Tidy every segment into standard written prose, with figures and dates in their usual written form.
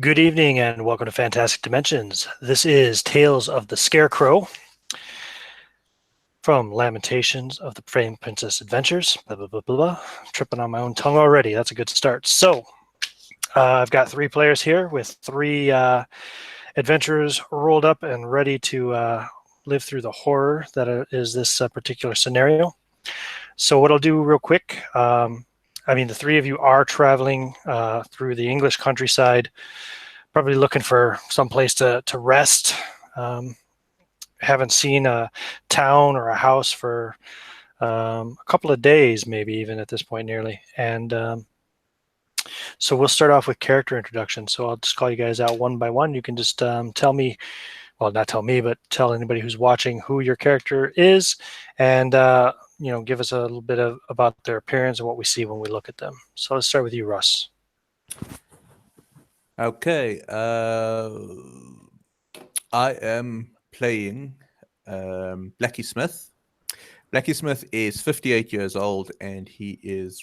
Good evening and welcome to Fantastic Dimensions. This is Tales of the Scarecrow from Lamentations of the Praying Princess Adventures. Blah, blah, blah, blah, blah. I'm tripping on my own tongue already. That's a good start. So, I've got three players here with three adventurers rolled up and ready to live through the horror that is this particular scenario. So, what I'll do real quick, the three of you are traveling through the English countryside, probably looking for some place to rest. Haven't seen a town or a house for a couple of days, maybe even at this point, nearly. And so we'll start off with character introduction. So I'll just call you guys out one by one. You can just tell me, well, not tell me, but tell anybody who's watching who your character is, and give us a little bit about their appearance and what we see when we look at them. So let's start with you, Russ. Okay. I am playing Blackie Smith. Blackie Smith is 58 years old, and he is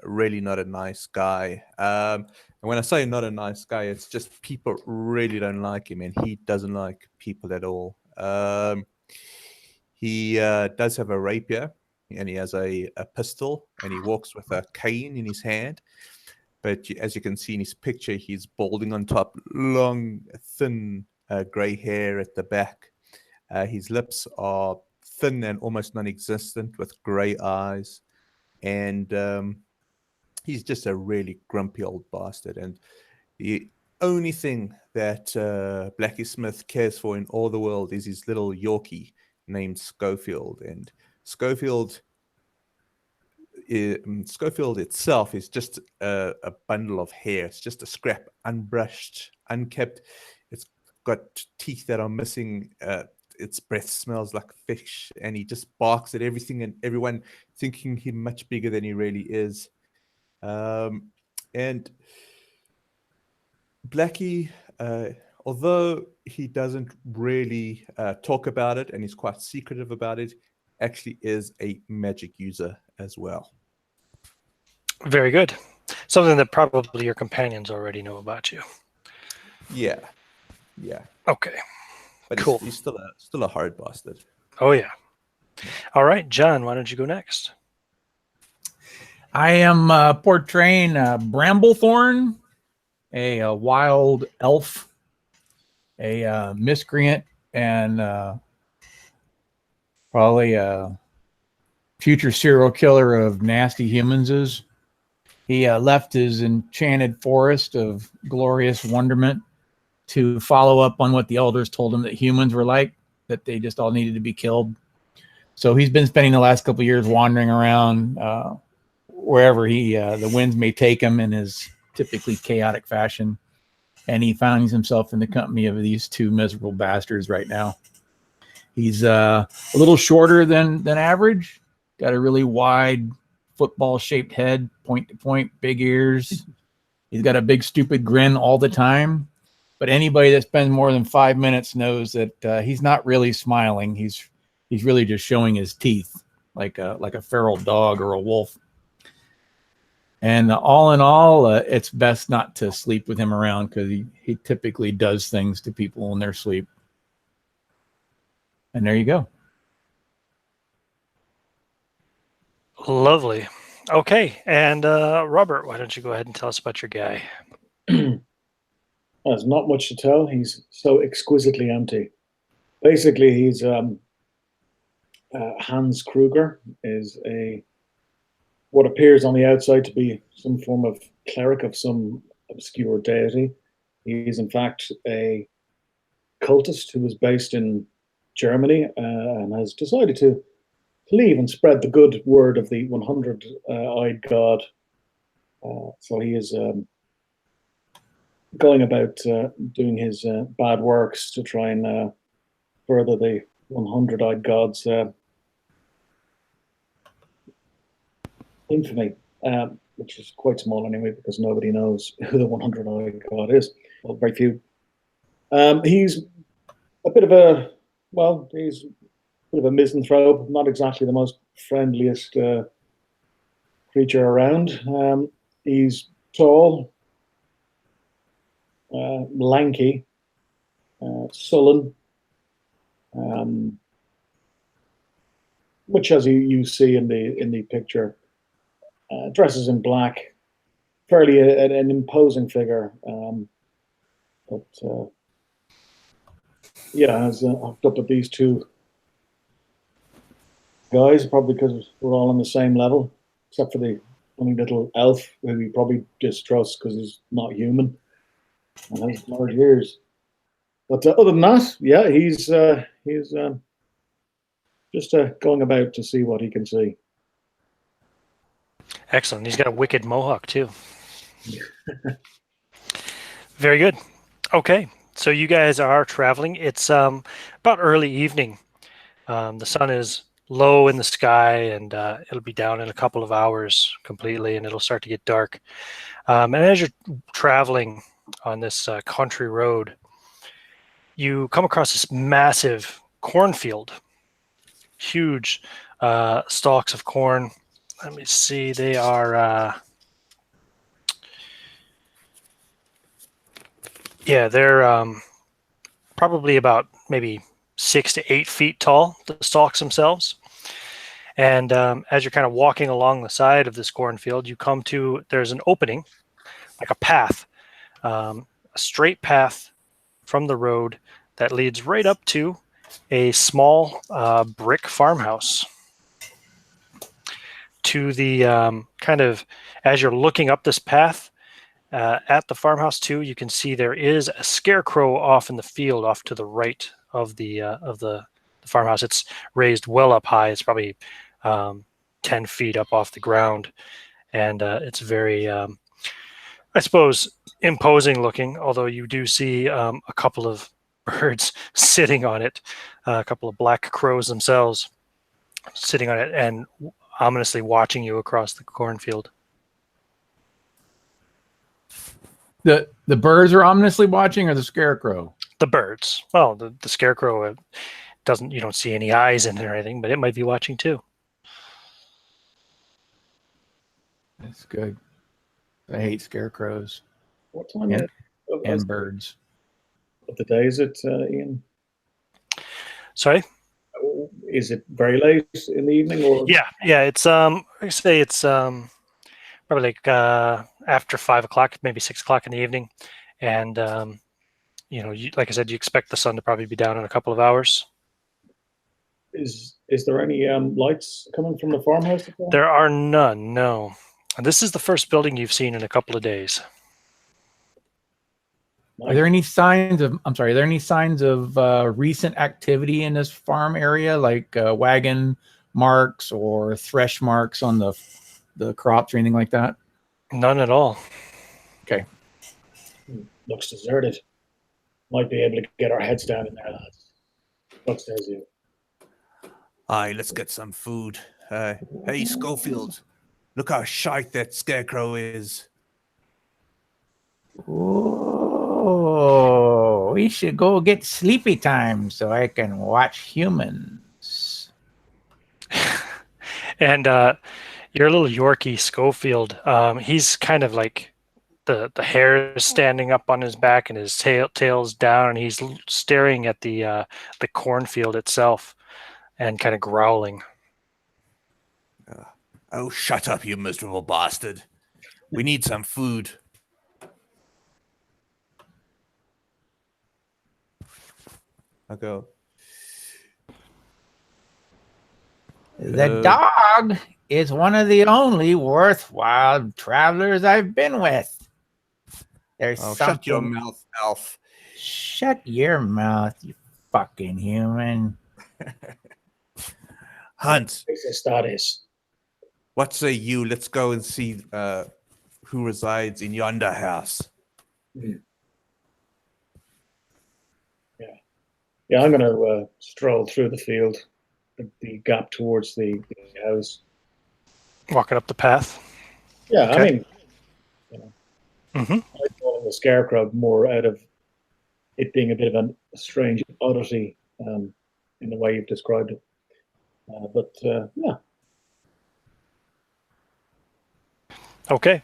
really not a nice guy. And when I say not a nice guy, it's just people really don't like him, and he doesn't like people at all. He does have a rapier, and he has a pistol, and he walks with a cane in his hand. But as you can see in his picture, he's balding on top, long, thin gray hair at the back. His lips are thin and almost non-existent with gray eyes. And he's just a really grumpy old bastard. And the only thing that Blackie Smith cares for in all the world is his little Yorkie named Schofield. And Schofield itself is just a bundle of hair. It's just a scrap, unbrushed, unkept. It's got teeth that are missing. Its breath smells like fish, and he just barks at everything and everyone, thinking him much bigger than he really is. And Blackie, although he doesn't really talk about it and he's quite secretive about it, actually is a magic user as well. Very good. Something that probably your companions already know about you. Yeah. Okay. But cool. He's still a hard bastard. Oh yeah. All right, John. Why don't you go next? I am portraying Bramblethorn, a wild elf, a miscreant, and probably a future serial killer of nasty humans. He left his enchanted forest of glorious wonderment to follow up on what the elders told him that humans were like, that they just all needed to be killed. So he's been spending the last couple of years wandering around wherever the winds may take him in his typically chaotic fashion. And he finds himself in the company of these two miserable bastards right now. He's a little shorter than average, got a really wide football-shaped head, point-to-point, big ears. He's got a big, stupid grin all the time. But anybody that spends more than 5 minutes knows that he's not really smiling. He's really just showing his teeth like a feral dog or a wolf. And all in all, it's best not to sleep with him around because he typically does things to people in their sleep. And there you go. Lovely. Okay, and Robert, why don't you go ahead and tell us about your guy? There's not much to tell. He's so exquisitely empty. Basically, he's Hans Kruger is what appears on the outside to be some form of cleric of some obscure deity. He is in fact a cultist who was based in Germany and has decided to leave and spread the good word of the 100-eyed god. So he is going about doing his bad works to try and further the 100-eyed god's infamy, which is quite small anyway, because nobody knows who the 100-eyed god is. Well, very few. He's a bit of a misanthrope, not exactly the most friendliest creature around. He's tall, lanky, sullen, which, as you see in the picture, dresses in black, fairly an imposing figure. But yeah, I was hooked up with these two guys, probably because we're all on the same level, except for the funny little elf who he probably distrusts because he's not human and has large ears. But other than that, yeah, he's just going about to see what he can see. Excellent. He's got a wicked mohawk too. Very good. Okay, so you guys are traveling. It's about early evening. The sun is low in the sky, and it'll be down in a couple of hours completely, and it'll start to get dark. And as you're traveling on this country road, you come across this massive cornfield, huge stalks of corn. Let me see. They are, they're probably about maybe 6 to 8 feet tall, the stalks themselves. And as you're kind of walking along the side of this cornfield, you come to, there's an opening, like a path, a straight path from the road that leads right up to a small brick farmhouse. To the kind of, as you're looking up this path at the farmhouse too, you can see there is a scarecrow off in the field, off to the right of the farmhouse. It's raised well up high. It's probably 10 feet up off the ground, and it's very, I suppose, imposing looking. Although you do see a couple of birds sitting on it, a couple of black crows themselves sitting on it and ominously watching you across the cornfield. The birds are ominously watching, or the scarecrow? The birds. Well, the scarecrow doesn't. You don't see any eyes in it or anything, but it might be watching too. That's good. I hate scarecrows What time and birds. of the day is it, Ian? Sorry. Is it very late in the evening, or? Yeah. It's I say it's probably like after 5 o'clock, maybe 6 o'clock in the evening, and like I said, you expect the sun to probably be down in a couple of hours. Is there any lights coming from the farmhouse? There are none. No. And this is the first building you've seen in a couple of days. Are there any signs of? I'm sorry. Are there any signs of recent activity in this farm area, like wagon marks or thresh marks on the crops or anything like that? None at all. Okay. Looks deserted. Might be able to get our heads down in there, lads. Looks as you. Aye, let's get some food. Hey, Schofield, look how shite that scarecrow is. Oh, we should go get sleepy time so I can watch humans. And your little Yorkie Schofield, he's kind of like the hair is standing up on his back and his tail's down, and he's staring at the cornfield itself and kind of growling. Oh, shut up, you miserable bastard. We need some food. I go, The dog is one of the only worthwhile travelers I've been with. There's something. shut your mouth, Alf. Shut your mouth, you fucking human. Hunt, That is. what say you? Let's go and see who resides in yonder house. Yeah, I'm going to stroll through the field, the gap towards the house. Walking up the path. Yeah, Okay. I mean, Mm-hmm. I call the scarecrow more out of it being a bit of a strange oddity in the way you've described it. But yeah. Okay.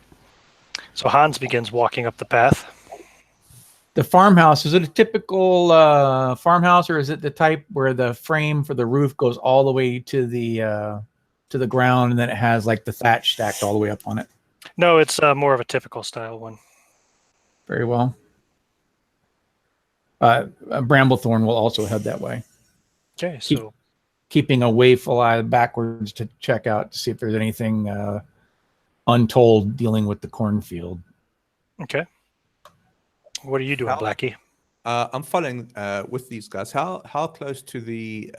So Hans begins walking up the path. The farmhouse, is it a typical farmhouse, or is it the type where the frame for the roof goes all the way to the ground, and then it has like the thatch stacked all the way up on it? No, it's more of a typical style one. Very well. Bramblethorn will also head that way, Okay, so keeping a wayful eye backwards to check out to see if there's anything untold dealing with the cornfield. okay. What are you doing, Blackie? I'm following with these guys. How close to the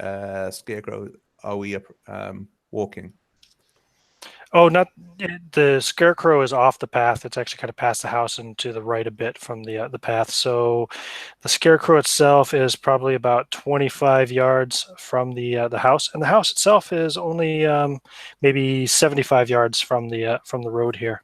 Scarecrow are we walking? Oh, not the Scarecrow is off the path. It's actually kind of past the house and to the right a bit from the path. So the Scarecrow itself is probably about 25 yards from the house, and the house itself is only maybe 75 yards from the road here.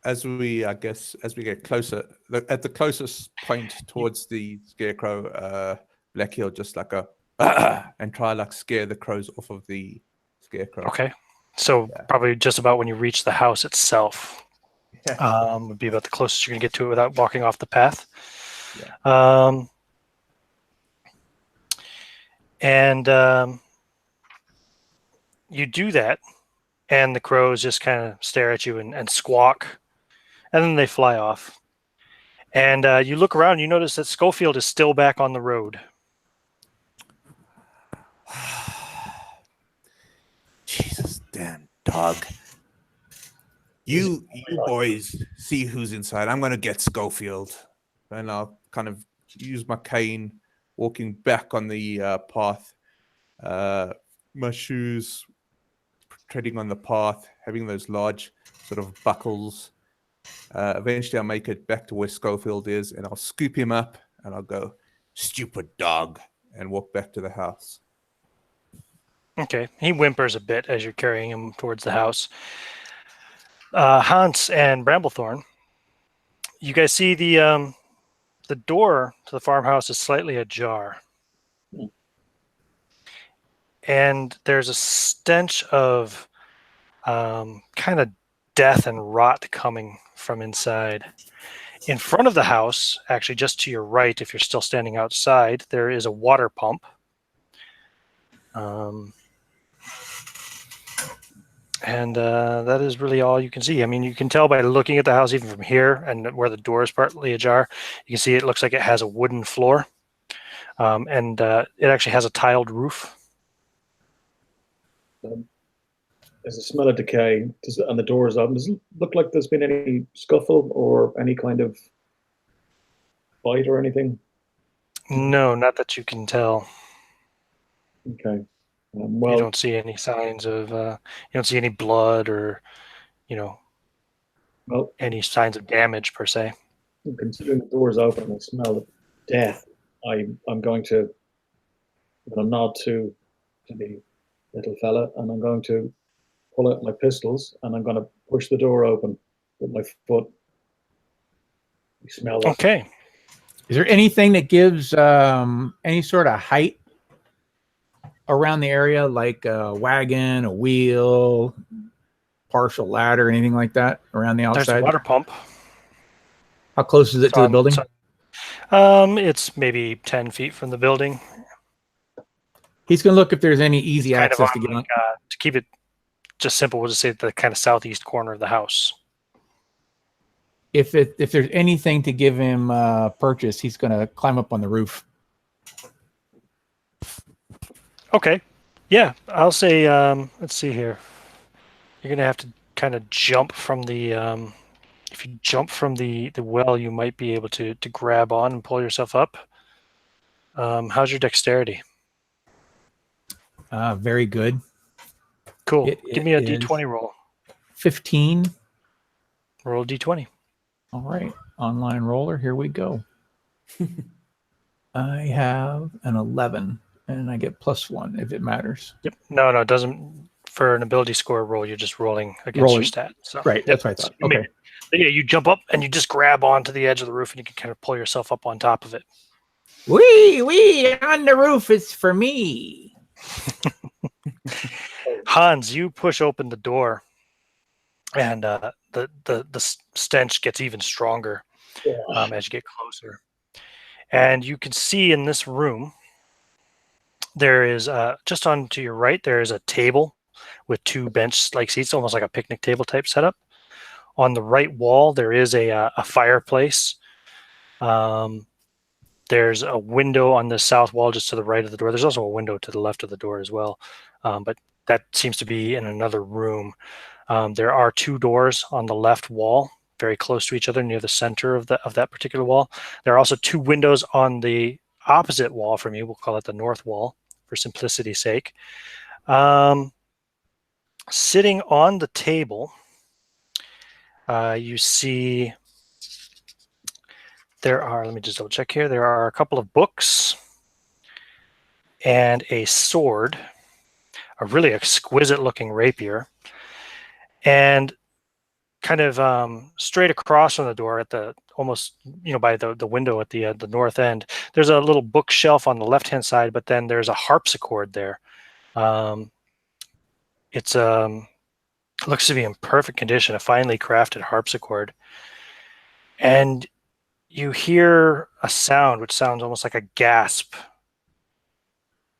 As we get closer, at the closest point towards the Scarecrow, Blackie will just like go and try like scare the crows off of the Scarecrow. Okay, so probably just about when you reach the house itself, would be about the closest you're gonna get to it without walking off the path. Yeah. You do that, and the crows just kind of stare at you and squawk, and then they fly off. And you look around, and you notice that Schofield is still back on the road. Jesus, damn dog. You boys see who's inside. I'm gonna get Schofield. And I'll kind of use my cane, walking back on the path. My shoes treading on the path, having those large sort of buckles. Eventually I'll make it back to where Schofield is, and I'll scoop him up and I'll go, "Stupid dog," and walk back to the house. Okay, he whimpers a bit as you're carrying him towards the house. Hans and Bramblethorn, you guys see the door to the farmhouse is slightly ajar. And there's a stench of kind of death and rot coming from inside. In front of the house, actually just to your right, if you're still standing outside, there is a water pump. And that is really all you can see. I mean, you can tell by looking at the house, even from here, and where the door is partly ajar, you can see it looks like it has a wooden floor. And it actually has a tiled roof. There's a smell of decay, and the door is open. Does it look like there's been any scuffle or any kind of bite or anything? No, not that you can tell. Okay. You Well, don't see any signs of, you don't see any blood or, well, any signs of damage per se. considering the door is open and I smell of death, I'm going to nod to the little fella, and I'm going to pull out my pistols, and I'm going to push the door open with my foot. You smell it. Okay. Is there anything that gives any sort of height around the area, like a wagon, a wheel, partial ladder, anything like that around the outside? There's a water pump. How close is it to the building? It's maybe 10 feet from the building. He's going to look if there's any easy Kind access of to get on. to keep it just simple, we'll just say the kind of southeast corner of the house. If there's anything to give him purchase, he's going to climb up on the roof. Okay. Yeah, I'll say, let's see here. You're going to have to kind of jump from the, if you jump from the well, you might be able to grab on and pull yourself up. How's your dexterity? Very good. Cool. It Give me a is D20 roll. 15. Roll a D20. All right. Online roller. Here we go. I have an 11, and I get +1 if it matters. Yep. No, it doesn't. For an ability score roll, you're just rolling against your stat. So, Right. That's what I thought. Okay. Yeah, you jump up and you just grab onto the edge of the roof, and you can kind of pull yourself up on top of it. Wee, on the roof. It's for me. Hans, you push open the door. and the stench gets even stronger Yeah. as you get closer. And you can see in this room, there is just on to your right, there is a table with two bench-like seats, almost like a picnic table type setup. On the right wall, there is a fireplace. There's a window on the south wall just to the right of the door. There's also a window to the left of the door as well, but that seems to be in another room. There are two doors on the left wall, very close to each other near the center of that particular wall. There are also two windows on the opposite wall from you. We'll call it the north wall for simplicity's sake. Sitting on the table, you see there are, let me just double check here, there are a couple of books and a sword, a really exquisite looking rapier, and kind of straight across from the door at the almost, by the window at the north end, there's a little bookshelf on the left hand side, but then there's a harpsichord there. It's looks to be in perfect condition, a finely crafted harpsichord. And you hear a sound which sounds almost like a gasp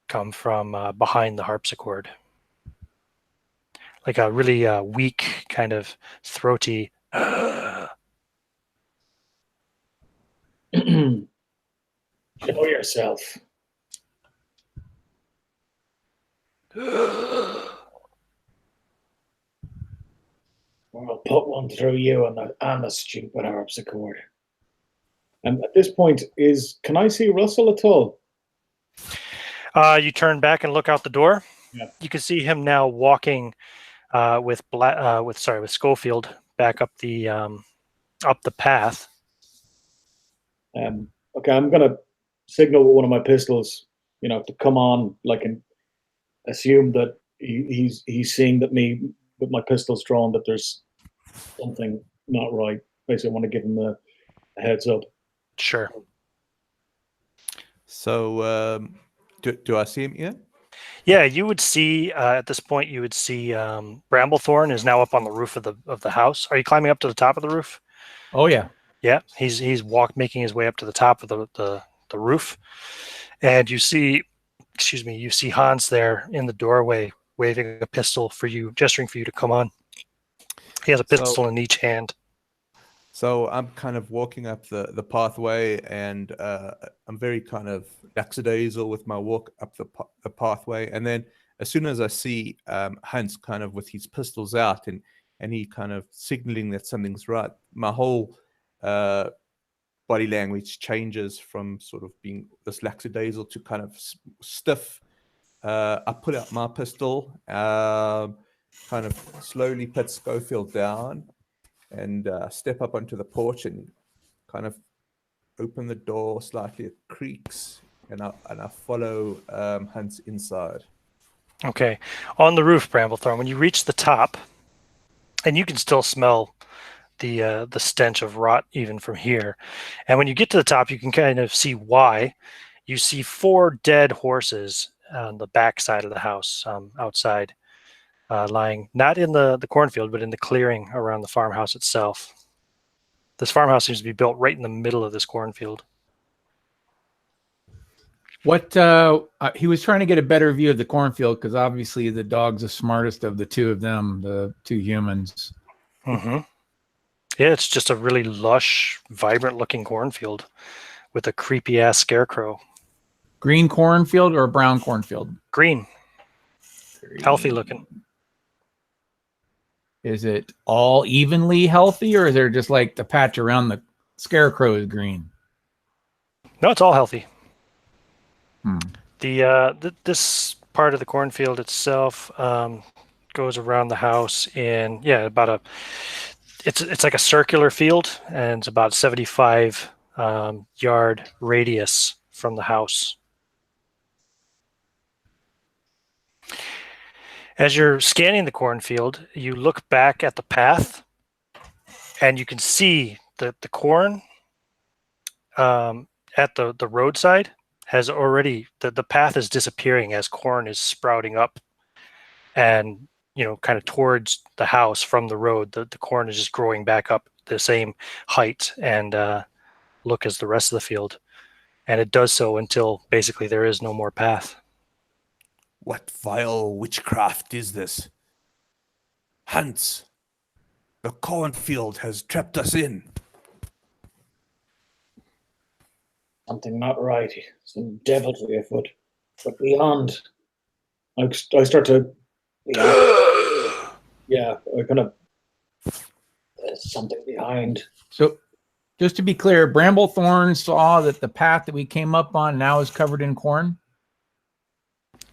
come from behind the harpsichord. Like a really weak, kind of throaty. Show yourself. I'll put one through you and the stupid harpsichord. And at this point, can I see Russell at all? You turn back and look out the door. Yeah. You can see him now walking with Schofield back up the path. Okay, I'm gonna signal with one of my pistols, to come on, and assume that he's seeing that me with my pistols drawn, that there's something not right. Basically, I want to give him a heads up. Sure. So, do I see him, Ian? Yeah, you would see at this point. You would see Bramblethorn is now up on the roof of the house. Are you climbing up to the top of the roof? Oh yeah. Yeah, he's making his way up to the top of the roof, and you see Hans there in the doorway, waving a pistol for you, gesturing for you to come on. He has a pistol in each hand. So I'm kind of walking up the pathway, and I'm very kind of lackadaisical with my walk up the pathway. And then as soon as I see Hans kind of with his pistols out and he kind of signaling that something's right, my whole body language changes from sort of being this lackadaisical to kind of stiff. I put out my pistol, kind of slowly put Schofield down, and step up onto the porch and kind of open the door slightly. It creaks, and I follow Hans inside. Okay, on the roof, Bramblethorn. When you reach the top, and you can still smell the stench of rot even from here. And when you get to the top, you can kind of see why. You see 4 dead horses on the back side of the house, outside, lying not in the cornfield, but in the clearing around the farmhouse itself. This farmhouse seems to be built right in the middle of this cornfield. What he was trying to get a better view of the cornfield, because obviously the dog's the smartest of the two of them, the two humans. Mm-hmm. Yeah, it's just a really lush, vibrant-looking cornfield with a creepy-ass scarecrow. Green cornfield or a brown cornfield? Green. Healthy looking. Is it all evenly healthy, or is there just like the patch around the scarecrow is green? No, it's all healthy. Hmm. This part of the cornfield itself goes around the house in about it's like a circular field, and it's about 75 yard radius from the house. As you're scanning the cornfield, you look back at the path, and you can see that the corn at the roadside has already, the path is disappearing as corn is sprouting up, and kind of towards the house from the road. The corn is just growing back up the same height and look as the rest of the field. And it does so until basically there is no more path. What vile witchcraft is this? Hans, the cornfield has trapped us in. Something not right. Some deviltry afoot. But beyond, I start to, yeah, I kind of, there's something behind. So, just to be clear, Bramblethorn saw that the path that we came up on now is covered in corn?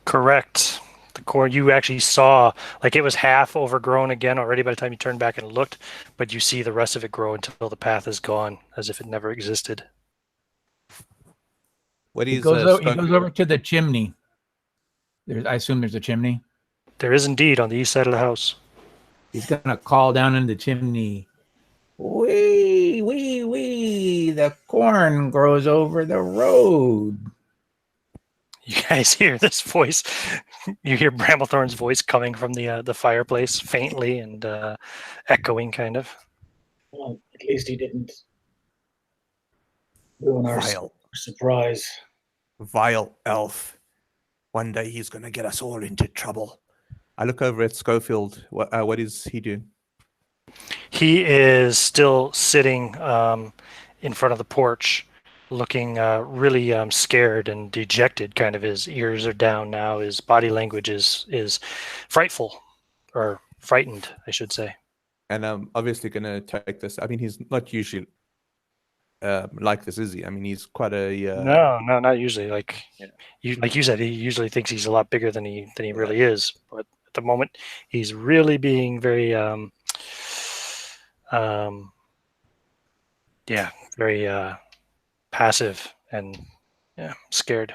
Correct. The corn, you actually saw, like it was half overgrown again already by the time you turned back and looked, but you see the rest of it grow until the path is gone, as if it never existed. What He is goes over to the chimney. I assume there's a chimney. There is indeed on the east side of the house. He's going to call down in the chimney. Wee, wee, wee. The corn grows over the road. You guys hear this voice? You hear Bramblethorn's voice coming from the fireplace, faintly and echoing, kind of. Well, at least he didn't ruin our vile, surprise. vile elf? One day he's going to get us all into trouble. I look over at Schofield. What is he doing? He is still sitting in front of the porch, looking really scared and dejected. Kind of his ears are down now. His body language is frightful, or frightened, I should say. And I'm obviously going to take this. I mean, he's not usually like this, is he? I mean, he's quite a... No, not usually. Like you said, he usually thinks he's a lot bigger than he really is. But at the moment, he's really being very... very passive and scared.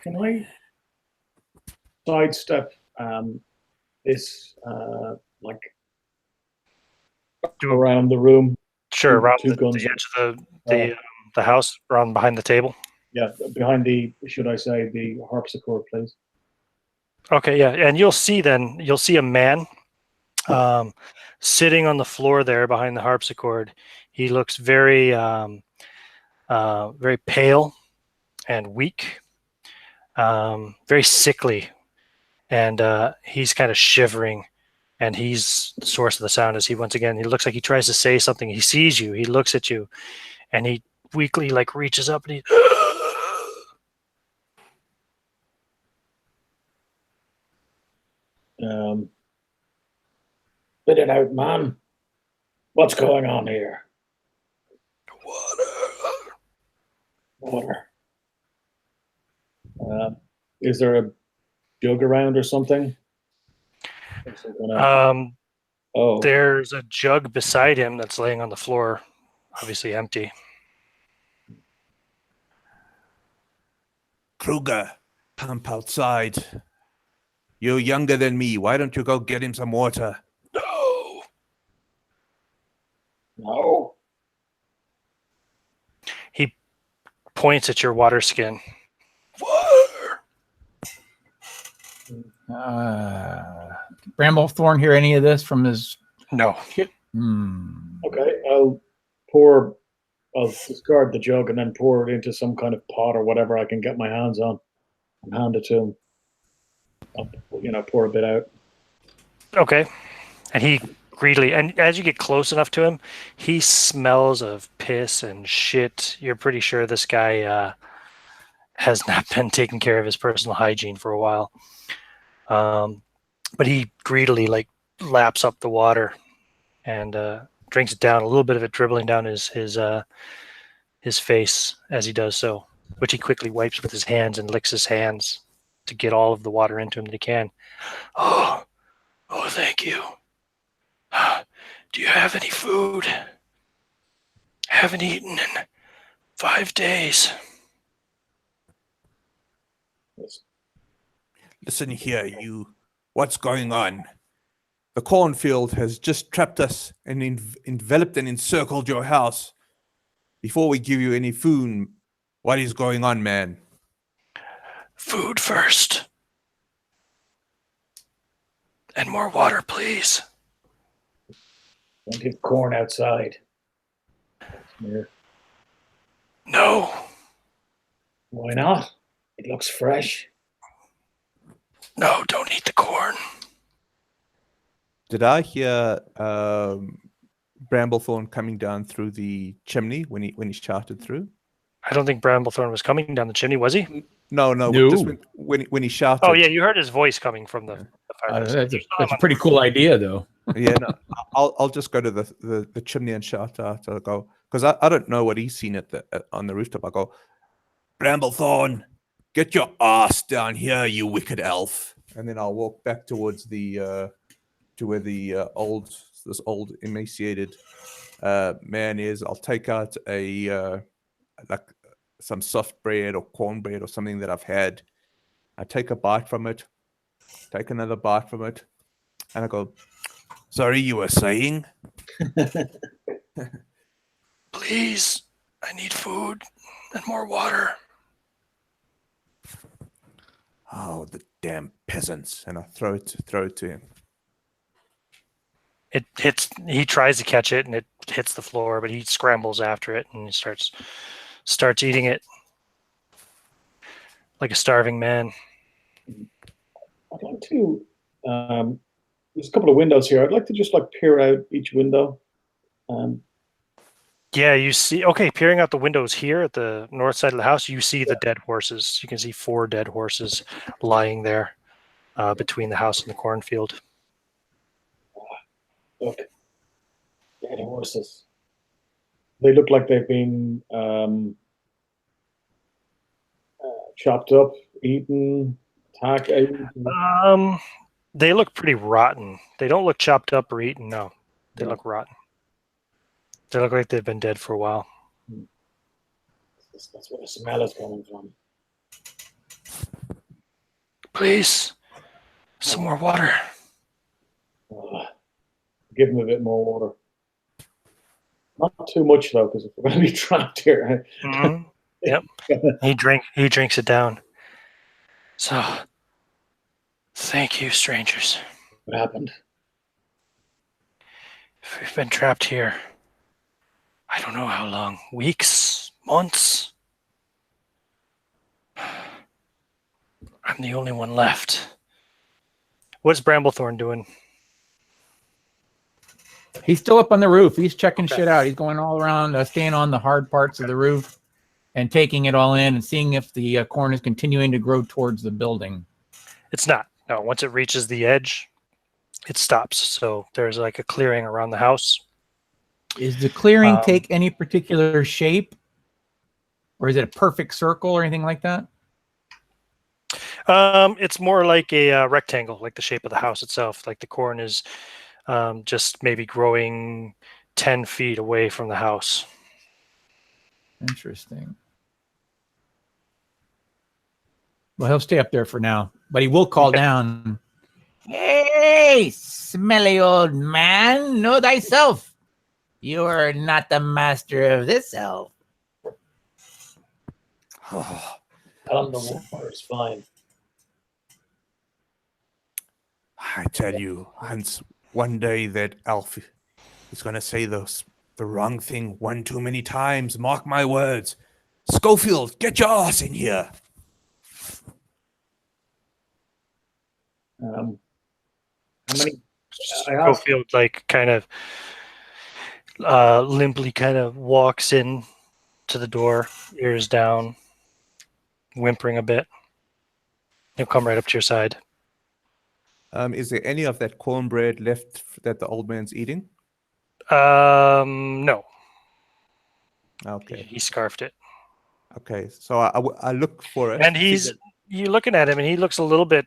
Can I sidestep this, like, around the room? Sure, around two the guns. edge of the house, around behind the table. Yeah, behind the, should I say, the harpsichord, please. Okay, yeah, and you'll see a man sitting on the floor there behind the harpsichord. He looks very very pale and weak, very sickly, and he's kind of shivering, and he's the source of the sound. As he looks like he tries to say something. He sees you, he looks at you, and he weakly like reaches up and he Spit it out, man. What's going on here? Water. Is there a jug around or something? There's a jug beside him that's laying on the floor, obviously empty. Kruger, come outside. You're younger than me. Why don't you go get him some water? No. He points at your water skin. Water. Bramblethorn hear any of this from his... No. Okay, I'll discard the jug and then pour it into some kind of pot or whatever I can get my hands on and hand it to him. I'll, pour a bit out. Okay. And he greedily, and as you get close enough to him, he smells of piss and shit. You're pretty sure this guy has not been taking care of his personal hygiene for a while. But he greedily laps up the water and drinks it down, a little bit of it dribbling down his face as he does so, which he quickly wipes with his hands and licks his hands to get all of the water into him that he can. Oh, thank you. Do you have any food? Haven't eaten in 5 days. Listen here, you. What's going on? The cornfield has just trapped us and enveloped and encircled your house. Before we give you any food, what is going on, man? Food first. And more water, please. Plenty of corn outside. Here. No. Why not? It looks fresh. No, don't eat the corn. Did I hear Bramblethorn coming down through the chimney when he shouted through? I don't think Bramblethorn was coming down the chimney, was he? No. No. Just when he shouted. Oh, yeah, you heard his voice coming from the fireplace. That's a pretty cool idea, though. Yeah, no, I'll just go to the chimney and shout out. I'll go because I don't know what he's seen on the rooftop. I go, Bramblethorn, get your ass down here, you wicked elf. And then I'll walk back towards the to where the this old emaciated man is. I'll take out a like some soft bread or cornbread or something that I've had. I take a bite from it, take another bite from it, and I go, sorry, you were saying? Please, I need food and more water. Oh, the damn peasants. And I throw it to him. It hits. He tries to catch it, and it hits the floor. But he scrambles after it, and he starts eating it like a starving man. I'd like to. There's a couple of windows here. I'd like to just peer out each window. Yeah, you see. Okay, peering out the windows here at the north side of the house, you see the dead horses. You can see 4 dead horses lying there between the house and the cornfield. Look, dead horses. They look like they've been chopped up, eaten, attacked. They look pretty rotten. They don't look chopped up or eaten. No, they look rotten. They look like they've been dead for a while. That's where the smell is coming from. Please, some more water. Give him a bit more water. Not too much though, because if we're going to be trapped here. Mm-hmm. Yep. He drinks it down. So, thank you, strangers. What happened? We've been trapped here. I don't know how long. Weeks? Months? I'm the only one left. What's Bramblethorn doing? He's still up on the roof. He's checking shit out. He's going all around, staying on the hard parts of the roof and taking it all in and seeing if the corn is continuing to grow towards the building. It's not. No, once it reaches the edge, it stops. So there's like a clearing around the house. Is the clearing take any particular shape? Or is it a perfect circle or anything like that? It's more like a rectangle, like the shape of the house itself. Like the corn is just maybe growing 10 feet away from the house. Interesting. Well, he'll stay up there for now, but he will call down. Hey, smelly old man, know thyself. You are not the master of this elf. Tell him the water is fine. I tell you, Hans, one day that elf is going to say the wrong thing one too many times. Mark my words. Schofield, get your ass in here. How many? Schofield kind of limply kind of walks in to the door, ears down, whimpering a bit. He'll come right up to your side. Is there any of that cornbread left that the old man's eating? No. Okay. He scarfed it. Okay, so I look for it. And you're looking at him, and he looks a little bit.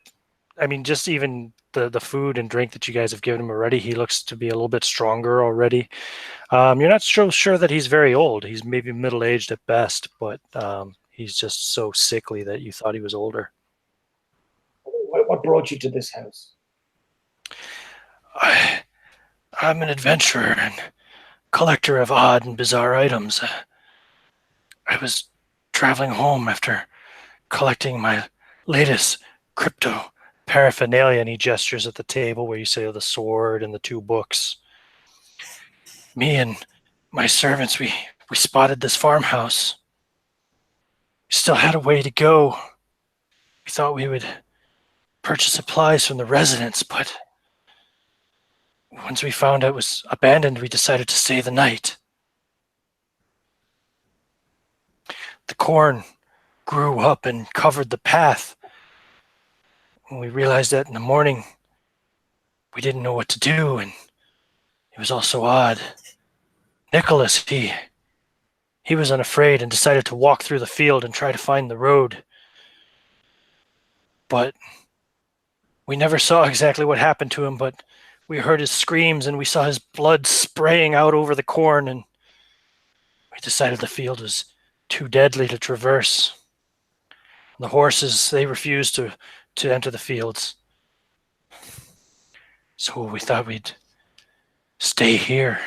I mean, just even the food and drink that you guys have given him already, he looks to be a little bit stronger already. You're not sure that he's very old. He's maybe middle-aged at best, but he's just so sickly that you thought he was older. What brought you to this house? I'm an adventurer and collector of odd and bizarre items. I was traveling home after collecting my latest crypto paraphernalia, and he gestures at the table where you say the sword and the 2 books. Me and my servants, we spotted this farmhouse. We still had a way to go. We thought we would purchase supplies from the residents, but once we found out it was abandoned, we decided to stay the night. The corn grew up and covered the path. When we realized that in the morning, we didn't know what to do, and it was all so odd. Nicholas, he was unafraid and decided to walk through the field and try to find the road. But we never saw exactly what happened to him, but we heard his screams and we saw his blood spraying out over the corn, and we decided the field was too deadly to traverse. The horses, they refused to enter the fields. So we thought we'd stay here,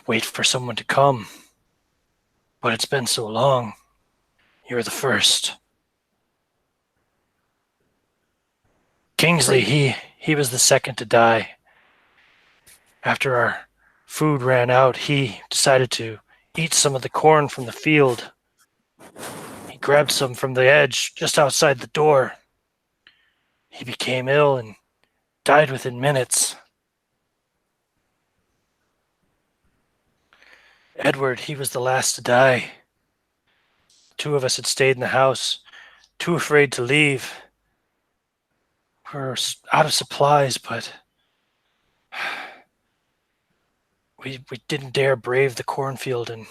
wait for someone to come. But it's been so long. You're the first. Kingsley, he was the second to die. After our food ran out, he decided to eat some of the corn from the field. He grabbed some from the edge just outside the door. He became ill and died within minutes. Edward, he was the last to die. 2 of us had stayed in the house, too afraid to leave. We were out of supplies, but we didn't dare brave the cornfield, and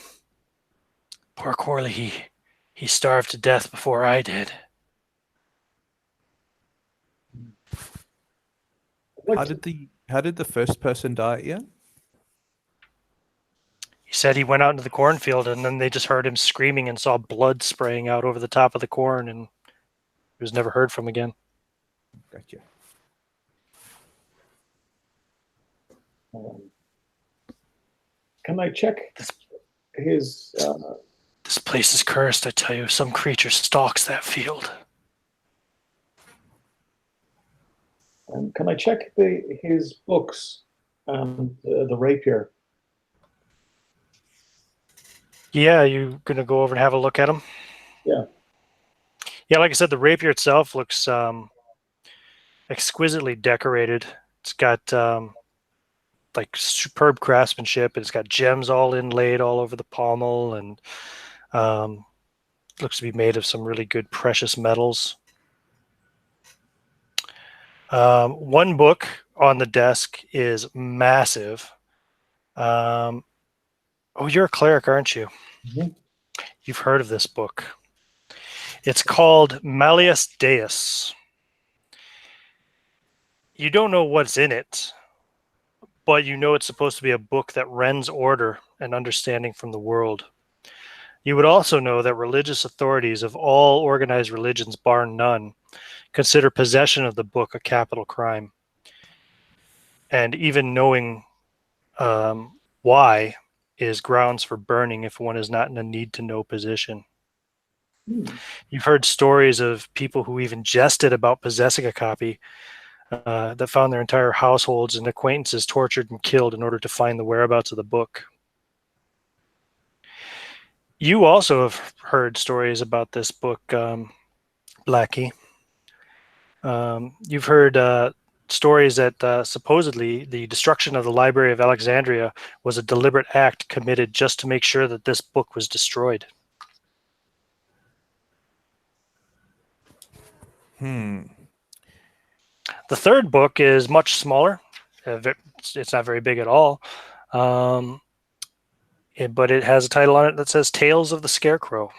poor Corley, he starved to death before I did. How did the first person die, Ian? He said he went out into the cornfield, and then they just heard him screaming and saw blood spraying out over the top of the corn, and he was never heard from again. Gotcha. Can I check his... This place is cursed, I tell you. Some creature stalks that field. Can I check his books and the rapier? Yeah, you gonna go over and have a look at them? Yeah. Yeah, like I said, the rapier itself looks exquisitely decorated. It's got like superb craftsmanship. It's got gems all inlaid all over the pommel, and looks to be made of some really good precious metals. One book on the desk is massive. Oh, you're a cleric, aren't you? Mm-hmm. You've heard of this book. It's called Malleus Deus. You don't know what's in it, but you know it's supposed to be a book that rends order and understanding from the world. You would also know that religious authorities of all organized religions, bar none, consider possession of the book a capital crime. And even knowing why is grounds for burning if one is not in a need-to-know position. You've heard stories of people who even jested about possessing a copy that found their entire households and acquaintances tortured and killed in order to find the whereabouts of the book. You also have heard stories about this book, Blackie. You've heard stories that supposedly the destruction of the Library of Alexandria was a deliberate act committed just to make sure that this book was destroyed. The third book is much smaller. It's not very big at all. But it has a title on it that says Tales of the Scarecrow,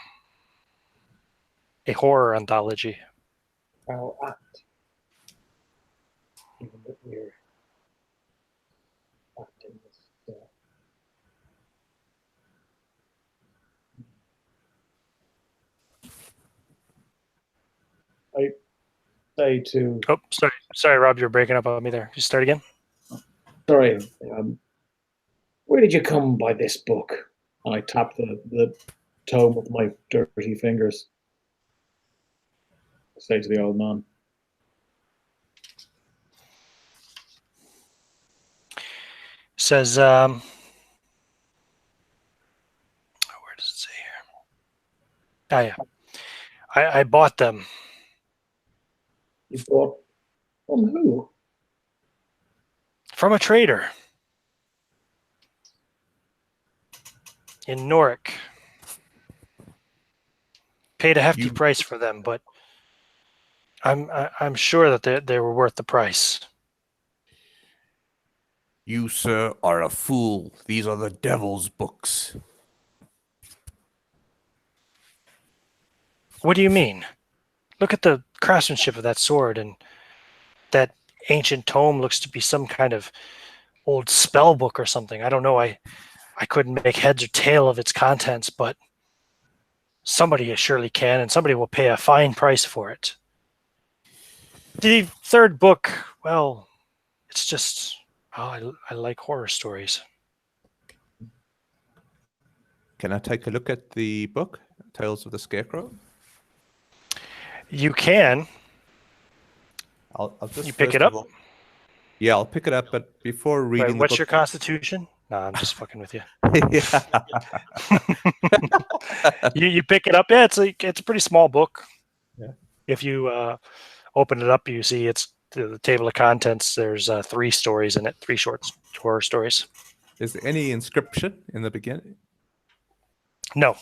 a horror anthology. How apt. Even that we're acting this. I say to... Oh, sorry, Rob, you're breaking up on me there. You start again? Sorry. Where did you come by this book? And I tap the tome with my dirty fingers. I say to the old man, Says, where does it say here? Oh, yeah. I bought them You bought from who? from a trader in Norwich. Paid a hefty price for them, but I'm sure that they were worth the price. You, sir, are a fool. These are the devil's books. What do you mean? Look at the craftsmanship of that sword, and that ancient tome looks to be some kind of old spell book or something. I don't know. I couldn't make heads or tail of its contents, but somebody surely can, and somebody will pay a fine price for it. The third book, well, it's just, I like horror stories. Can I take a look at the book, Tales of the Scarecrow? You can. I'll just You pick first it of up? all- yeah, I'll pick it up, but before Wait, reading what's the your book... constitution? No, I'm just fucking with you. Yeah. You pick it up. Yeah, it's a pretty small book. Yeah. If you open it up, you see it's the table of contents. There's 3 stories in it, 3 short horror stories. Is there any inscription in the beginning? No,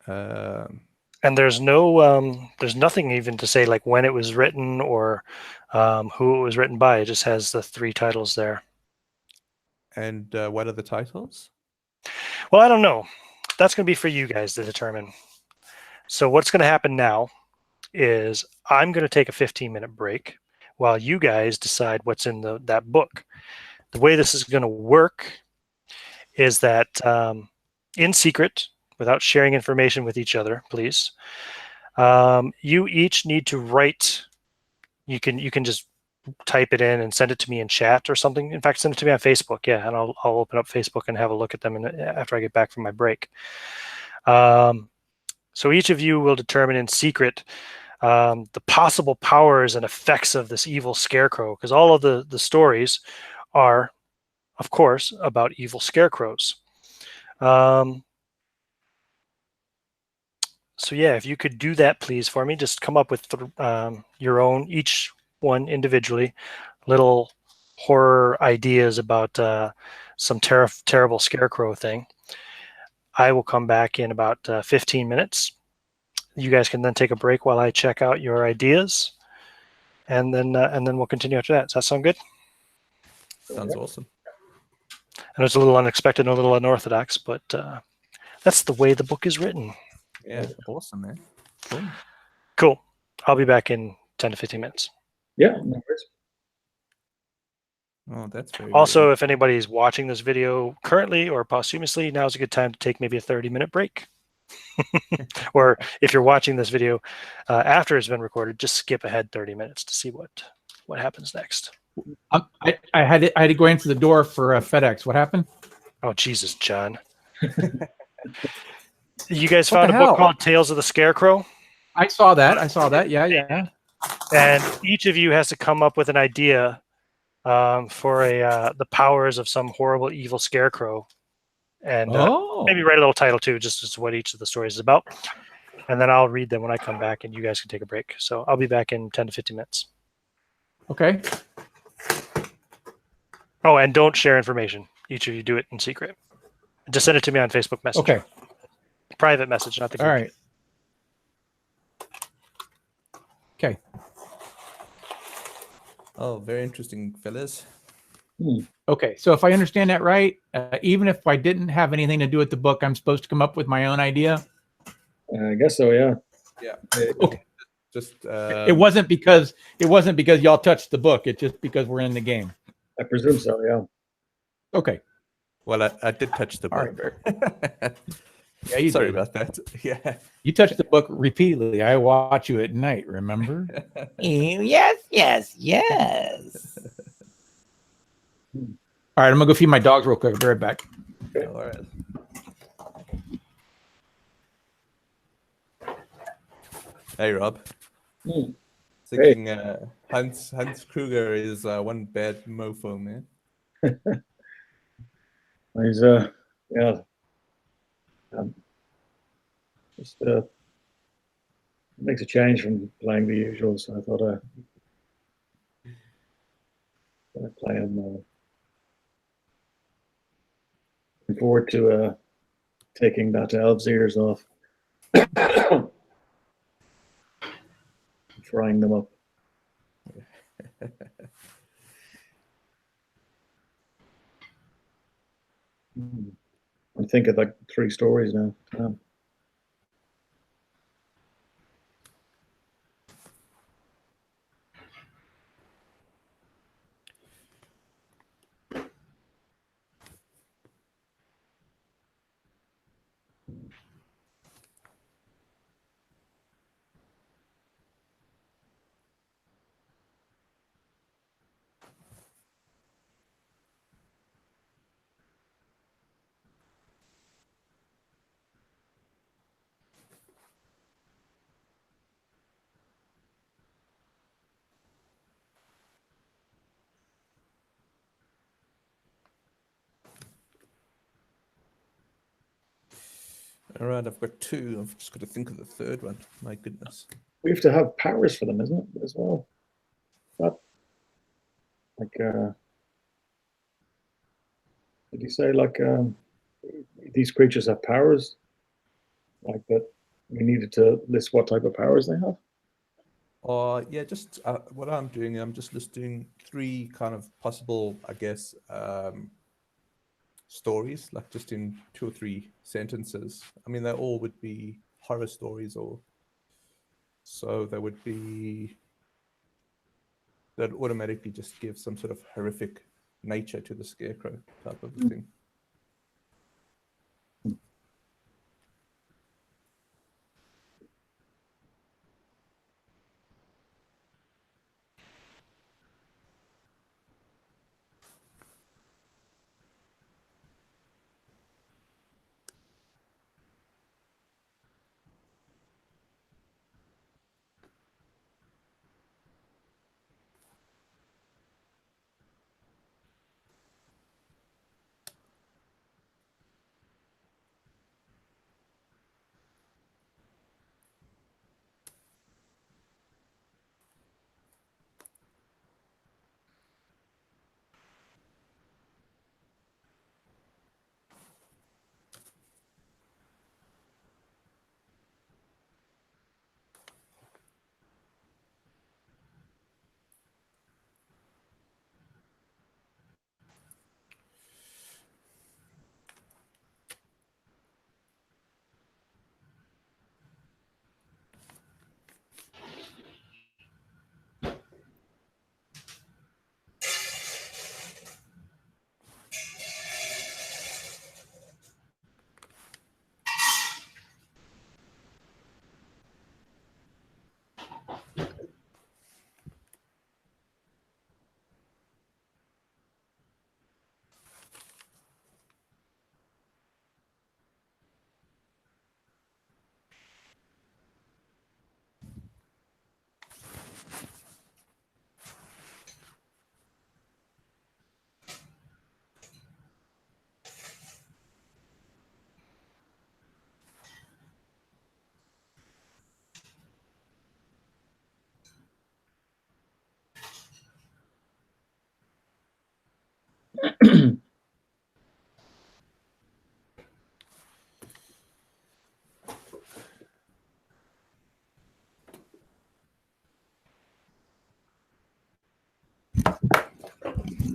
and there's no there's nothing even to say like when it was written or who it was written by. It just has the 3 titles there. And what are the titles? Well, I don't know. That's going to be for you guys to determine. So what's going to happen now is I'm going to take a 15-minute break while you guys decide what's in that book. The way this is going to work is that in secret, without sharing information with each other, please, you each need to write. You can just type it in and send it to me in chat or something. In fact, send it to me on Facebook. Yeah, and I'll open up Facebook and have a look at them after I get back from my break. So each of you will determine in secret the possible powers and effects of this evil scarecrow, because all of the stories are, of course, about evil scarecrows. So yeah, if you could do that, please, for me. Just come up with your own, each one individually, little horror ideas about some terrible scarecrow thing. I will come back in about 15 minutes. You guys can then take a break while I check out your ideas, and then we'll continue after that. Does that sound good? Sounds awesome. I know it's a little unexpected and a little unorthodox, but that's the way the book is written. Yeah, awesome, man. Cool. Cool. I'll be back in 10 to 15 minutes. Yeah, no worries. Oh, that's very Also, if anybody's watching this video currently or posthumously, now's a good time to take maybe a 30-minute break. Or if you're watching this video after it's been recorded, just skip ahead 30 minutes to see what happens next. I had to go into the door for FedEx. What happened? Oh, Jesus, John. You guys What found the a book hell? called Tales of the Scarecrow? I saw that. Yeah. And each of you has to come up with an idea for the powers of some horrible evil scarecrow, and maybe write a little title too, just as what each of the stories is about. And then I'll read them when I come back, and you guys can take a break. So I'll be back in 10 to 15 minutes. Okay. Oh, and don't share information. Each of you do it in secret. Just send it to me on Facebook Messenger. Okay. Private message, not the group. All right. Okay. Oh, very interesting, fellas. Okay. So if I understand that right, even if I didn't have anything to do with the book, I'm supposed to come up with my own idea. I guess so. Yeah. Yeah. Okay. Just It wasn't because y'all touched the book. It's just because we're in the game. I presume so. Yeah. Okay. well, I did touch the All book. right. Yeah, you Sorry did. about that. Yeah. You touched the book repeatedly. I watch you at night, remember? Yes. All right, I'm gonna go feed my dogs real quick. I'll be right back. All right. Hey, Rob. Hmm. thinking Hans Kruger is one bad mofo, man. He's yeah, just makes a change from playing the usual. So I thought I'd play him. Looking forward to taking that elf's ears off, frying them up. I'm thinking like 3 stories now. All right, I've got 2. I've just got to think of the third one. My goodness. We have to have powers for them, isn't it, as well? That, like, did you say like these creatures have powers? Like that, we needed to list what type of powers they have. Yeah, just what I'm doing, I'm just listing 3 kind of possible, I guess, stories, like just in 2 or 3 sentences. I mean, they all would be horror stories, or so they would be, that automatically just give some sort of horrific nature to the Scarecrow type of a thing.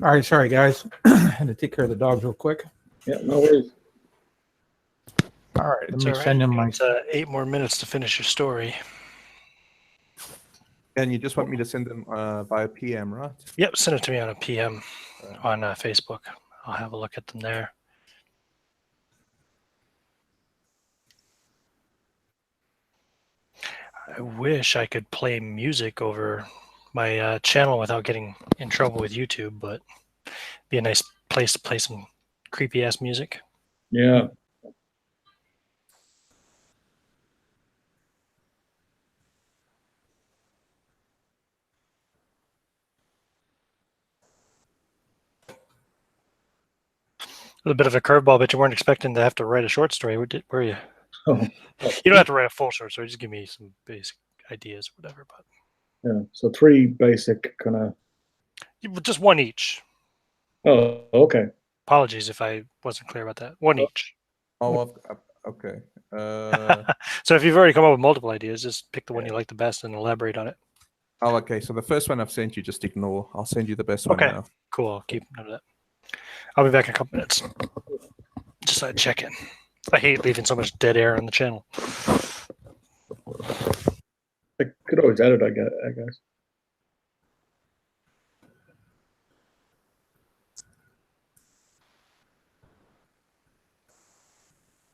All right, sorry guys, I had to take care of the dogs real quick. Yeah, no worries. All right, let It's me all right. send them my. It's 8 more minutes to finish your story. And you just want me to send them via PM, right? Yep, send it to me on a PM on Facebook. I'll have a look at them there. I wish I could play music over my channel without getting in trouble with YouTube, but it'd be a nice place to play some creepy ass music. Yeah. A bit of a curveball, but you weren't expecting to have to write a short story, were you? Oh, You don't have to write a full short story. Just give me some basic ideas or whatever. But yeah. So 3 basic kind of. just one each. Oh, okay. Apologies if I wasn't clear about that. One each. Oh, okay. So if you've already come up with multiple ideas, just pick the one Yeah. you like the best and elaborate on it. Oh, okay. So the first one I've sent you, just ignore. I'll send you the best one Okay. now. Cool. I'll keep note of that. I'll be back in a couple minutes. Just to check in. I hate leaving so much dead air on the channel. I could always edit, I guess.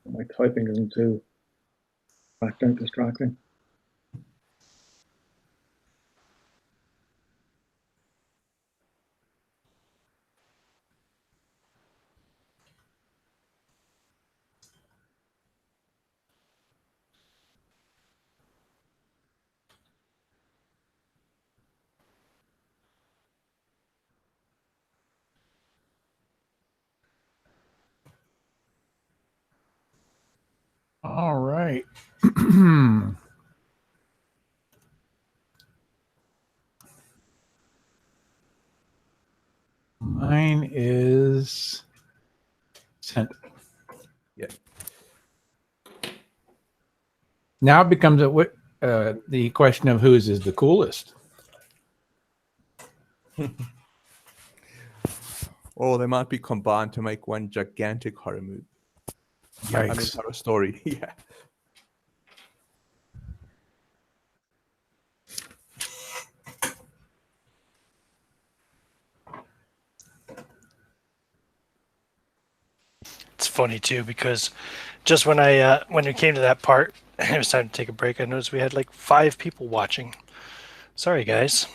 My typing isn't too distracting. All right. Mine is sent. Yeah. Now it becomes the question of whose is the coolest. Or they might be combined to make one gigantic horror movie. I mean, Yikes. horror story. Yeah. It's funny too because just when when we came to that part, it was time to take a break. I noticed we had like 5 people watching. Sorry, guys.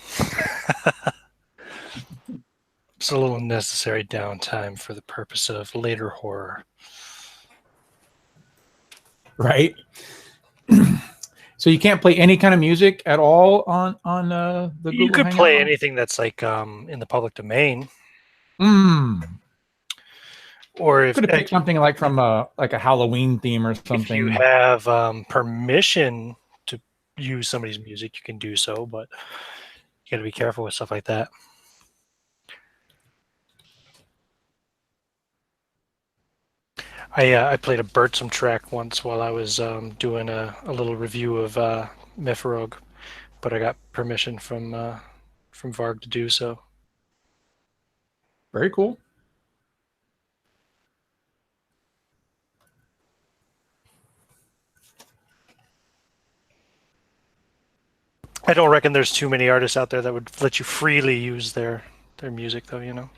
It's a little necessary downtime for the purpose of later horror. Right. So you can't play any kind of music at all on the Google You could Hangout? play anything that's like in the public domain, or if Could have picked something like from a Halloween theme or if something. you have permission to use somebody's music, you can do so, but you got to be careful with stuff like that. I played a Birdsome track once while I was doing a little review of Mifrog, but I got permission from Varg to do so. Very cool. I don't reckon there's too many artists out there that would let you freely use their music, though. You know.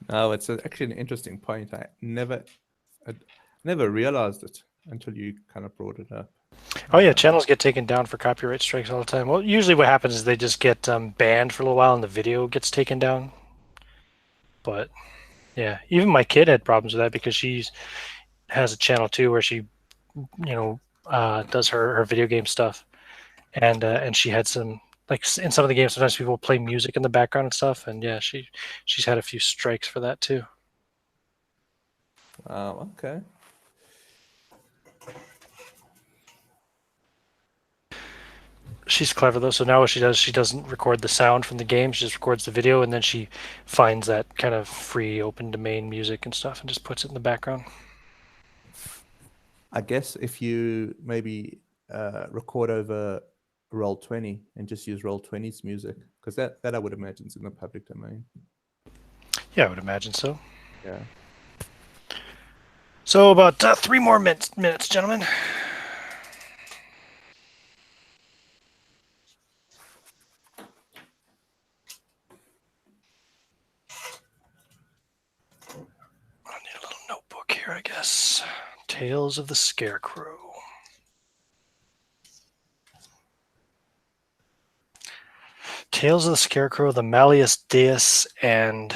No, it's actually an interesting point. I never realized it until you kind of brought it up. Oh yeah, channels get taken down for copyright strikes all the time. Well, usually what happens is they just get banned for a little while and the video gets taken down. But yeah, even my kid had problems with that because she has a channel too where she, does her video game stuff, and she had some like in some of the games sometimes people play music in the background and stuff, and yeah, she's had a few strikes for that too. Okay. She's clever though. So now what she does, she doesn't record the sound from the game. She just records the video, and then she finds that kind of free, open domain music and stuff, and just puts it in the background. I guess if you maybe record over Roll20 and just use Roll20's music, because that I would imagine is in the public domain. Yeah, I would imagine so. Yeah. So about 3 more minutes, gentlemen. Notebook here, I guess. Tales of the Scarecrow. Tales of the Scarecrow, the Malleus Deus, and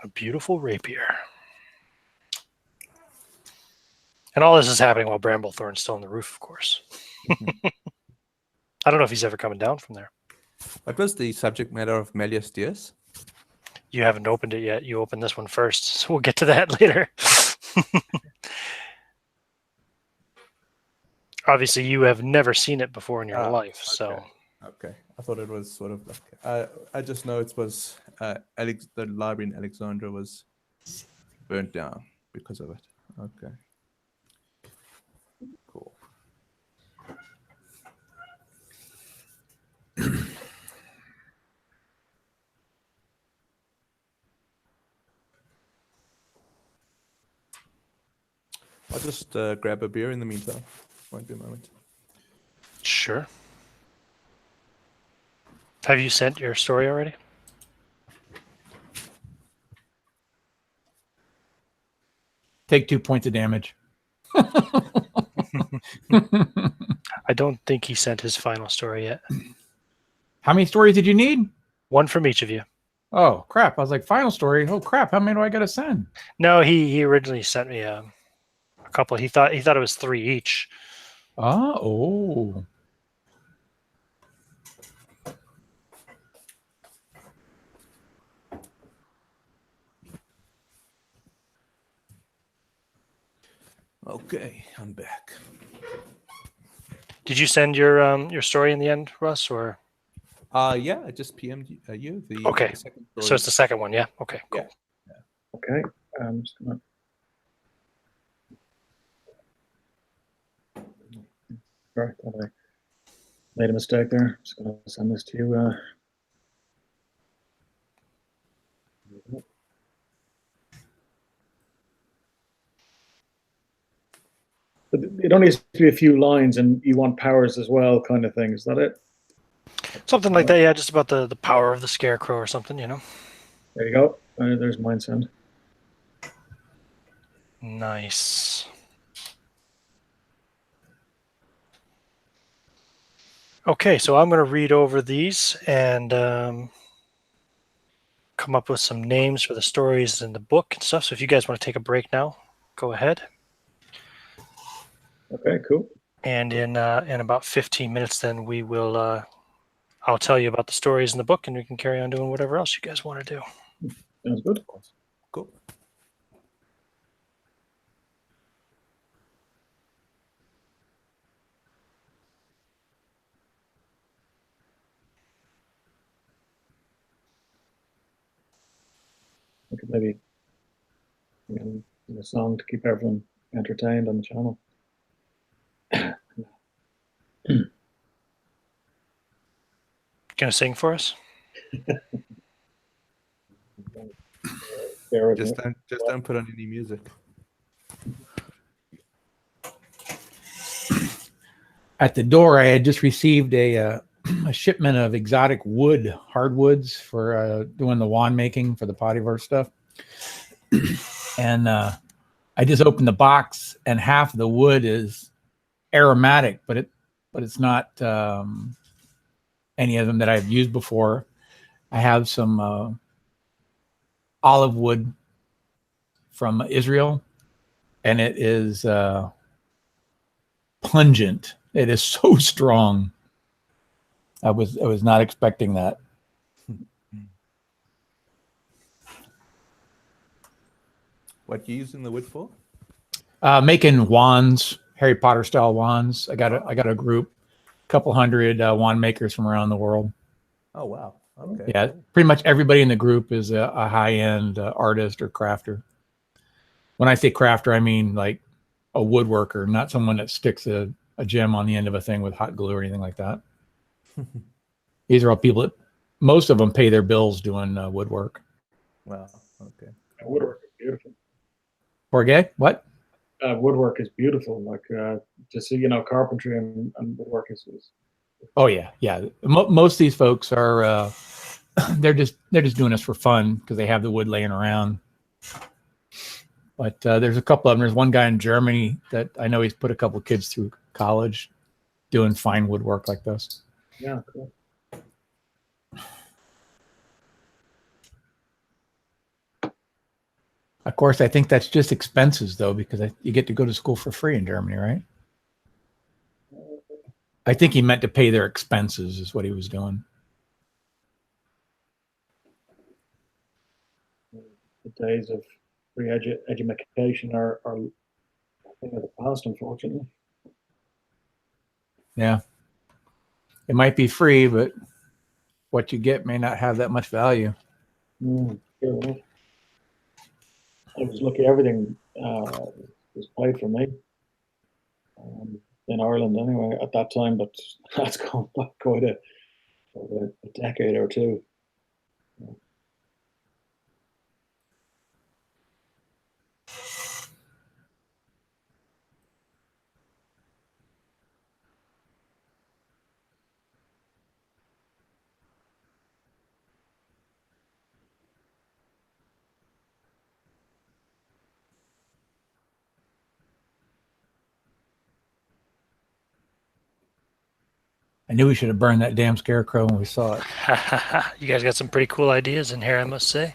a beautiful rapier. And all this is happening while Bramblethorn's still on the roof, of course. I don't know if he's ever coming down from there. What was the subject matter of Malleus Deus? you haven't opened it yet. You open this one first, so we'll get to that later. Obviously, you have never seen it before in your life, so. Okay, I thought it was sort of like I just know it was the library in Alexandria was burnt down because of it. Okay, cool. I'll just grab a beer in the meantime. Won't be a moment. Sure. Have you sent your story already? Take 2 points of damage. I don't think he sent his final story yet. How many stories did you need? One from each of you. Oh, crap. I was like, final story. Oh, crap. How many do I got to send? No, he originally sent me a couple. He thought it was 3 each. Oh. Okay, I'm back. Did you send your story in the end, Russ? Or Yeah, I just PM'd you. Okay. The second so story. it's the second one, yeah? Okay, cool. Yeah. Okay, I'm just gonna. Sorry, thought I made a mistake there. Just gonna send this to you. But it only has to be a few lines, and you want powers as well, kind of thing. Is that it? Something like that, yeah, just about the power of the Scarecrow or something, you know? There you go. There's mine send. Nice. Okay, so I'm going to read over these and come up with some names for the stories in the book and stuff. So if you guys want to take a break now, go ahead. Okay, cool. And in about 15 minutes, then we will. I'll tell you about the stories in the book, and we can carry on doing whatever else you guys want to do. Sounds good. Cool. I could maybe a song to keep everyone entertained on the channel. Gonna sing for us? Bear with Just me. don't put on any music. At the door, I had just received a shipment of exotic wood, hardwoods for doing the wand making for the Potivar stuff. And I just opened the box, and half of the wood is aromatic, but it's not any of them that I've used before. I have some olive wood from Israel, and it is pungent. It is so strong. I was not expecting that. What you using the wood for? Making wands, Harry Potter style wands. I got a group, a couple hundred wand makers from around the world. Oh wow. Okay. Yeah, pretty much everybody in the group is a high end artist or crafter. When I say crafter, I mean like a woodworker, not someone that sticks a gem on the end of a thing with hot glue or anything like that. These are all people that most of them pay their bills doing woodwork. Wow. Okay. Woodwork is beautiful. Jorge, what? Woodwork is beautiful. Like just carpentry and woodwork is. Oh yeah. Most of these folks are they're just doing this for fun because they have the wood laying around. But there's a couple of them. There's one guy in Germany that I know he's put a couple kids through college doing fine woodwork like this. Yeah, cool. Of course, I think that's just expenses though, because you get to go to school for free in Germany, right? I think he meant to pay their expenses is what he was doing. The days of free education are a thing of the past, unfortunately. Yeah. It might be free, but what you get may not have that much value. Fair enough. I was lucky everything was paid for me in Ireland anyway at that time, but that's gone back quite a decade or two. I knew we should have burned that damn scarecrow when we saw it. You guys got some pretty cool ideas in here, I must say.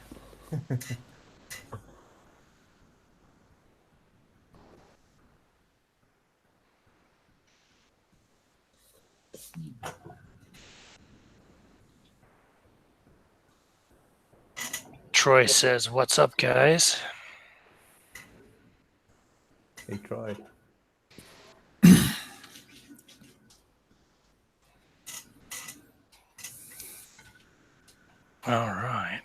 Troy says, "What's up, guys?" They tried. All right.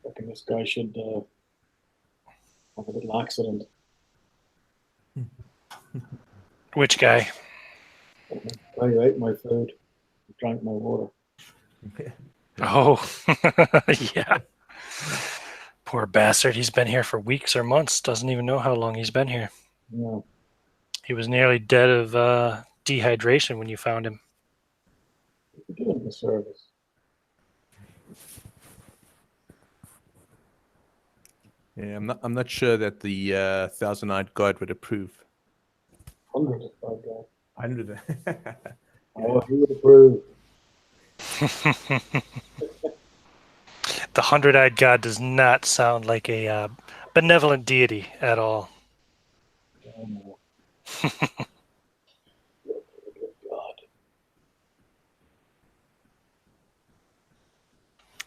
I reckon this guy should have a little accident. Which guy? Guy who ate my food, drank my water. Oh, yeah. Poor bastard. He's been here for weeks or months. Doesn't even know how long he's been here. Yeah. He was nearly dead of dehydration when you found him. You're doing the service. Yeah, I'm not sure that the Thousand-Eyed God would approve. Hundreds of bad guys. 100. Oh, he would approve. The 100-eyed god does not sound like a benevolent deity at all. Oh, no. God.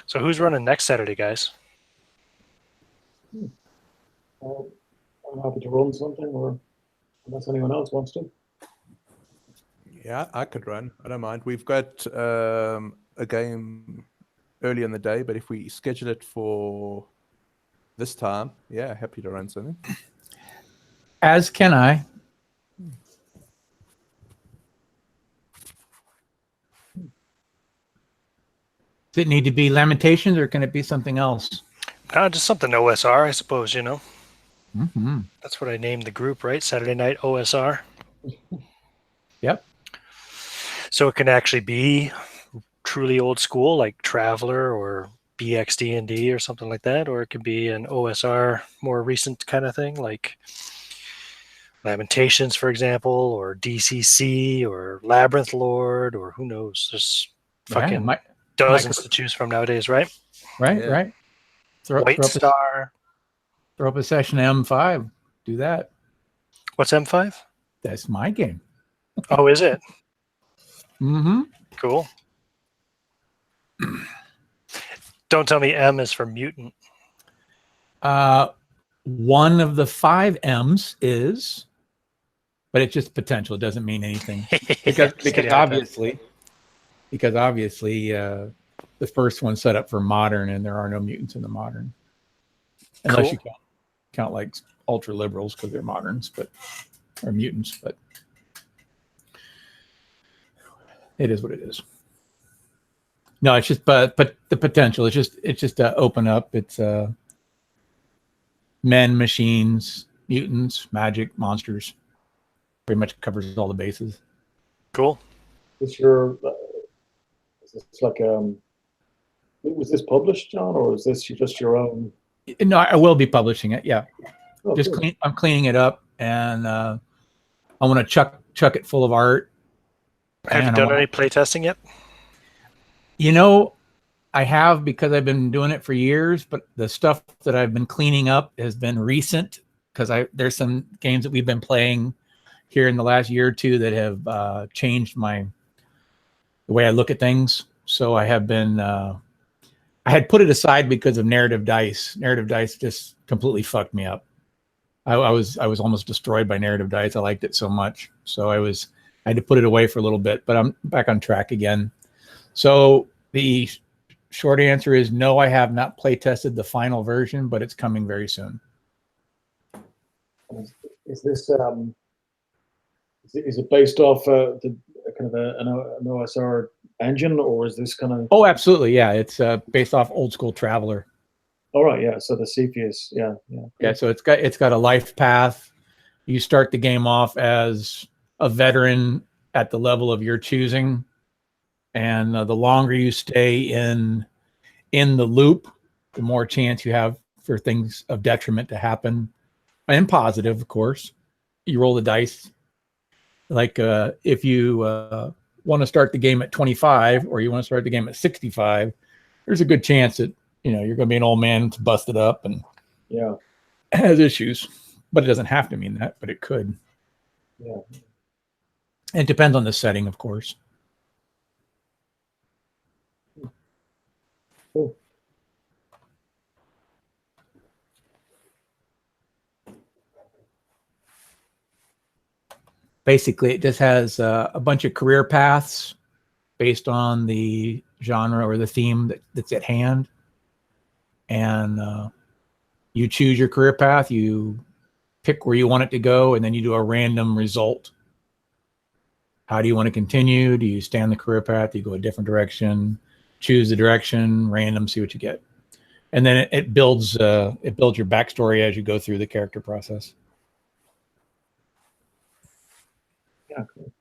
So who's running next Saturday, guys? I'm happy to run something, or unless anyone else wants to. Yeah, I could run. I don't mind. We've got a game early in the day, but if we schedule it for this time, yeah, happy to run something. As can I. Does it need to be Lamentations, or can it be something else? Just something OSR, I suppose, you know. Mm-hmm. That's what I named the group, right? Saturday Night OSR. Yep. So it can actually be truly old school, like Traveler or BXD&D or something like that, or it could be an OSR, more recent kind of thing, like Lamentations, for example, or DCC or Labyrinth Lord, or who knows. There's fucking dozens to choose from nowadays, right? Right, Yeah. right. Throw White up Star. throw up a session M5. Do that. What's M5? That's my game. Oh, is it? Mm-hmm. Cool. Don't tell me M is for mutant. One of the 5 M's is, but it's just potential. It doesn't mean anything because obviously the first one's set up for modern, and there are no mutants in the modern, unless you count like ultra liberals because they're moderns, or mutants. But it is what it is. No, it's just but the potential. It's just open up. It's men, machines, mutants, magic, monsters. Pretty much covers all the bases. Cool. Is this like was this published, John, or is this just your own? No, I will be publishing it. Yeah, Oh, just cool. I'm cleaning it up, and I want to chuck it full of art. Have you done any playtesting yet? You know, I have, because I've been doing it for years, but the stuff that I've been cleaning up has been recent, because there's some games that we've been playing here in the last year or two that have changed the way I look at things. So I have been, I had put it aside because of narrative dice. Narrative dice just completely fucked me up. I was almost destroyed by narrative dice. I liked it so much. So I had to put it away for a little bit, but I'm back on track again. So the short answer is no, I have not play tested the final version, but it's coming very soon. Is this is it based off the kind of an OSR engine, or is this kind of? Oh, absolutely, yeah. It's based off Old School Traveler. All right, yeah. So the Cepheus, yeah. So it's got a life path. You start the game off as a veteran at the level of your choosing, and the longer you stay in the loop, the more chance you have for things of detriment to happen, and positive, of course. You roll the dice. Like if you want to start the game at 25 or you want to start the game at 65, there's a good chance that you're going to be an old man that's busted up and has issues. But it doesn't have to mean that, but it could. Yeah. And it depends on the setting, of course. Cool. Basically, it just has a bunch of career paths based on the genre or the theme that's at hand. And you choose your career path, you pick where you want it to go, and then you do a random result. How do you want to continue? Do you stay on the career path? Do you go a different direction? Choose the direction, random, see what you get. And then it builds your backstory as you go through the character process. Yeah, cool.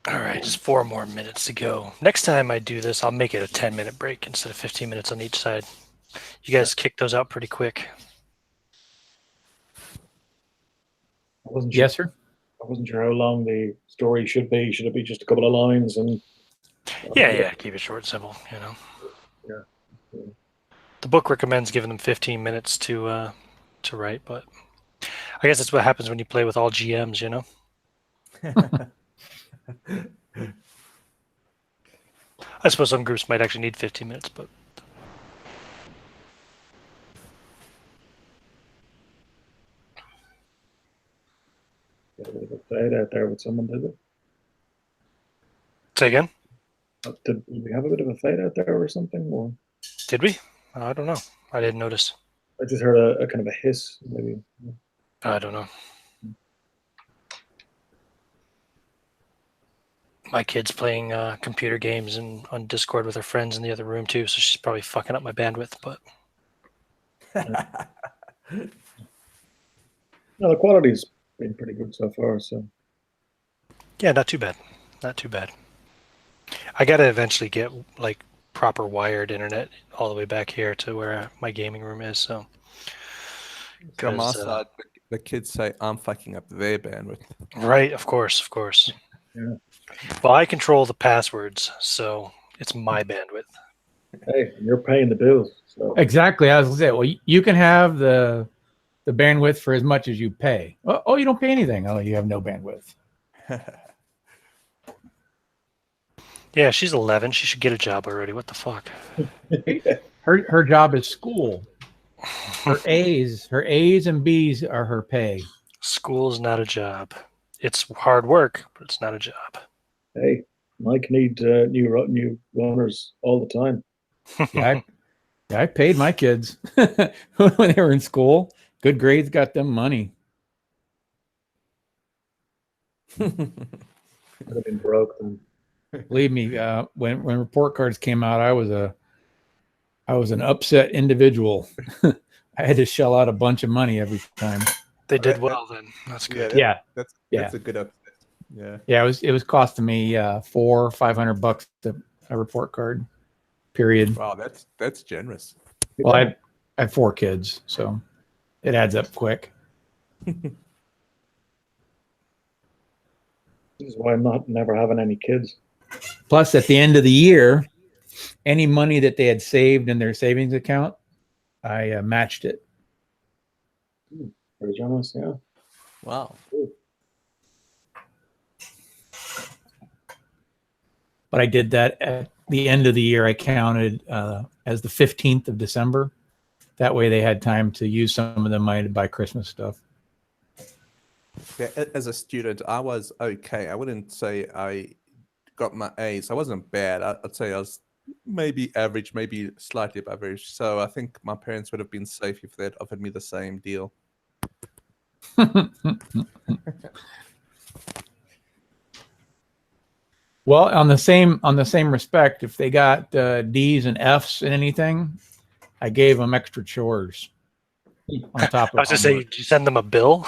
All right, just 4 more minutes to go. Next time I do this, I'll make it a 10-minute break instead of 15 minutes on each side. You guys kick those out pretty quick. I wasn't sure. Yes, sir. I wasn't sure how long the story should be. Should it be just a couple of lines and? Yeah, keep it short and simple. Yeah. The book recommends giving them 15 minutes to write, but I guess that's what happens when you play with all GMs, I suppose some groups might actually need 15 minutes, but Got a bit of a fade out there with someone, did it? say again. Did we have a bit of a fade out there or something? Or Did we? I don't know. I didn't notice. I just heard a kind of a hiss, maybe. I don't know. My kid's playing computer games and on Discord with her friends in the other room too, so she's probably fucking up my bandwidth. But No, the quality's been pretty good so far. So yeah, not too bad. Not too bad. I gotta eventually get like proper wired internet all the way back here to where my gaming room is. So From our 'cause, side, the kids say I'm fucking up their bandwidth. right, of course. Yeah. Well, I control the passwords, so it's my bandwidth. hey, you're paying the bills. So Exactly. I was going to say, well, you can have the bandwidth for as much as you pay. Oh, you don't pay anything. Oh, you have no bandwidth. Yeah, she's 11. She should get a job already. What the fuck? Her job is school. Her A's and B's are her pay. School's not a job. It's hard work, but it's not a job. hey, Mike need new runners all the time. Yeah, I paid my kids when they were in school. Good grades got them money. I'd have been broke then. Believe me, when report cards came out, I was an upset individual. I had to shell out a bunch of money every time. They did well then. That's good. Yeah. That's a good upset. Yeah. Yeah, it was costing me $400-500 a report card. Period. Wow, that's generous. Well, I have 4 kids, so it adds up quick. This is why I'm never having any kids. Plus, at the end of the year, any money that they had saved in their savings account, I matched it. Very generous, yeah. Wow. But I did that at the end of the year. I counted as the 15th of December. That way they had time to use some of the money to buy Christmas stuff. Yeah, as a student, I was okay. I wouldn't say I got my A's. I wasn't bad. I'd say I was maybe average, maybe slightly above average. So I think my parents would have been safe if they'd offered me the same deal. Well, on the same respect, if they got D's and F's in anything, I gave them extra chores on top of. I was just saying, did you send them a bill?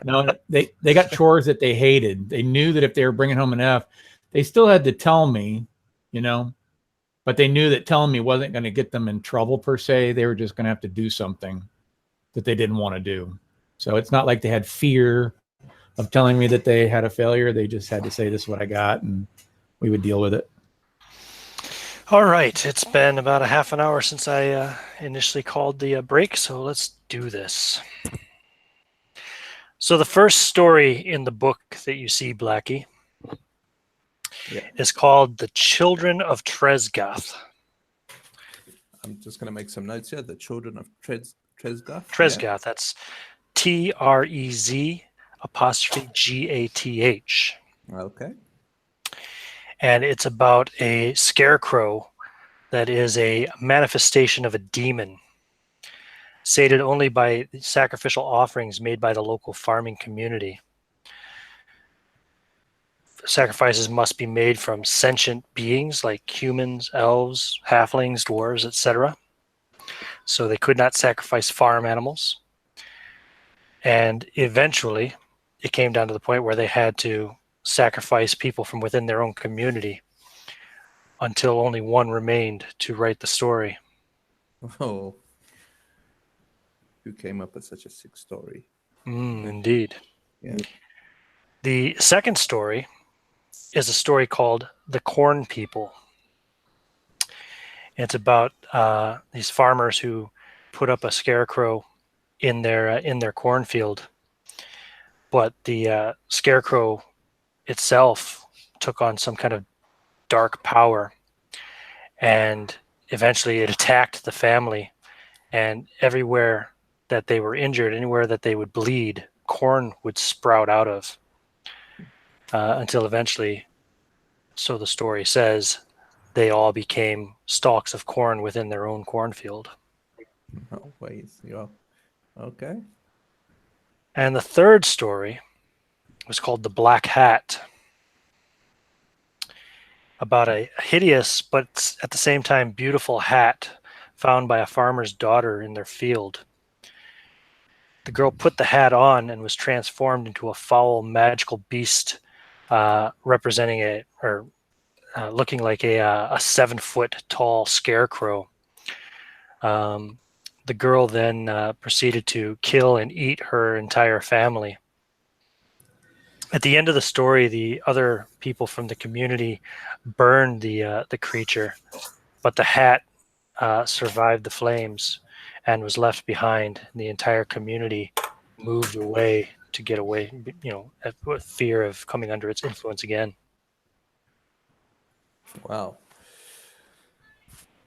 No, they got chores that they hated. They knew that if they were bringing home an F, they still had to tell me, but they knew that telling me wasn't going to get them in trouble per se. They were just going to have to do something that they didn't want to do. So it's not like they had fear of telling me that they had a failure. They just had to say, this is what I got, and we would deal with it. All right. It's been about a half an hour since I initially called the break, so let's do this. So the first story in the book that you see, Blackie, is called The Children of Tresgoth. I'm just going to make some notes here. The Children of Tresgoth. Tresgoth, Yeah. that's TREZ''GATH. Okay. And it's about a scarecrow that is a manifestation of a demon, sated only by sacrificial offerings made by the local farming community. Sacrifices must be made from sentient beings like humans, elves, halflings, dwarves, etc. So they could not sacrifice farm animals. And eventually, it came down to the point where they had to sacrifice people from within their own community until only one remained to write the story. Oh. Who came up with such a sick story? Indeed. Yeah. The second story is a story called The Corn People. It's about these farmers who put up a scarecrow in their cornfield, but the scarecrow itself took on some kind of dark power, and eventually it attacked the family, and everywhere that they were injured, anywhere that they would bleed, corn would sprout out of, until eventually, so the story says, they all became stalks of corn within their own cornfield. Oh, wait. Yeah. Okay. And the third story was called The Black Hat, about a hideous but at the same time beautiful hat found by a farmer's daughter in their field. The girl put the hat on and was transformed into a foul magical beast, representing looking like a 7-foot tall scarecrow. The girl then proceeded to kill and eat her entire family. At the end of the story, the other people from the community burned the creature, but the hat survived the flames and was left behind. The entire community moved away to get away, with fear of coming under its influence again. Wow.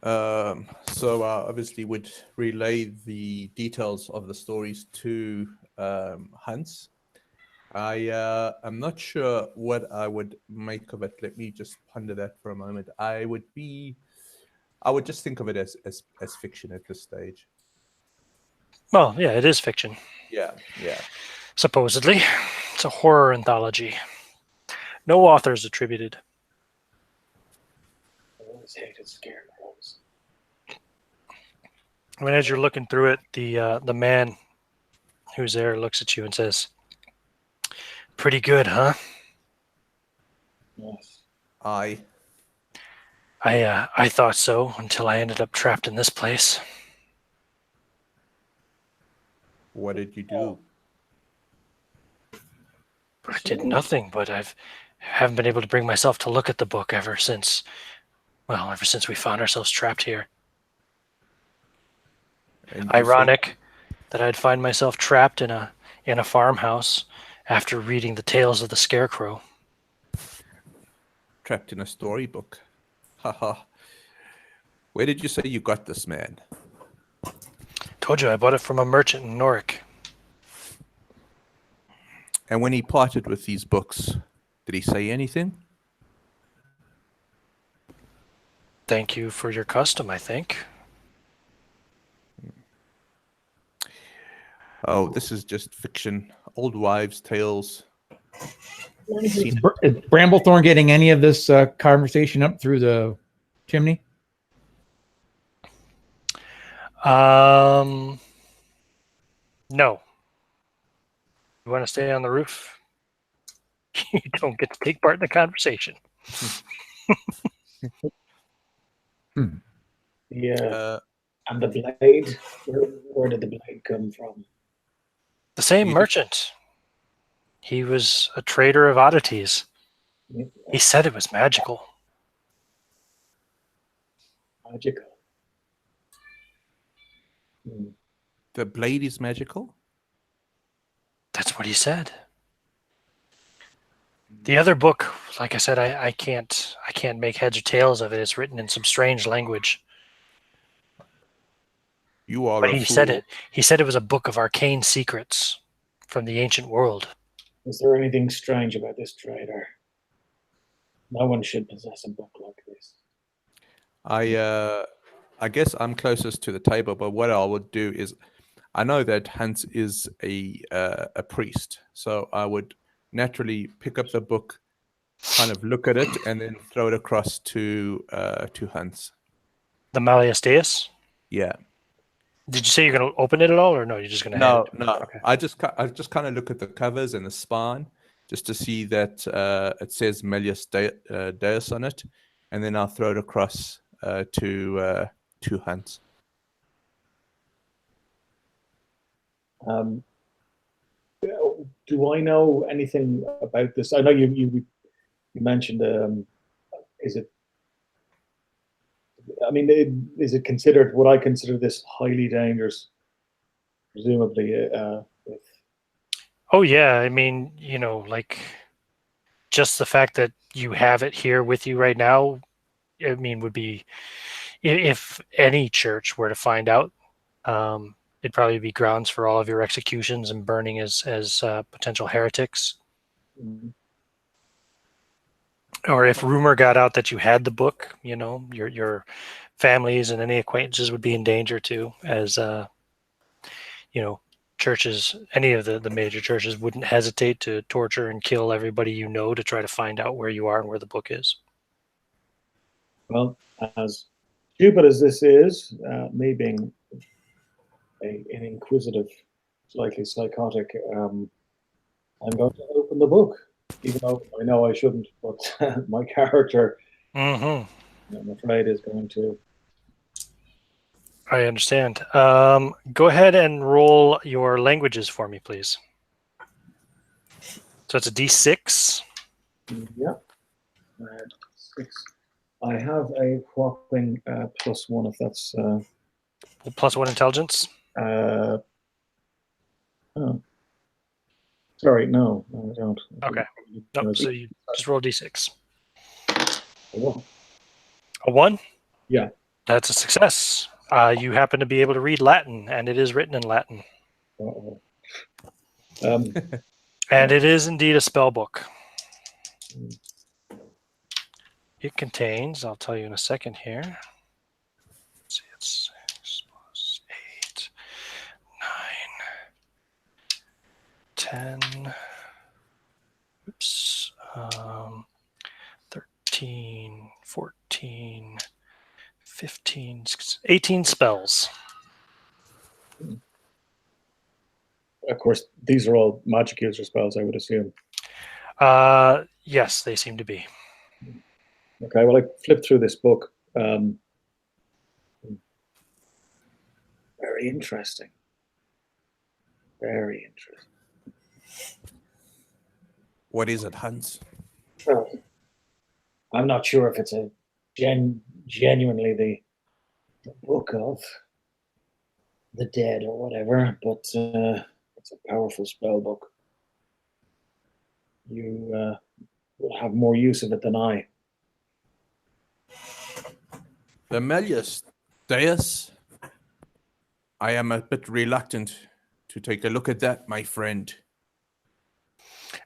So obviously would relay the details of the stories to Hans. I'm not sure what I would make of it. Let me just ponder that for a moment. I would just think of it as fiction at this stage. Well, yeah, it is fiction. Yeah. Supposedly. It's a horror anthology. No authors attributed. I always hated scarecrows. When as you're looking through it, the man who's there looks at you and says, "Pretty good, huh?" Yes. I thought so until I ended up trapped in this place. What did you do? I did nothing, but haven't been able to bring myself to look at the book ever since we found ourselves trapped here. And you say- Ironic that I'd find myself trapped in a farmhouse after reading the tales of the Scarecrow. Trapped in a storybook. Haha. Where did you say you got this, man? Told you I bought it from a merchant in Norwich. And when he parted with these books, did he say anything? Thank you for your custom, I think. Oh, this is just fiction. Old wives' tales. Seen Is Bramblethorn getting any of this conversation up through the chimney? No. You want to stay on the roof? You don't get to take part in the conversation. Yeah. And the blade, where did the blade come from? The same merchant. He was a trader of oddities. He said it was magical. Magical. Hmm. The blade is magical? That's what he said. The other book, like I said, I can't make heads or tails of it. It's written in some strange language. You are But a he fool. said it. He said it was a book of arcane secrets from the ancient world. Is there anything strange about this trader? No one should possess a book like this. I guess I'm closest to the table, but what I would do is, I know that Hans is a priest, so I would naturally pick up the book, kind of look at it, and then throw it across to Hans. The Malleus Deus? Yeah. Did you say you're going to open it at all, or no? You're just going to hand it? No. Okay. I just kind of look at the covers and the spine, just to see that it says Malleus Deus on it, and then I'll throw it across to Hans. Do I know anything about this? I know you mentioned. Is it? I mean, is it considered? Would I consider this highly dangerous? Presumably, with. Oh yeah, I mean, like just the fact that you have it here with you right now, I mean, would be, if any church were to find out, it'd probably be grounds for all of your executions and burning as potential heretics. Mm-hmm. Or if rumor got out that you had the book, your families and any acquaintances would be in danger too, as churches, any of the major churches wouldn't hesitate to torture and kill everybody to try to find out where you are and where the book is. Well, as stupid as this is, me being an inquisitive, slightly psychotic, I'm going to open the book, even though I know I shouldn't, but my character, I'm afraid, is going to. I understand. Go ahead and roll your languages for me, please. So it's a D6. Yeah. 6. I have a whopping +1 if that's. +1 intelligence. Oh. Sorry, no, I don't. Okay. No, so you just roll D6. Oh. A 1? Yeah. That's a success. You happen to be able to read Latin, and it is written in Latin. Uh-oh. And it is indeed a spell book. It contains, I'll tell you in a second here. Let's see, it's 6 plus 8, 9, 10, oops, 13, 14, 15, 18 spells. Of course, these are all magic user spells, I would assume. Yes, they seem to be. Okay, well, I flipped through this book. Very interesting. Very interesting. What is it, Hans? Well, I'm not sure if it's a genuinely the book of the dead or whatever, but it's a powerful spell book. You will have more use of it than I. Vermelius Deus, I am a bit reluctant to take a look at that, my friend.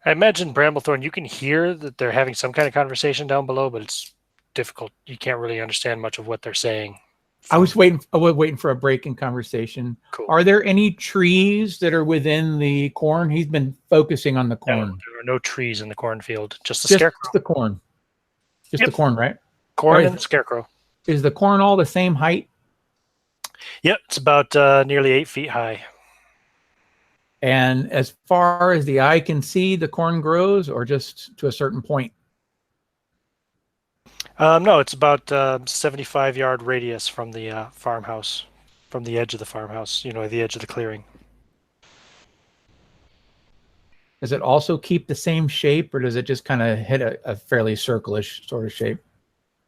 I imagine, Bramblethorn, you can hear that they're having some kind of conversation down below, but it's difficult. You can't really understand much of what they're saying. I was waiting for a break in conversation. Cool. Are there any trees that are within the corn? He's been focusing on the No, corn. there are no trees in the cornfield, just the Just scarecrow. the corn. Just Yep. the corn, right? Corn Or and the scarecrow. Is the corn all the same height? Yep, it's about nearly 8 feet high. And as far as the eye can see, the corn grows, or just to a certain point? No, it's about 75-yard radius from the farmhouse, from the edge of the farmhouse, the edge of the clearing. Does it also keep the same shape, or does it just kind of hit a fairly circle-ish sort of shape?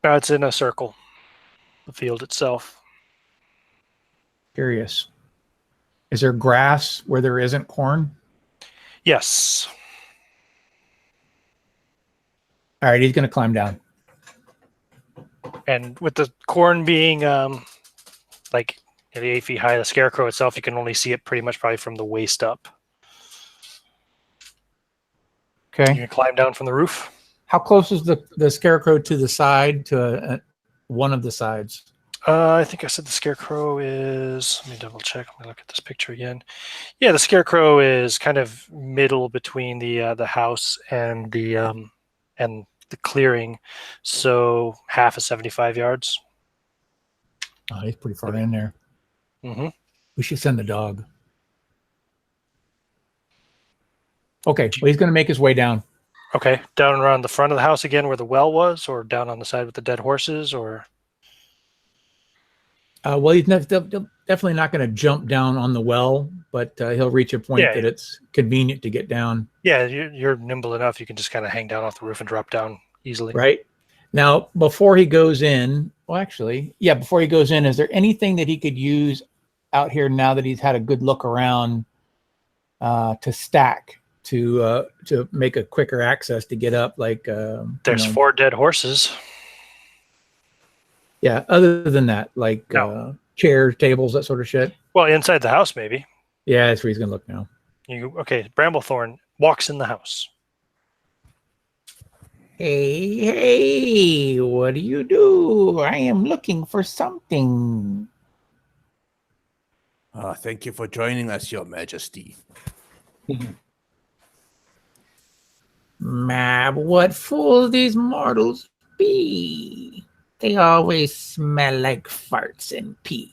It's in a circle, the field itself. Curious. Is there grass where there isn't corn? Yes. All right, he's going to climb down. And with the corn being like nearly 8 feet high, the scarecrow itself, you can only see it pretty much probably from the waist up. You Okay. can climb down from the roof. How close is the scarecrow to the side, to one of the sides? I think I said the scarecrow is, let me double check. Let me look at this picture again. Yeah, the scarecrow is kind of middle between the house and the clearing. So half of 75 yards. Oh, he's pretty far in there. Mm-hmm. We should send the dog. Okay, well, he's going to make his way down. Okay, down around the front of the house again where the well was, or down on the side with the dead horses, or? Well, he's definitely not going to jump down on the well, but he'll reach a point that it's convenient to get down. Yeah, you're nimble enough. You can just kind of hang down off the roof and drop down easily. Right. Now, before he goes in, before he goes in, is there anything that he could use out here now that he's had a good look around to stack to make a quicker access to get up? Like there's 4 dead horses. Yeah. Other than that, like chairs, tables, that sort of shit. Well, inside the house, maybe. Yeah, that's where he's gonna look now. Okay, Bramblethorn walks in the house. Hey, what do you do? I am looking for something. Thank you for joining us, Your Majesty. What fools these mortals be? They always smell like farts and pee.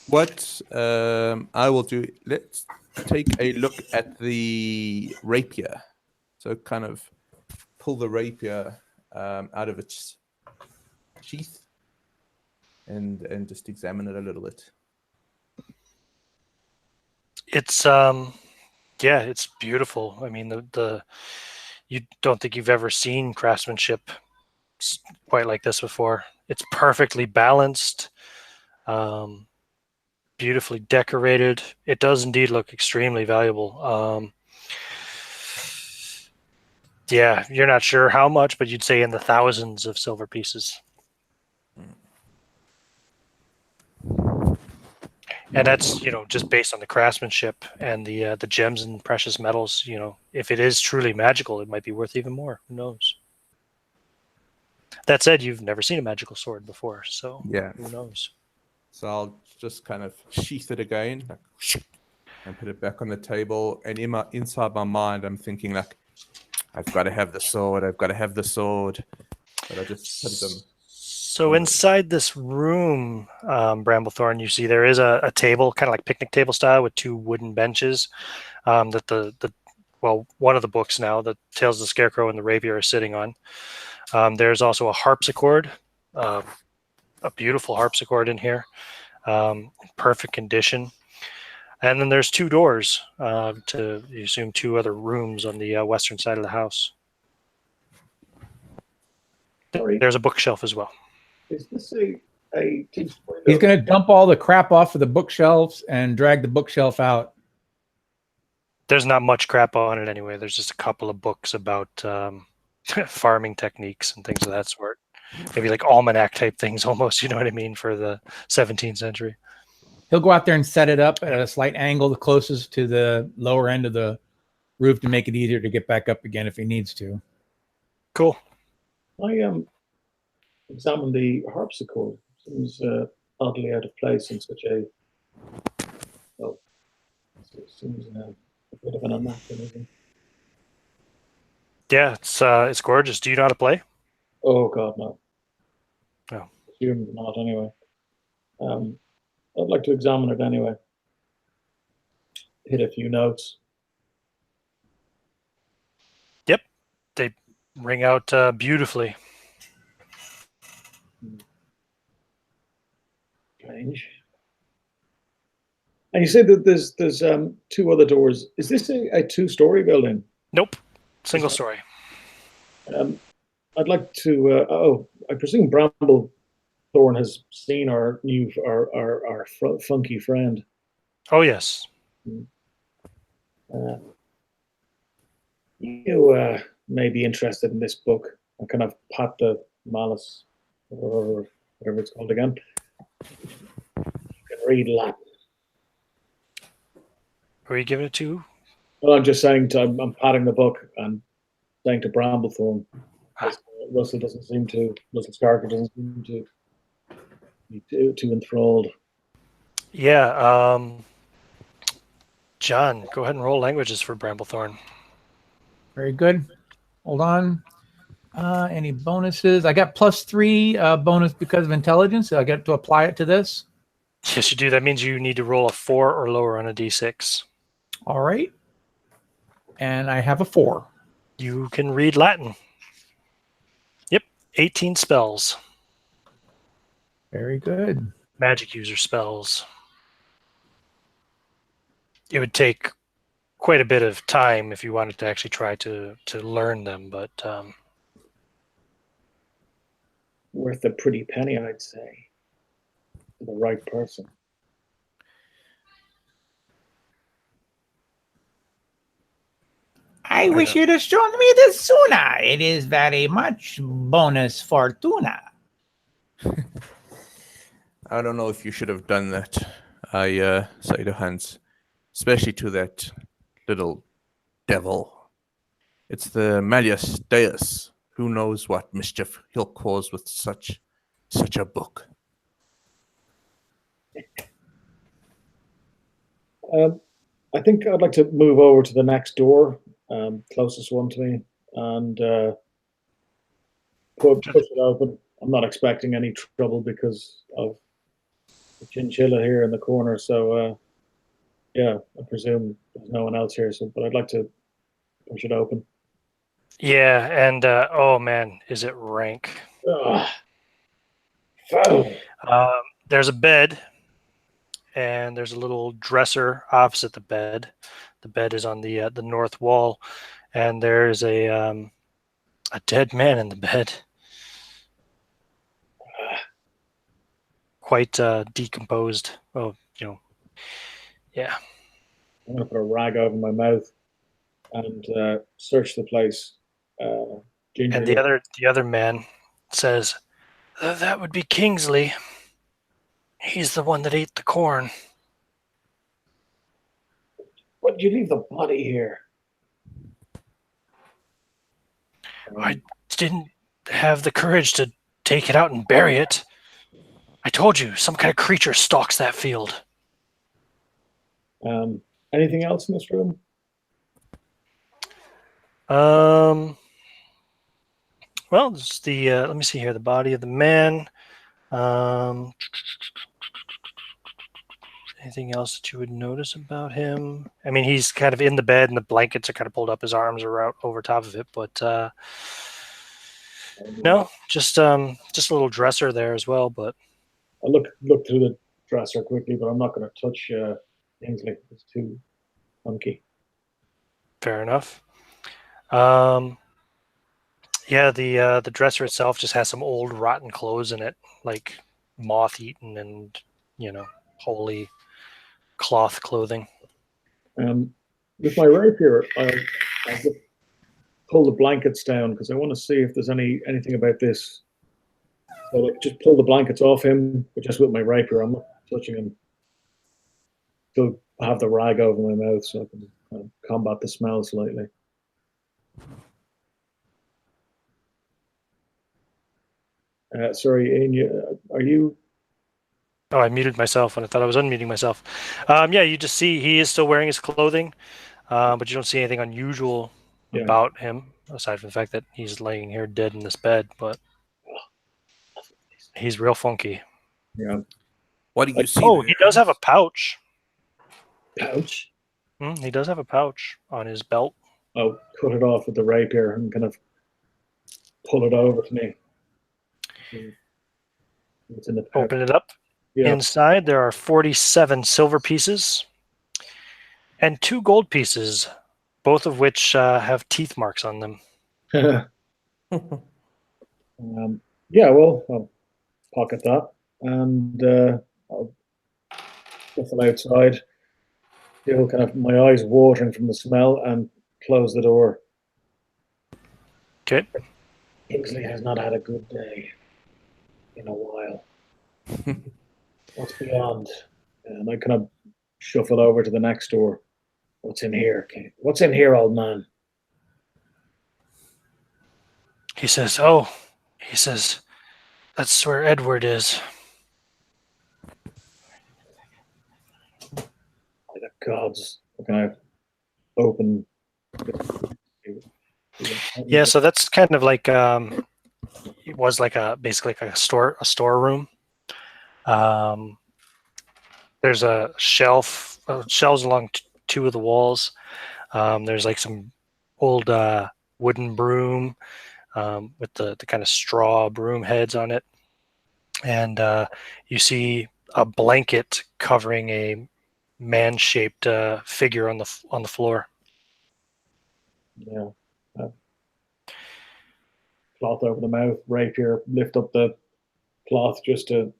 What I will do, let's take a look at the rapier. So kind of pull the rapier out of its sheath and just examine it a little bit. It's it's beautiful. I mean, you don't think you've ever seen craftsmanship quite like this before. It's perfectly balanced, beautifully decorated. It does indeed look extremely valuable. You're not sure how much, but you'd say in the thousands of silver pieces. And that's, just based on the craftsmanship and the gems and precious metals. If it is truly magical, it might be worth even more. Who knows? That said, you've never seen a magical sword before, so who knows? So I'll just kind of sheath it again and put it back on the table. And inside my mind, I'm thinking like, I've got to have the sword. I've got to have the sword. But I just put them. So inside this room, Bramblethorn, you see there is a table, kind of like picnic table style, with 2 wooden benches that one of the books now, the Tales of the Scarecrow and the Rapier, are sitting on. There's also a harpsichord, a beautiful harpsichord in here, in perfect condition. And then there's 2 doors to, you assume, 2 other rooms on the western side of the house. Sorry. There's a bookshelf as well. Is this a a He's going to dump all the crap off of the bookshelves and drag the bookshelf out. There's not much crap on it anyway. There's just a couple of books about farming techniques and things of that sort. Maybe like almanac type things almost, you know what I mean, for the 17th century. He'll go out there and set it up at a slight angle, the closest to the lower end of the roof to make it easier to get back up again if he needs to. Cool. I examined the harpsichord. Seems oddly out of place in such a it seems a bit of an anachronism. Yeah, it's gorgeous. Do you know how to play? Oh God, no. No. Assumed not anyway. I'd like to examine it anyway. Hit a few notes. Yep, they ring out beautifully. Strange. And you said that there's two other doors. Is this a two-story building? Nope, single story. I'd like to. I presume Bramblethorn has seen our new our funky friend. Oh yes. You may be interested in this book. I kind of pat the malice or whatever it's called again. You can read Latin. Who are you giving it to? Well, I'm just saying I'm patting the book and saying to Bramblethorn. Russell Scarecrow doesn't seem to be too enthralled. Yeah, John, go ahead and roll languages for Bramblethorn. Very good. Hold on. Any bonuses? I got +3 bonus because of intelligence. So I get to apply it to this. Yes, you do. That means you need to roll a 4 or lower on a d6. All right. And I have a 4. You can read Latin. Yep, 18 spells. Very good. Magic user spells. It would take quite a bit of time if you wanted to actually try to learn them, but Worth a pretty penny, I'd say, for the right person. I wish you'd have shown me this sooner. It is very much bonus fortuna. I don't know if you should have done that. I say to Hans, especially to that little devil. It's the Malleus Deus. Who knows what mischief he'll cause with such a book. I think I'd like to move over to the next door, closest one to me, and push it open. I'm not expecting any trouble because of the chinchilla here in the corner. So, yeah, I presume there's no one else here. So, but I'd like to push it open. yeah, and oh man, is it rank? Ugh. There's a bed, and there's a little dresser opposite the bed. The bed is on the north wall, and there's a dead man in the bed, quite decomposed. Oh, yeah. I'm gonna put a rag over my mouth and search the place. And the other man says, "That would be Kingsley. He's the one that ate the corn." Why did you leave the body here? I didn't have the courage to take it out and bury it. I told you, some kind of creature stalks that field. Anything else in this room? Well, it's the let me see here. The body of the man. Anything else that you would notice about him? I mean, he's kind of in the bed, and the blankets are kind of pulled up. His arms are out over top of it, but no, just a little dresser there as well. But I look through the dresser quickly, but I'm not going to touch Kingsley. It's too funky. fair enough. Yeah, the dresser itself just has some old rotten clothes in it, like moth-eaten and, wholly cloth clothing. With my rapier, I'll just pull the blankets down because I want to see if there's anything about this. So like, just pull the blankets off him, but just with my rapier. I'm not touching him. Still have the rag over my mouth so I can kind of combat the smell slightly. Sorry, Ian, are you? Oh, I muted myself and I thought I was unmuting myself. Yeah, you just see he is still wearing his clothing, but you don't see anything unusual about him, aside from the fact that he's laying here dead in this bed, but he's real funky. Yeah. What do you see? Oh, he does have a pouch. Pouch? He does have a pouch on his belt. I'll cut it off with the rapier and kind of pull it over to me. It's in the pouch. Open it up. Yeah. Inside, there are 47 silver pieces and 2 gold pieces, both of which have teeth marks on them. Yeah, well, I'll pocket that and I'll shuffle outside. Feel kind of my eyes watering from the smell and close the door. Okay. Kingsley has not had a good day in a while. What's beyond? And I kind of shuffle over to the next door. What's in here? What's in here, old man? He says, that's where Edward is. By the gods. Can I open? Yeah, so that's kind of like it was like basically like a storeroom. There's a shelves along 2 of the walls. There's like some old wooden broom with the kind of straw broom heads on it, and you see a blanket covering a man-shaped figure on the floor. Yeah. Cloth over the mouth, rapier, lift up the cloth just to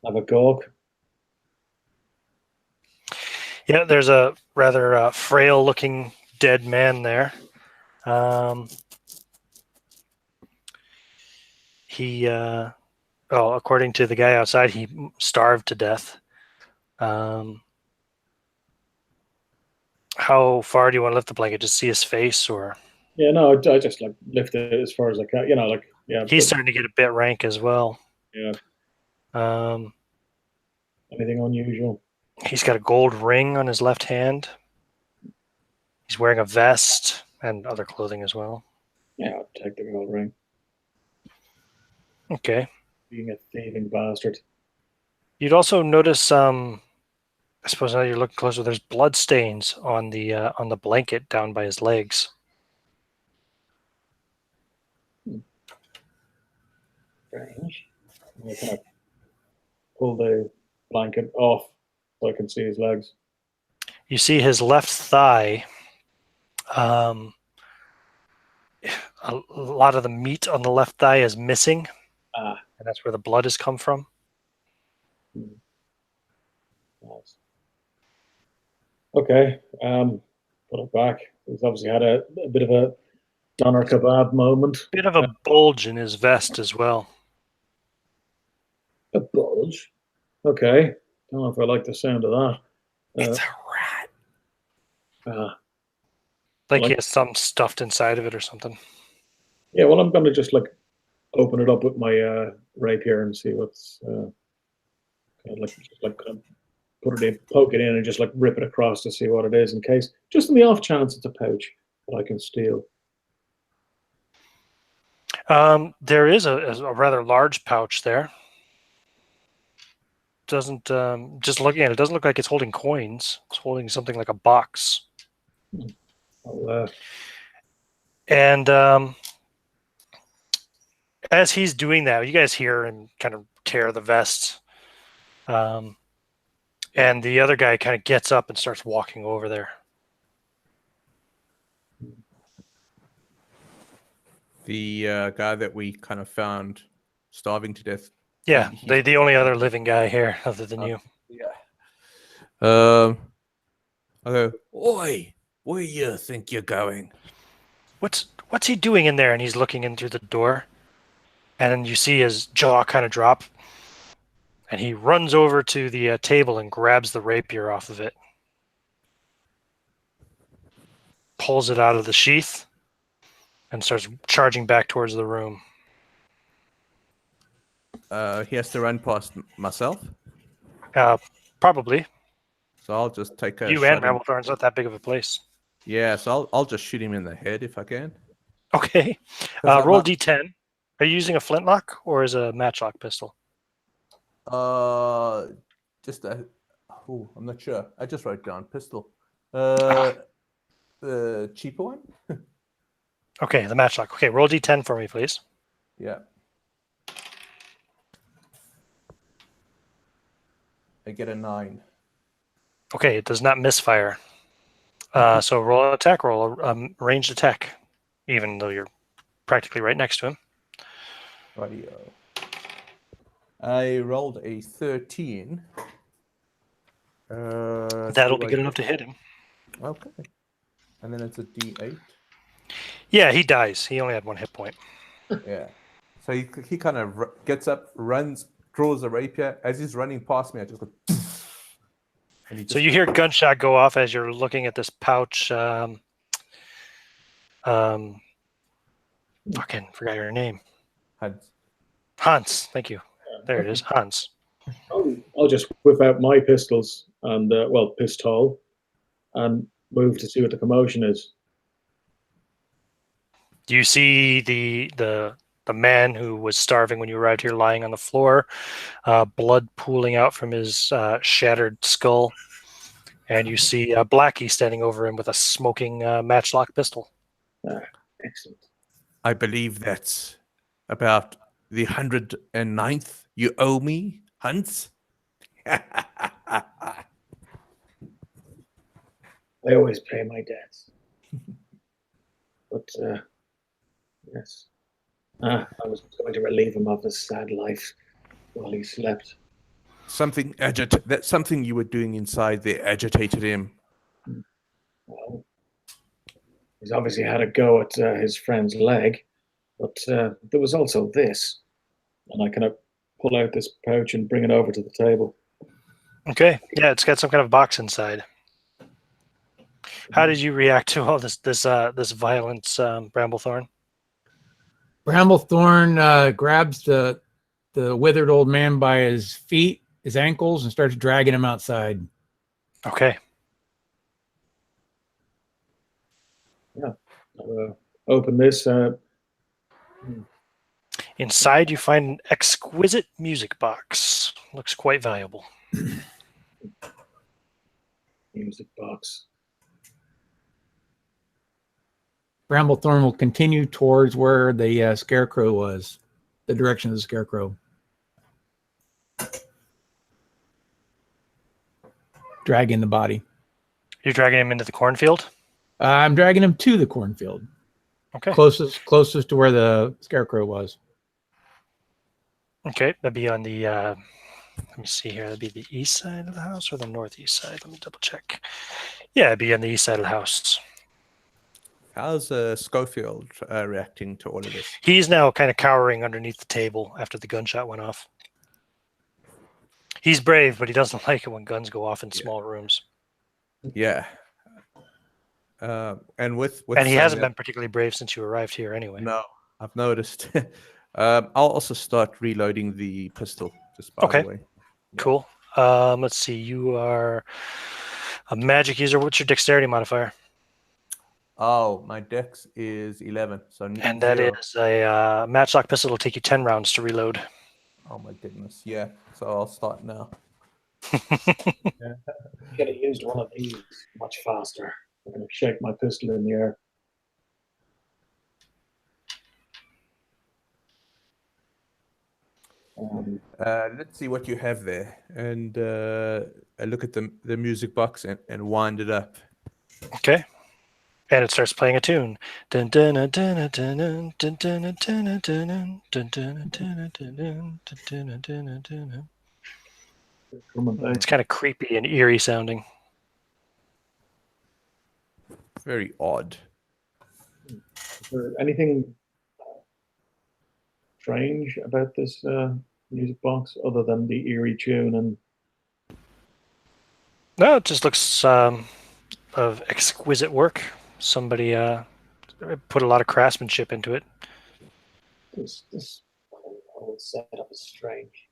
have a gawk. Yeah, there's a rather frail-looking dead man there. He, according to the guy outside, he starved to death. How far do you want to lift the blanket? Just see his face, or? Yeah, no, I just like lift it as far as I can. Yeah. He's starting to get a bit rank as well. Yeah. Um, Anything unusual? He's got a gold ring on his left hand. He's wearing a vest and other clothing as well. Yeah, I'll take the gold ring. Okay. Being a thieving bastard. You'd also notice, I suppose now you're looking closer, there's blood stains on the blanket down by his legs. Strange. I kind of pull the blanket off so I can see his legs. You see his left thigh. A lot of the meat on the left thigh is missing, and that's where the blood has come from. Nice. Okay, put it back. He's obviously had a bit of a doner kebab moment. Bit of a bulge in his vest as well. A bulge? Okay. Don't know if I like the sound of that. It's a rat. Like he has something stuffed inside of it or something. Yeah, well, I'm going to just like open it up with my rapier and see what's kind of put it in, poke it in, and just like rip it across to see what it is, in case, just in the off chance it's a pouch that I can steal. There is a rather large pouch there. Doesn't just looking at it, doesn't look like it's holding coins. It's holding something like a box. And as he's doing that, you guys hear him kind of tear the vest. And the other guy kind of gets up and starts walking over there. The guy that we kind of found starving to death, Yeah, He's- the only other living guy here other than you. Yeah. I go, oi, where you think you're going? What's he doing in there? And he's looking in through the door, and then you see his jaw kind of drop, and he runs over to the table and grabs the rapier off of it, pulls it out of the sheath, and starts charging back towards the room. He has to run past myself, Probably. so I'll just take a You shot. and Ramblethorn's not that big of a place. Yeah, so I'll just shoot him in the head if I can. Okay. 'Cause I'm Roll not- D10. Are you using a flintlock or is a matchlock pistol? Just a. Oh, I'm not sure. I just wrote down pistol. The cheaper one. Okay, the matchlock. Okay, roll D10 for me, please. Yeah. I get a 9. Okay, it does not misfire. So roll an attack roll, ranged attack, even though you're practically right next to him. Radio. I rolled a 13. That'll be good enough to hit him. Okay. And then it's a D8. Yeah, he dies. He only had 1 hit point. Yeah. So he kind of gets up, runs, draws a rapier. As he's running past me, I just go. And he So you hear gunshot go off as you're looking at this pouch. Fucking forgot your name. Hans. Thank you. There it is, Hans. I'll just whip out my pistols and pistol, and move to see what the commotion is. Do you see the man who was starving when you arrived here lying on the floor, blood pooling out from his shattered skull, and you see Blackie standing over him with a smoking matchlock pistol. Excellent. I believe that's about the 109th you owe me, Hans. I always pay my debts. But yes, I was going to relieve him of his sad life while he slept. That's something you were doing inside there agitated him. Well, he's obviously had a go at his friend's leg, but there was also this, and I kind of pull out this pouch and bring it over to the table. Okay, yeah, it's got some kind of box inside. How did you react to all this violence, Bramblethorn? Bramblethorn grabs the withered old man by his feet, his ankles, and starts dragging him outside. Okay. Open this. Inside, you find an exquisite music box. Looks quite valuable. Music box. Bramblethorn will continue towards where the Scarecrow was, the direction of the Scarecrow. Dragging the body. You're dragging him into the cornfield? I'm dragging him to the cornfield. Okay. Closest to where the Scarecrow was. Okay, that'd be on the, let me see here, that'd be the east side of the house or the northeast side? Let me double check. Yeah, it'd be on the east side of the house. How's Schofield reacting to all of this? He's now kind of cowering underneath the table after the gunshot went off. He's brave, but he doesn't like it when guns go off in small rooms. Yeah. And with And he saying hasn't that- been particularly brave since you arrived here anyway. No, I've noticed. I'll also start reloading the pistol. Just by Okay. the way. Cool. Let's see. You are a magic user. What's your dexterity modifier? Oh, my dex is 11. So And that 0. is a matchlock pistol. It'll take you 10 rounds to reload. Oh my goodness. Yeah. So I'll start now. Could have used one of these much faster. I'm going to shake my pistol in the air. Let's see what you have there, and I look at the music box and wind it up. Okay. And it starts playing a tune. Dun, dun, dun, dun, dun, dun, dun, dun, dun, dun, dun, dun, dun, dun, dun, dun, dun, dun, dun. Drum and bass. It's kind of creepy and eerie sounding. Very odd. Is there anything strange about this music box other than the eerie tune? And No, it just looks of exquisite work. Somebody put a lot of craftsmanship into it. this whole setup is strange.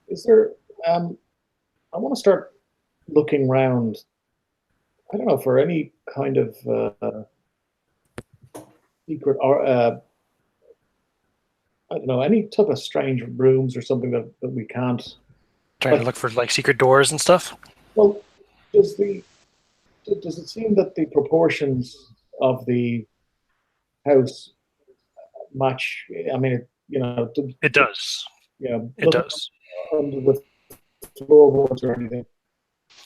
Is there? I want to start looking around. I don't know for any kind of secret or I don't know any type of strange rooms or something that we can't. Trying to look for like secret doors and stuff. Well, does it seem that the proportions of the house match? I mean, It does. It does. Under the floorboards or anything.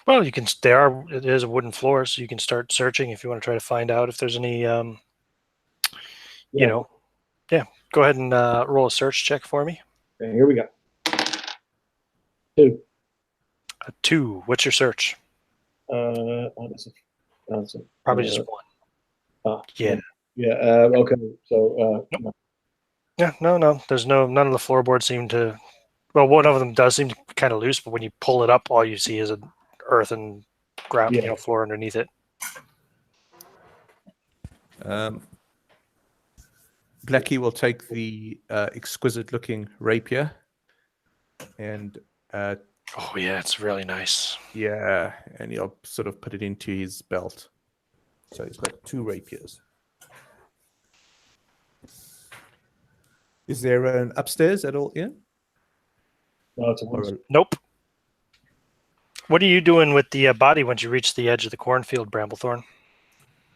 Well, you can. It is a wooden floor, so you can start searching if you want to try to find out if there's any. Go ahead and roll a search check for me. Okay, here we go. 2. A 2. What's your search? That's Probably just 1. Yeah. Yeah. Okay. So. Nope. Yeah. No. There's none of the floorboards seem to. Well, one of them does seem to be kind of loose, but when you pull it up, all you see is an earth and ground, floor underneath it. Blackie will take the exquisite-looking rapier, and oh yeah, it's really nice. Yeah, and he'll sort of put it into his belt. So he's got 2 rapiers. Is there an upstairs at all, Ian? No, it's a Nope. What are you doing with the body once you reach the edge of the cornfield, Bramblethorn?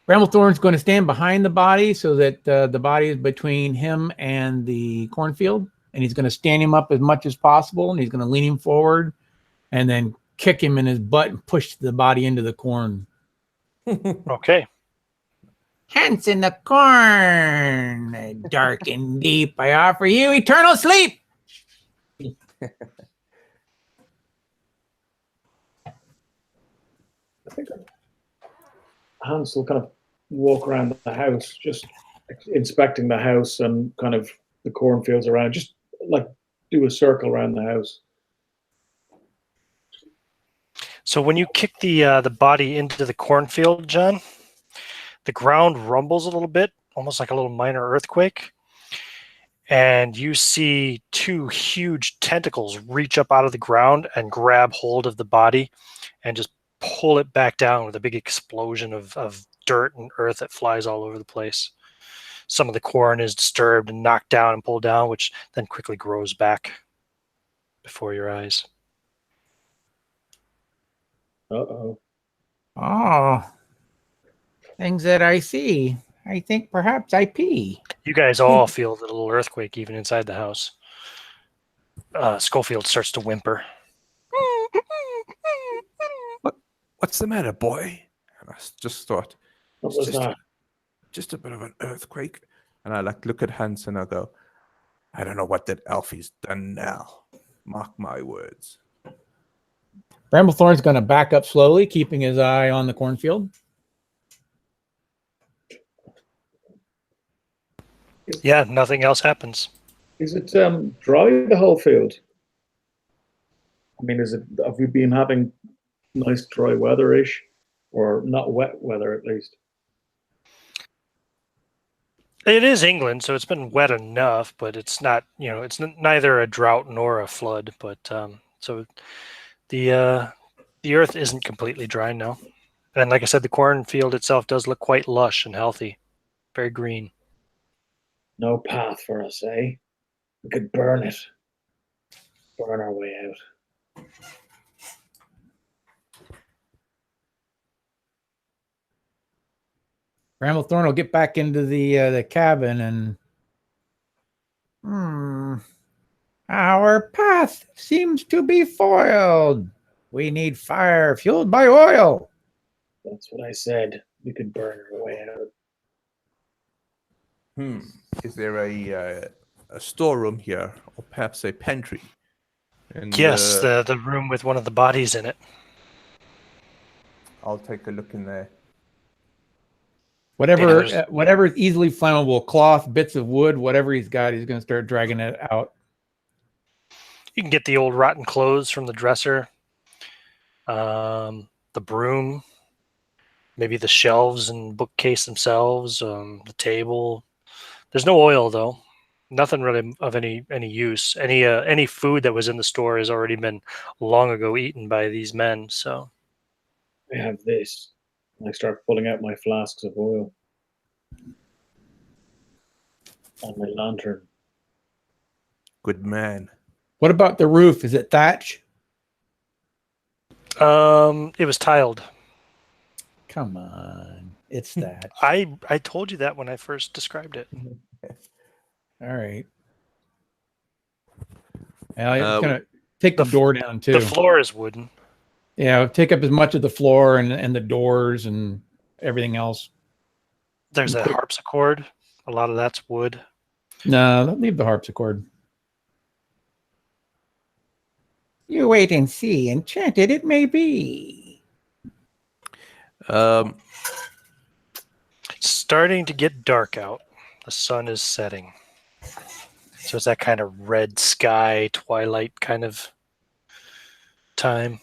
Bramblethorn's going to stand behind the body so that the body is between him and the cornfield, and he's going to stand him up as much as possible, and he's going to lean him forward and then kick him in his butt and push the body into the corn. Okay. Hence in the corn, dark and deep, I offer you eternal sleep. I think Hans will kind of walk around the house, just inspecting the house and kind of the cornfields around, just like do a circle around the house. So when you kick the body into the cornfield, John, the ground rumbles a little bit, almost like a little minor earthquake. And you see 2 huge tentacles reach up out of the ground and grab hold of the body and just pull it back down with a big explosion of dirt and earth that flies all over the place. Some of the corn is disturbed and knocked down and pulled down, which then quickly grows back before your eyes. Uh-oh. Oh, things that I see. I think perhaps I pee. You guys all feel the little earthquake even inside the house. Schofield starts to whimper. What's the matter, boy? And I just thought, What was that? just a bit of an earthquake. And I look at Hans and I go, I don't know what that Alfie's done now. Mark my words. Bramblethorn's going to back up slowly, keeping his eye on the cornfield. Yeah, nothing else happens. Is it dry, the whole field? I mean, have we been having nice dry weather-ish, or not wet weather at least? It is England, so it's been wet enough, but it's not, it's neither a drought nor a flood. But so the earth isn't completely dry now. And like I said, the cornfield itself does look quite lush and healthy, very green. No path for us, eh? We could burn it. Burn our way out. Bramblethorn will get back into the cabin and our path seems to be foiled. We need fire fueled by oil. That's what I said. We could burn our way out. Is there a storeroom here, or perhaps a pantry? And Yes, the room with one of the bodies in it. I'll take a look in there. Whatever, there's- whatever is easily flammable, cloth, bits of wood, whatever he's got, he's going to start dragging it out. You can get the old rotten clothes from the dresser, the broom, maybe the shelves and bookcase themselves, the table. There's no oil though. Nothing really of any use. Any food that was in the store has already been long ago eaten by these men. So I have this. And I start pulling out my flasks of oil. And my lantern. Good man. What about the roof? Is it thatch? it was tiled. Come on, it's thatch. I told you that when I first described it. All right. I'm gonna take the the- door down too. The floor is wooden. Yeah, take up as much of the floor and the doors and everything else. There's a harpsichord. A lot of that's wood. No, leave the harpsichord. You wait and see. Enchanted it may be. It's starting to get dark out. The sun is setting. So it's that kind of red sky, twilight kind of time.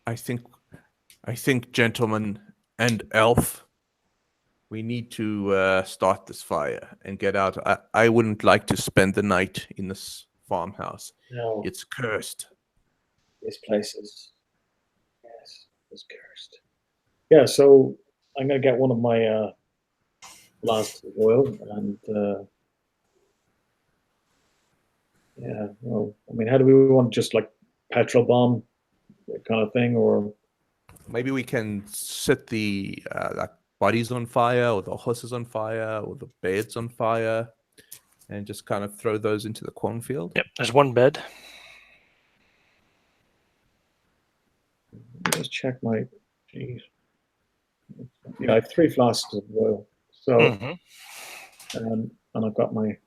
I think, gentlemen and elf, we need to start this fire and get out. I wouldn't like to spend the night in this farmhouse. No, It's cursed. this place is, yes, it's cursed. Yeah, so I'm going to get one of my flasks of oil and, yeah, well, I mean, how do we want just like petrol bomb that kind of thing, or Maybe we can set the like bodies on fire, or the horses on fire, or the beds on fire, and just kind of throw those into the cornfield. Yep, there's one bed. let's check my, geez. Yeah, I have 3 flasks of oil. So, Mhm. and I've got my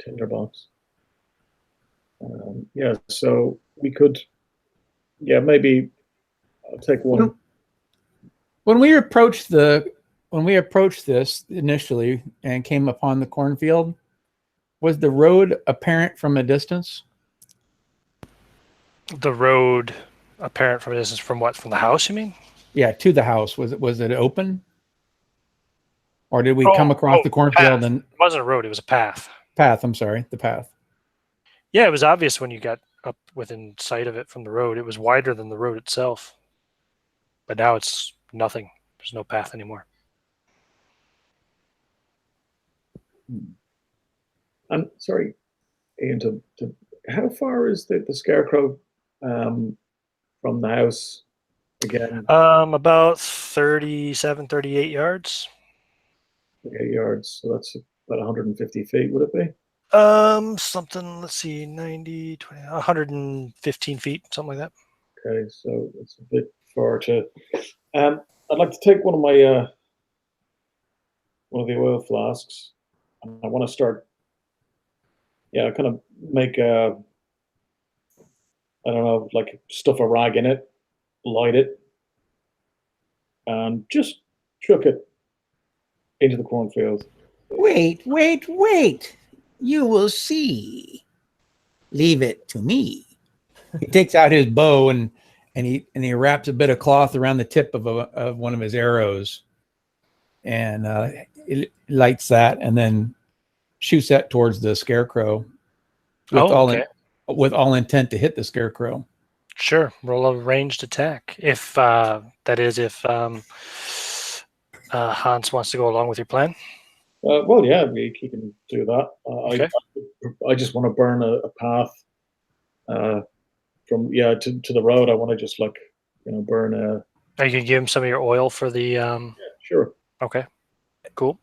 tinderbox. Yeah, so we could, yeah, maybe I'll take one. When we approached this initially and came upon the cornfield, was the road apparent from a distance? The road apparent from this is from what? From the house, you mean? Yeah, to the house. Was it open? Or did we come across the cornfield path. and It wasn't a road, it was a path. path? I'm sorry, the path. Yeah, it was obvious when you got up within sight of it from the road. It was wider than the road itself. But now it's nothing. There's no path anymore. I'm sorry, Ian, how far is the Scarecrow from the house again? About 37, 38 yards. 8 yards, so that's about 150 feet, would it be? Something, let's see, 90, 20, 115 feet, something like that. Okay, so it's a bit far to. I'd like to take one of my one of the oil flasks. I want to start. Yeah, kind of make a. I don't know, like stuff a rag in it, light it, and just chuck it into the cornfield. Wait, wait, wait. You will see. Leave it to me. He takes out his bow and he wraps a bit of cloth around the tip of one of his arrows, and it lights that, and then shoots that towards the Scarecrow with all intent to hit the Scarecrow. Sure, roll a ranged attack. If if Hans wants to go along with your plan. Well, yeah, we can do that. Okay. I just want to burn a path from to the road. I want to just burn a. Are you gonna give him some of your oil for the? Sure. Okay, cool.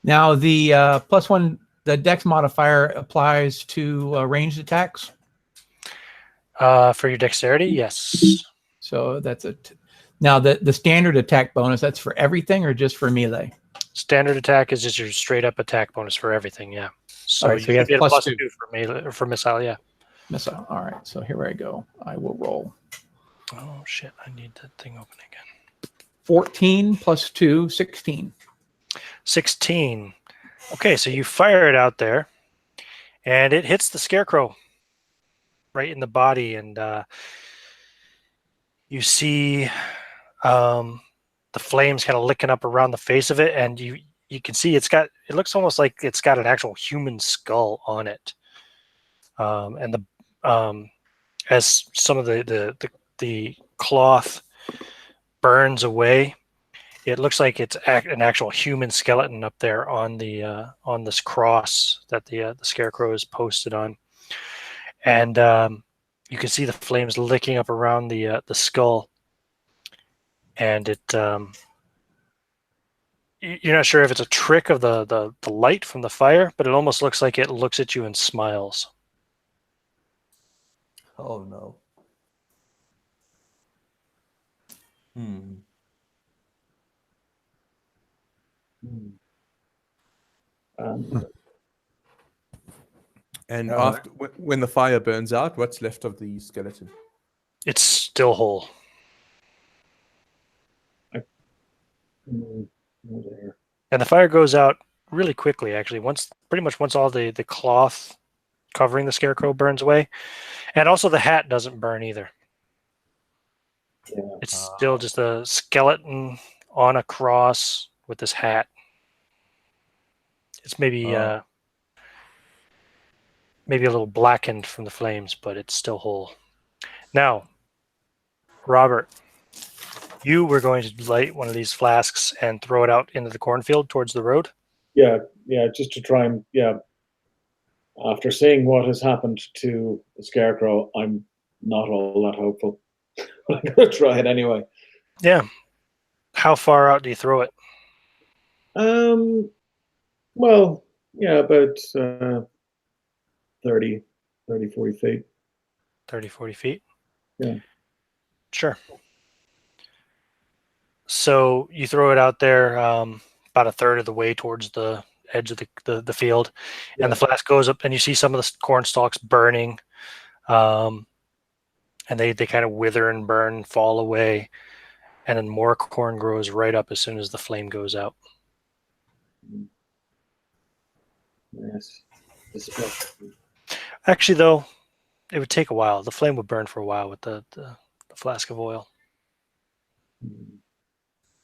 Now the +1, the Dex modifier applies to ranged attacks. For your dexterity, yes. So that's Now, the standard attack bonus, that's for everything or just for melee? Standard attack is just your straight up attack bonus for everything. Yeah. So, All right, so you he should has get a plus +2 for melee or for missile. Yeah. Missile. All right, so here I go. I will roll. Oh shit! I need that thing open again. 14 plus 2, 16. 16. Okay, so you fire it out there, and it hits the Scarecrow right in the body, and you see the flames kind of licking up around the face of it, and you can see it looks almost like it's got an actual human skull on it, and as some of the cloth burns away, it looks like it's an actual human skeleton up there on this cross that the Scarecrow is posted on, and you can see the flames licking up around the skull, and you're not sure if it's a trick of the light from the fire, but it almost looks like it looks at you and smiles. Oh no. Hmm. And after when the fire burns out, what's left of the skeleton? It's still whole. And the fire goes out really quickly, actually. Pretty much once all the cloth covering the Scarecrow burns away, and also the hat doesn't burn either. Yeah. It's still just a skeleton on a cross with this hat. It's maybe maybe a little blackened from the flames, but it's still whole. Now, Robert, you were going to light one of these flasks and throw it out into the cornfield towards the road. Yeah, just to try and after seeing what has happened to the Scarecrow, I'm not all that hopeful. I'm gonna try it anyway. Yeah. How far out do you throw it? Well, yeah, about 30, 40 feet. 30, 40 feet? Yeah. Sure. So you throw it out there about a third of the way towards the edge of the field, and the flask goes up, and you see some of the corn stalks burning, and they kind of wither and burn, fall away, and then more corn grows right up as soon as the flame goes out. Yes. Actually, though, it would take a while. The flame would burn for a while with the flask of oil.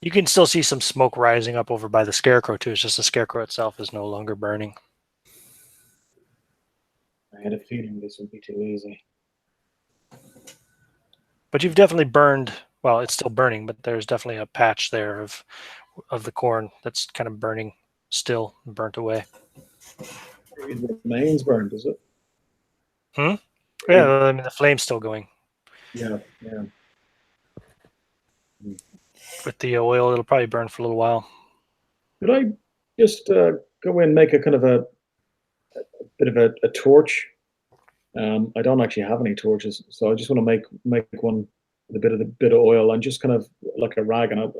You can still see some smoke rising up over by the Scarecrow, too. It's just the Scarecrow itself is no longer burning. I had a feeling this would be too easy. But you've definitely burned, well, it's still burning, but there's definitely a patch there of the corn that's kind of burning still, burnt away. It remains burned, is it? Yeah, I mean, the flame's still going. Yeah. With the oil, it'll probably burn for a little while. Could I just go in and make a kind of a bit of a torch? I don't actually have any torches, so I just want to make one with a bit of oil and just kind of like a rag and a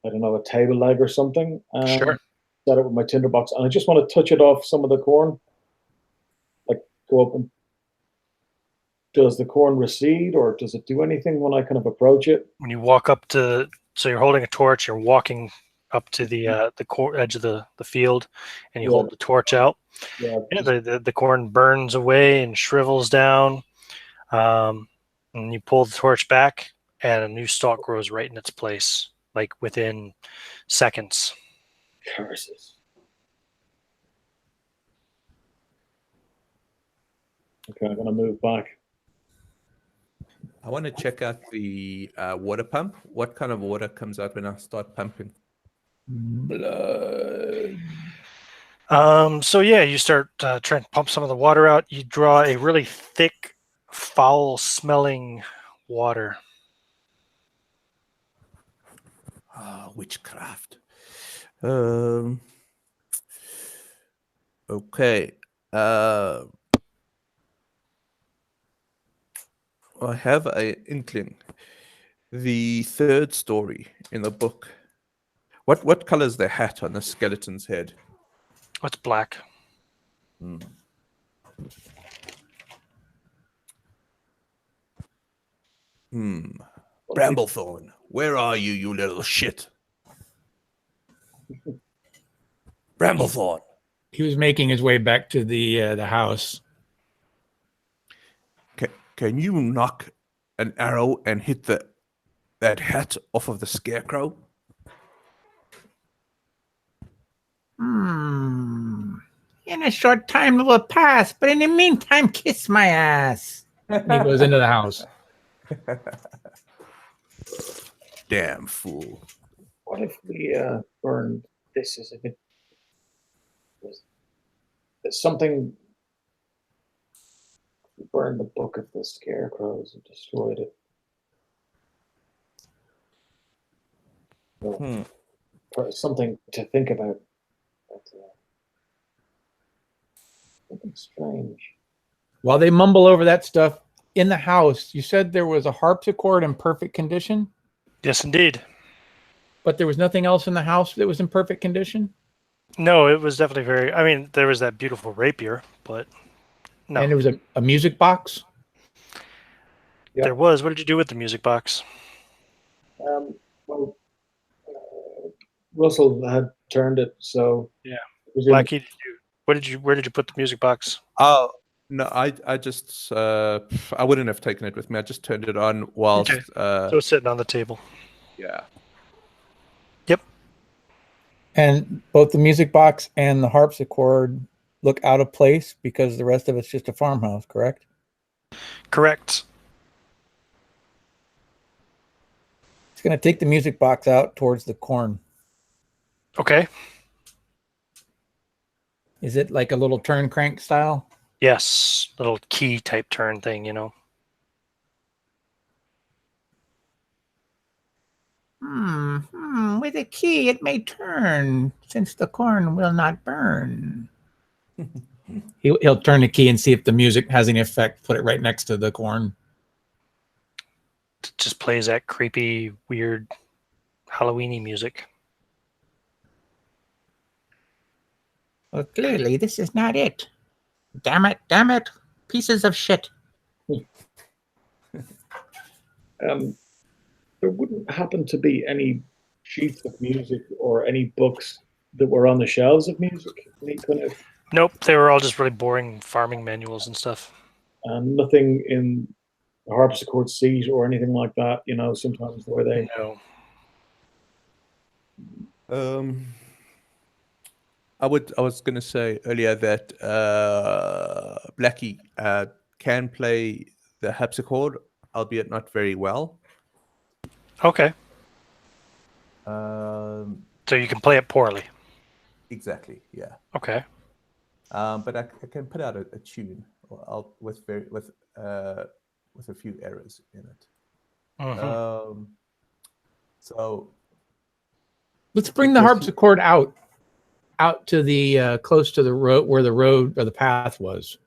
I don't know, a table leg or something. Sure. Set it with my tinderbox, and I just want to touch it off some of the corn. Like go up and does the corn recede, or does it do anything when I kind of approach it? When you walk up to, so you're holding a torch, you're walking up to the edge of the field, and you hold the torch out. Yeah. The corn burns away and shrivels down, and you pull the torch back, and a new stalk grows right in its place, like within seconds. Curses. Okay, I'm gonna move back. I want to check out the water pump. What kind of water comes out when I start pumping? Blood. So yeah, you start trying to pump some of the water out. You draw a really thick, foul-smelling water. Witchcraft. Okay. I have an inkling the third story in the book. What color is the hat on the skeleton's head? What's black? Hmm. Bramblethorn, where are you, you little shit? Bramblethorn. He was making his way back to the house. Can you knock an arrow and hit that hat off of the Scarecrow? In a short time it will pass, but in the meantime, kiss my ass. And he goes into the house. Damn fool. What if we burned this as if it was something? We burned the book of the Scarecrows and destroyed it. So, something to think about. But, something strange. While they mumble over that stuff in the house, you said there was a harpsichord in perfect condition, Yes, indeed. but there was nothing else in the house that was in perfect condition? No, it was definitely very. I mean, there was that beautiful rapier, but no. And there was a music box? Yeah. There was. What did you do with the music box? Well, Russell had turned it, so Yeah. presumably- Blackie, where did you put the music box? Oh no, I just I wouldn't have taken it with me. I just turned it on whilst Okay. So it's sitting on the table. yeah. And both the music box and the harpsichord look out of place because the rest of it's just a farmhouse, correct? Correct. It's going to take the music box out towards the corn. Okay. Is it like a little turn crank style? Yes. Little key type turn thing, you know. With a key, it may turn, since the corn will not burn. He'll turn the key and see if the music has any effect. Put it right next to the corn. It just plays that creepy, weird Halloweeny music. Well, clearly, this is not it. Damn it, pieces of shit. There wouldn't happen to be any sheets of music or any books that were on the shelves of music. Any kind of Nope, they were all just really boring farming manuals and stuff. nothing in the harpsichord seat or anything like that. You know, sometimes where they No. I was gonna say earlier that Blackie can play the harpsichord, albeit not very well. Okay. So So you can play it poorly. exactly, yeah. Okay. But I can put out a tune with a few errors in it. Mhm. So Let's bring the harpsichord out to the close to the road where the road or the path was.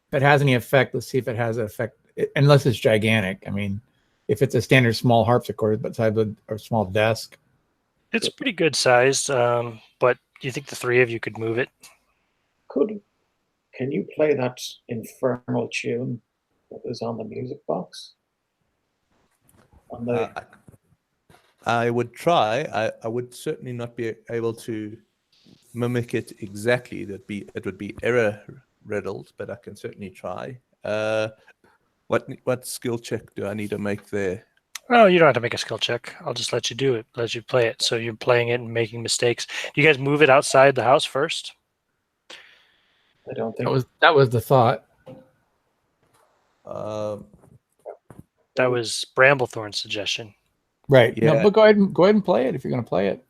If it has any effect, let's see if it has an effect. Unless it's gigantic. I mean, if it's a standard small harpsichord, but side of a small desk. It's pretty good sized, but do you think the three of you could move it? can you play that infernal tune that was on the music box? On the I would try. I would certainly not be able to mimic it exactly. It would be error riddled, but I can certainly try. What skill check do I need to make there? Oh, you don't have to make a skill check. I'll just let you do it, let you play it. So you're playing it and making mistakes. Do you guys move it outside the house first? I don't think That was the thought. That was Bramblethorn's suggestion. Right. Yeah. No, but go ahead and play it if you're going to play it.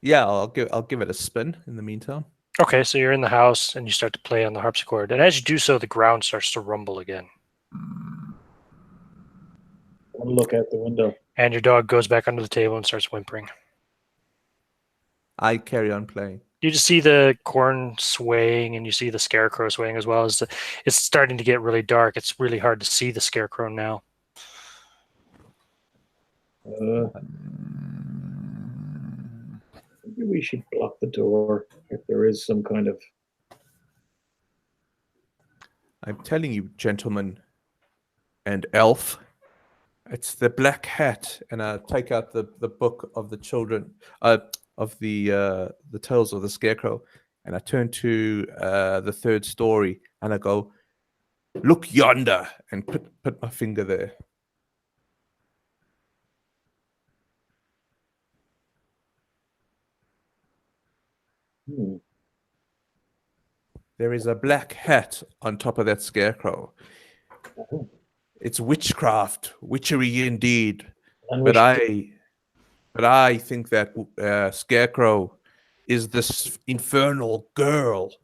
Yeah, I'll give it a spin in the meantime. Okay, so you're in the house and you start to play on the harpsichord. And as you do so, the ground starts to rumble again. I want to look out the window. And your dog goes back under the table and starts whimpering. I carry on playing. You just see the corn swaying and you see the scarecrow swaying as well. It's starting to get really dark. It's really hard to see the scarecrow now. Maybe we should block the door if there is some kind of. I'm telling you, gentlemen and elf, it's the black hat. And I take out the book of the children, of the tales of the Scarecrow, and I turn to the third story, and I go, "Look yonder," and put my finger there. There is a black hat on top of that Scarecrow. It's witchcraft, witchery indeed. And But I think that Scarecrow is this infernal girl.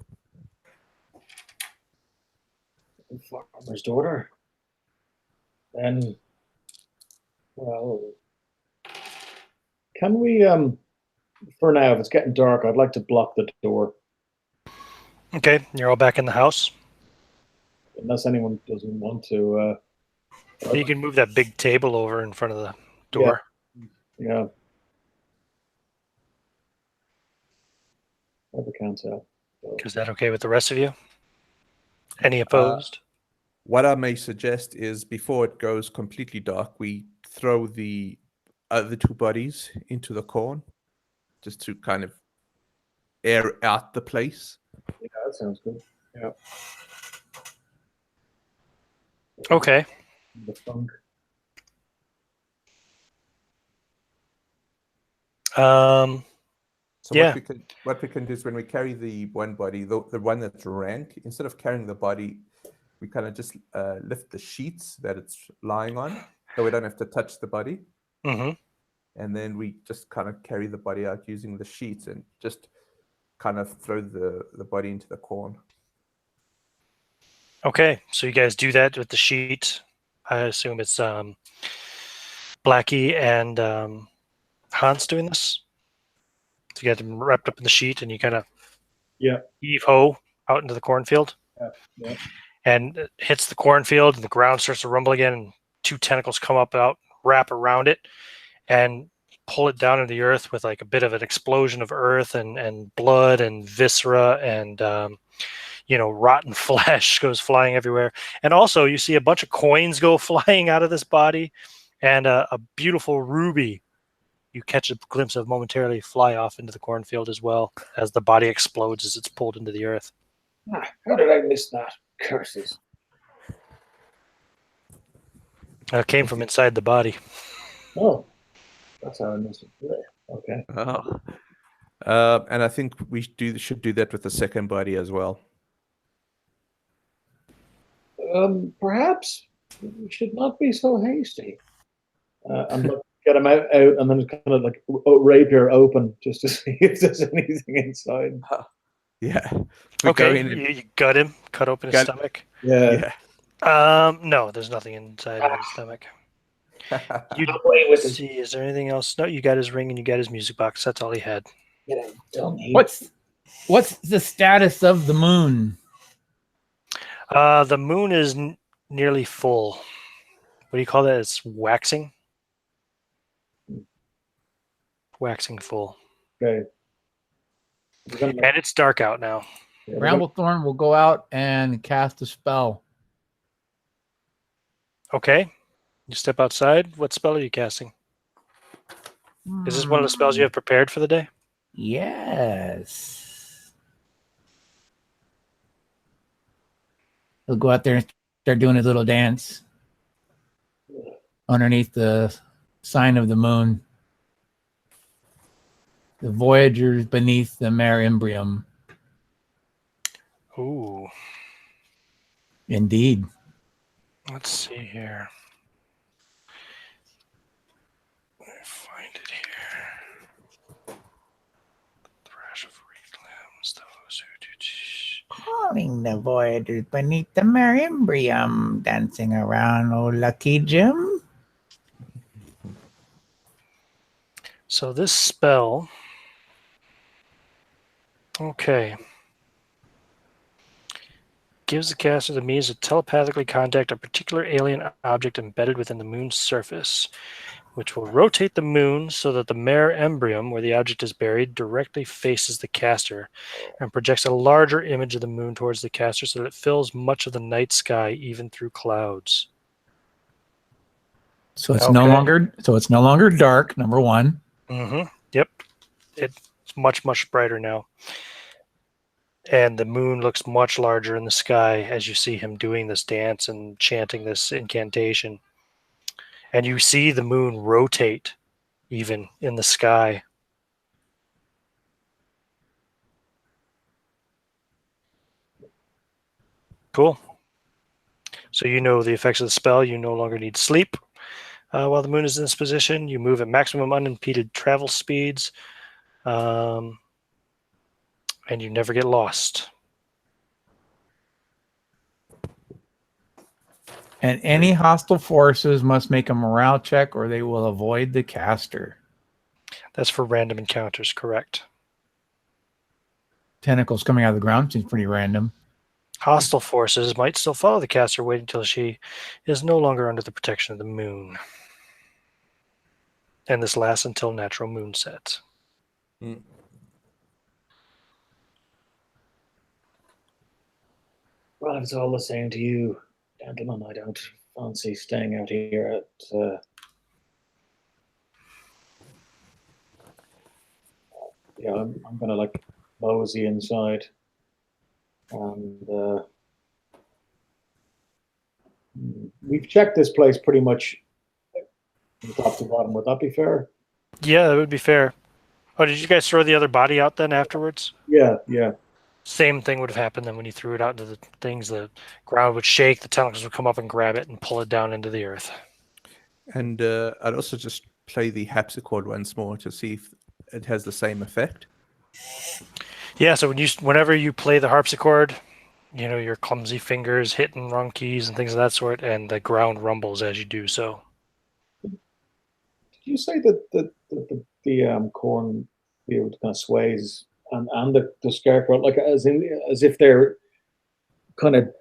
farmer's daughter. Then, well, can we? For now, if it's getting dark, I'd like to block the door. Okay, you're all back in the house. Unless anyone doesn't want to. You can move that big table over in front of the door. Yeah. Whatever counts out. So, Is that okay with the rest of you? Any opposed? What I may suggest is before it goes completely dark, we throw the other two bodies into the corn just to kind of air out the place. yeah, that sounds good. Yeah. Okay. The funk. So Yeah. what we can do is when we carry the one body, the one that's rank, instead of carrying the body, we kind of just lift the sheets that it's lying on, so we don't have to touch the body. Mm-hmm. And then we just kind of carry the body out using the sheets and just kind of throw the body into the corn. Okay, so you guys do that with the sheet. I assume it's Blackie and Hans doing this. So you get them wrapped up in the sheet, and you kind of heave ho out into the cornfield. Yeah. And it hits the cornfield, and the ground starts to rumble again, and two tentacles come up out, wrap around it, and pull it down into the earth with like a bit of an explosion of earth and blood and viscera and rotten flesh goes flying everywhere. And also you see a bunch of coins go flying out of this body, and a beautiful ruby you catch a glimpse of momentarily fly off into the cornfield as well as the body explodes as it's pulled into the earth. How did I miss that? Curses. It came from inside the body. Oh, that's how I missed it. Yeah. Okay. Oh. And I think we should do that with the second body as well. Perhaps we should not be so hasty. And get him out, and then kind of like rapier open just to see if there's anything inside. Yeah. Okay, you gut him, cut open his stomach. Yeah. No, there's nothing inside of his stomach. You with see, is there anything else? No, you got his ring and you got his music box. That's all he had. What's the status of the moon? The moon is nearly full. What do you call that? It's waxing. Waxing full. Okay. And it's dark out now. Bramblethorn will go out and cast a spell. Okay. You step outside. What spell are you casting? Is this one of the spells you have prepared for the day? Yes. He'll go out there and start doing his little dance underneath the sign of the moon. The voyagers beneath the Marimbrium. Ooh. Indeed. Let's see here. Let me find it here. Thrash of reed limbs, those who do. Calling the voyagers beneath the Marimbrium, dancing around, oh lucky Jim. So this spell. Okay. Gives the caster the means to telepathically contact a particular alien object embedded within the moon's surface. which will rotate the moon so that the mare embryum, where the object is buried, directly faces the caster and projects a larger image of the moon towards the caster so that it fills much of the night sky, even through clouds. So it's no longer dark, number one. Mm-hmm. Yep. It's much, much brighter now. And the moon looks much larger in the sky as you see him doing this dance and chanting this incantation. And you see the moon rotate even in the sky. Cool. So you know the effects of the spell. You no longer need sleep while the moon is in this position. You move at maximum unimpeded travel speeds. And you never get lost. And any hostile forces must make a morale check or they will avoid the caster. That's for random encounters, correct. Tentacles coming out of the ground seems pretty random. Hostile forces might still follow the caster, waiting until she is no longer under the protection of the moon. And this lasts until natural moon set. Mm. Well, if it's all the same to you, gentlemen, I don't fancy staying out here at I'm gonna like mosey inside and we've checked this place pretty much from top to bottom. Would that be fair? Yeah, that would be fair. Oh, did you guys throw the other body out then afterwards? Yeah. Same thing would have happened then when you threw it out into the things. The ground would shake, the tentacles would come up and grab it and pull it down into the earth. And I'd also just play the harpsichord once more to see if it has the same effect. Yeah, so whenever you play the harpsichord, you know, your clumsy fingers hitting wrong keys and things of that sort, and the ground rumbles as you do so. Did you say that the cornfield kind of sways and the scarecrow, like as if they're kind of,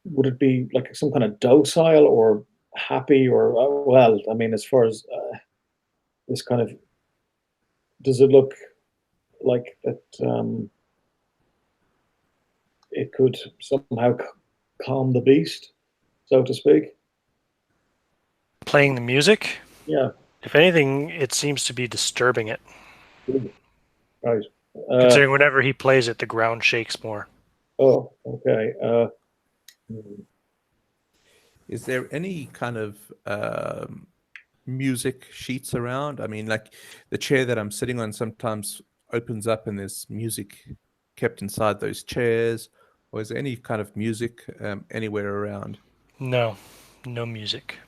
would it be like some kind of docile or happy or well, I mean, as far as this kind of, does it look like that it could somehow calm the beast, so to speak? Playing the music? Yeah. If anything, it seems to be disturbing it. Right. Considering whenever he plays it, the ground shakes more. Oh, okay. Is there any kind of music sheets around? I mean, like the chair that I'm sitting on sometimes opens up and there's music kept inside those chairs. Or is there any kind of music anywhere around? No music.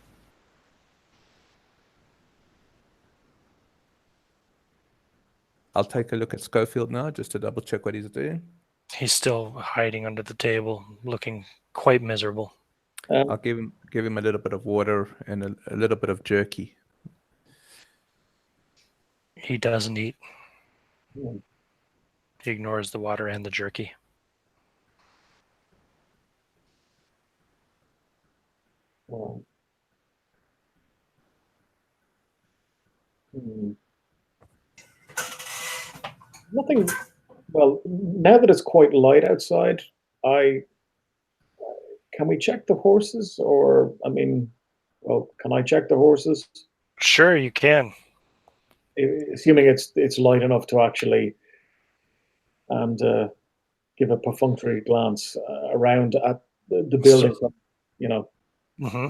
I'll take a look at Schofield now just to double check what he's doing. He's still hiding under the table, looking quite miserable. I'll give him a little bit of water and a little bit of jerky. He doesn't eat. Hmm. He ignores the water and the jerky. Well, nothing. Well, now that it's quite light outside, can we check the horses? Or I mean, well, can I check the horses? Sure, you can. Assuming it's light enough to actually and give a perfunctory glance around at the building, you know. Mm-hmm.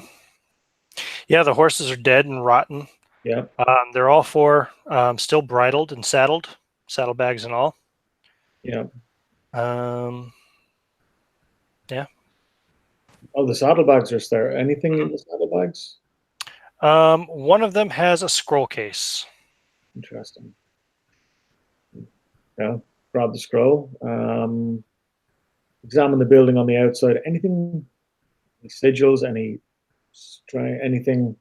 Yeah, the horses are dead and rotten. Yeah. They're all four still bridled and saddled, saddlebags and all. Yeah. Yeah. Oh, the saddlebags are there. Anything in the saddlebags? One of them has a scroll case. Interesting. Yeah. Grab the scroll. Examine the building on the outside. Anything? Any sigils? Anything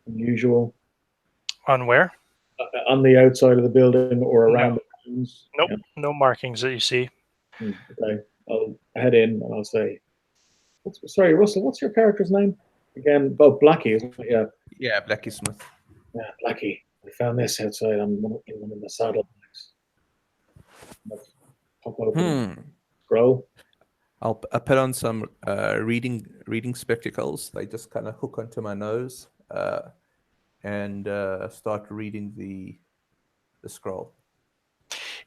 unusual? On where? On the outside of the building or around the grounds? Nope. Yeah. No markings that you see. Okay. I'll head in and I'll say, sorry, Russell, what's your character's name? Again, Blackie, isn't it? Yeah, Yeah, Blackie Smith. yeah, Blackie. I found this outside on one of the saddlebags. Pop open, scroll. I put on some reading spectacles. They just kind of hook onto my nose and start reading the scroll.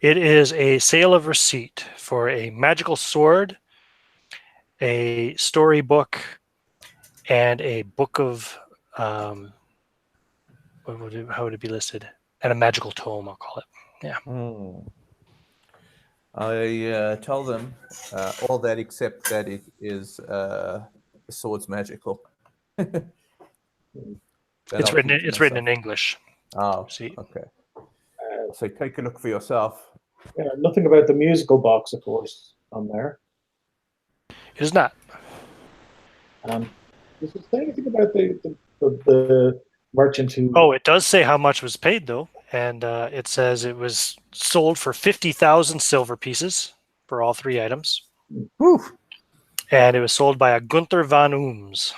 It is a sale of receipt for a magical sword, a storybook, and a book of how would it be listed? And a magical tome, I'll call it. Yeah. I tell them all that except that it is the sword's magical. It's written in English. Oh, See. okay. So take a look for yourself. Yeah, nothing about the musical box, of course, on there. It is not. Does it say anything about the merchant who? Oh, it does say how much was paid though, and it says it was sold for 50,000 silver pieces for all 3 items. Whew. And it was sold by a Gunther van Ooms.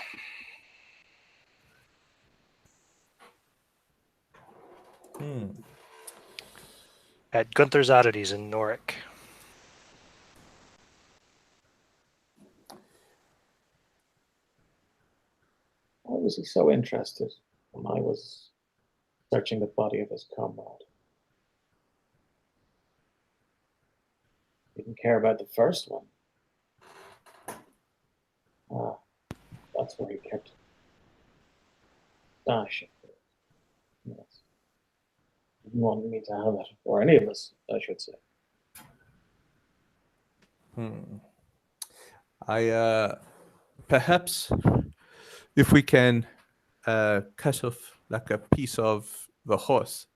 At Gunther's Oddities in Norwich. Why was he so interested when I was searching the body of his comrade? Didn't care about the first one. Ah, that's where he kept stashing. Yes. Didn't want me to have it, or any of us, I should say. I perhaps if we can cut off like a piece of the horse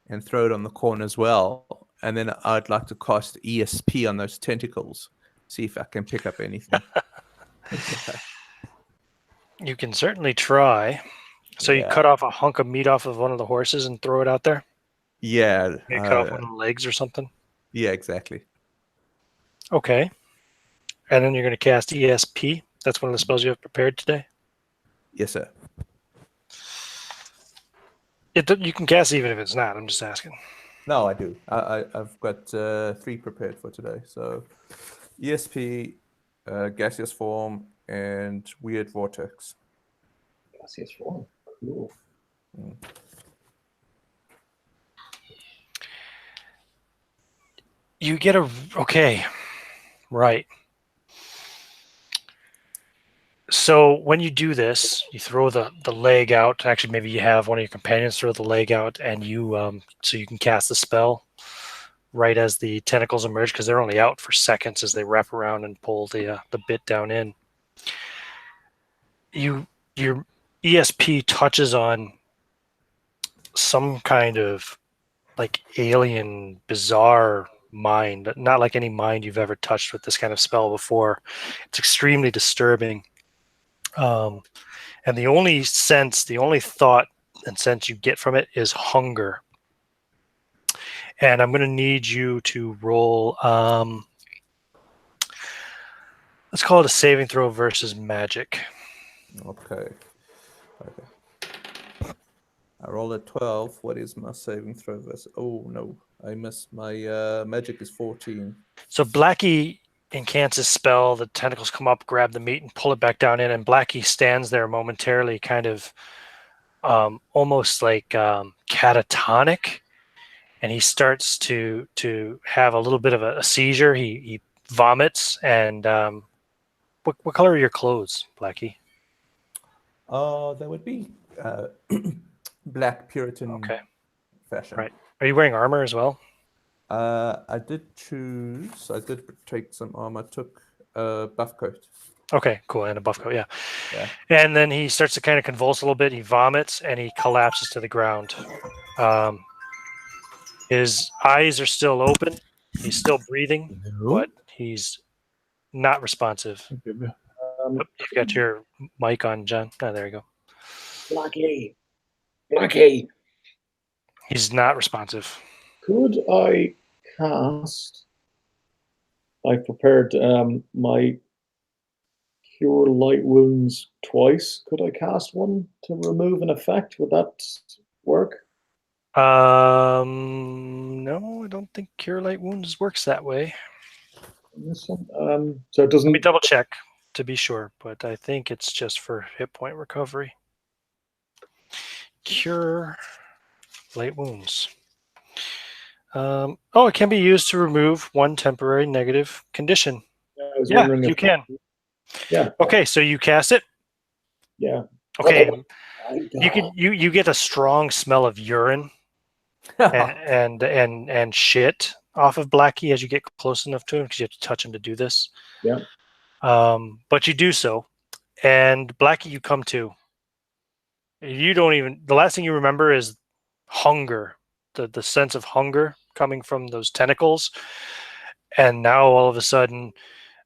and throw it on the corn as well, and then I'd like to cast ESP on those tentacles, see if I can pick up anything. You can certainly try. So you cut off a hunk of meat off of one of the horses and throw it out there? Yeah. Maybe cut off one of the legs or something? Yeah, exactly. Okay. And then you're going to cast ESP. That's one of the spells you have prepared today? Yes, sir. You can cast even if it's not. I'm just asking. No, I do. I've got 3 prepared for today. So ESP, gaseous form, and weird vortex. Gaseous form. Cool. You get okay. Right. So when you do this, you throw the leg out. Actually, maybe you have one of your companions throw the leg out, and you so you can cast the spell right as the tentacles emerge, because they're only out for seconds as they wrap around and pull the bit down in. Your ESP touches on some kind of like alien, bizarre mind, not like any mind you've ever touched with this kind of spell before. It's extremely disturbing. And the only thought and sense you get from it is hunger. And I'm going to need you to roll, let's call it a saving throw versus magic. Okay. I roll a 12. What is my saving throw versus? Oh, no. I missed. My magic is 14. So Blackie incants his spell. The tentacles come up, grab the meat, and pull it back down in. And Blackie stands there momentarily, kind of almost like catatonic. And he starts to have a little bit of a seizure. He vomits. And what color are your clothes, Blackie? That would be black Puritan fashion. Right. Are you wearing armor as well? I did take some armor. I took a buff coat. Okay, cool. And a buff coat, yeah. And then he starts to kind of convulse a little bit. He vomits and he collapses to the ground. His eyes are still open. He's still breathing, but he's not responsive. You've got your mic on, John. Oh, there you go. Blackie. He's not responsive. Could I cast? I prepared my cure light wounds twice. Could I cast one to remove an effect? Would that work? No, I don't think Cure Light Wounds works that way. So it Let me doesn't. double check to be sure, but I think it's just for hit point recovery. Cure Light Wounds. Oh, it can be used to remove one temporary negative condition. I was Yeah, wondering you if, can. Yeah. Okay, so you cast it. Yeah. Okay, Oh, you get a strong smell of urine and shit off of Blackie as you get close enough to him because you have to touch him to do this. Yeah. But you do so, and Blackie, you come to. You don't even. The last thing you remember is hunger, the sense of hunger coming from those tentacles, and now all of a sudden,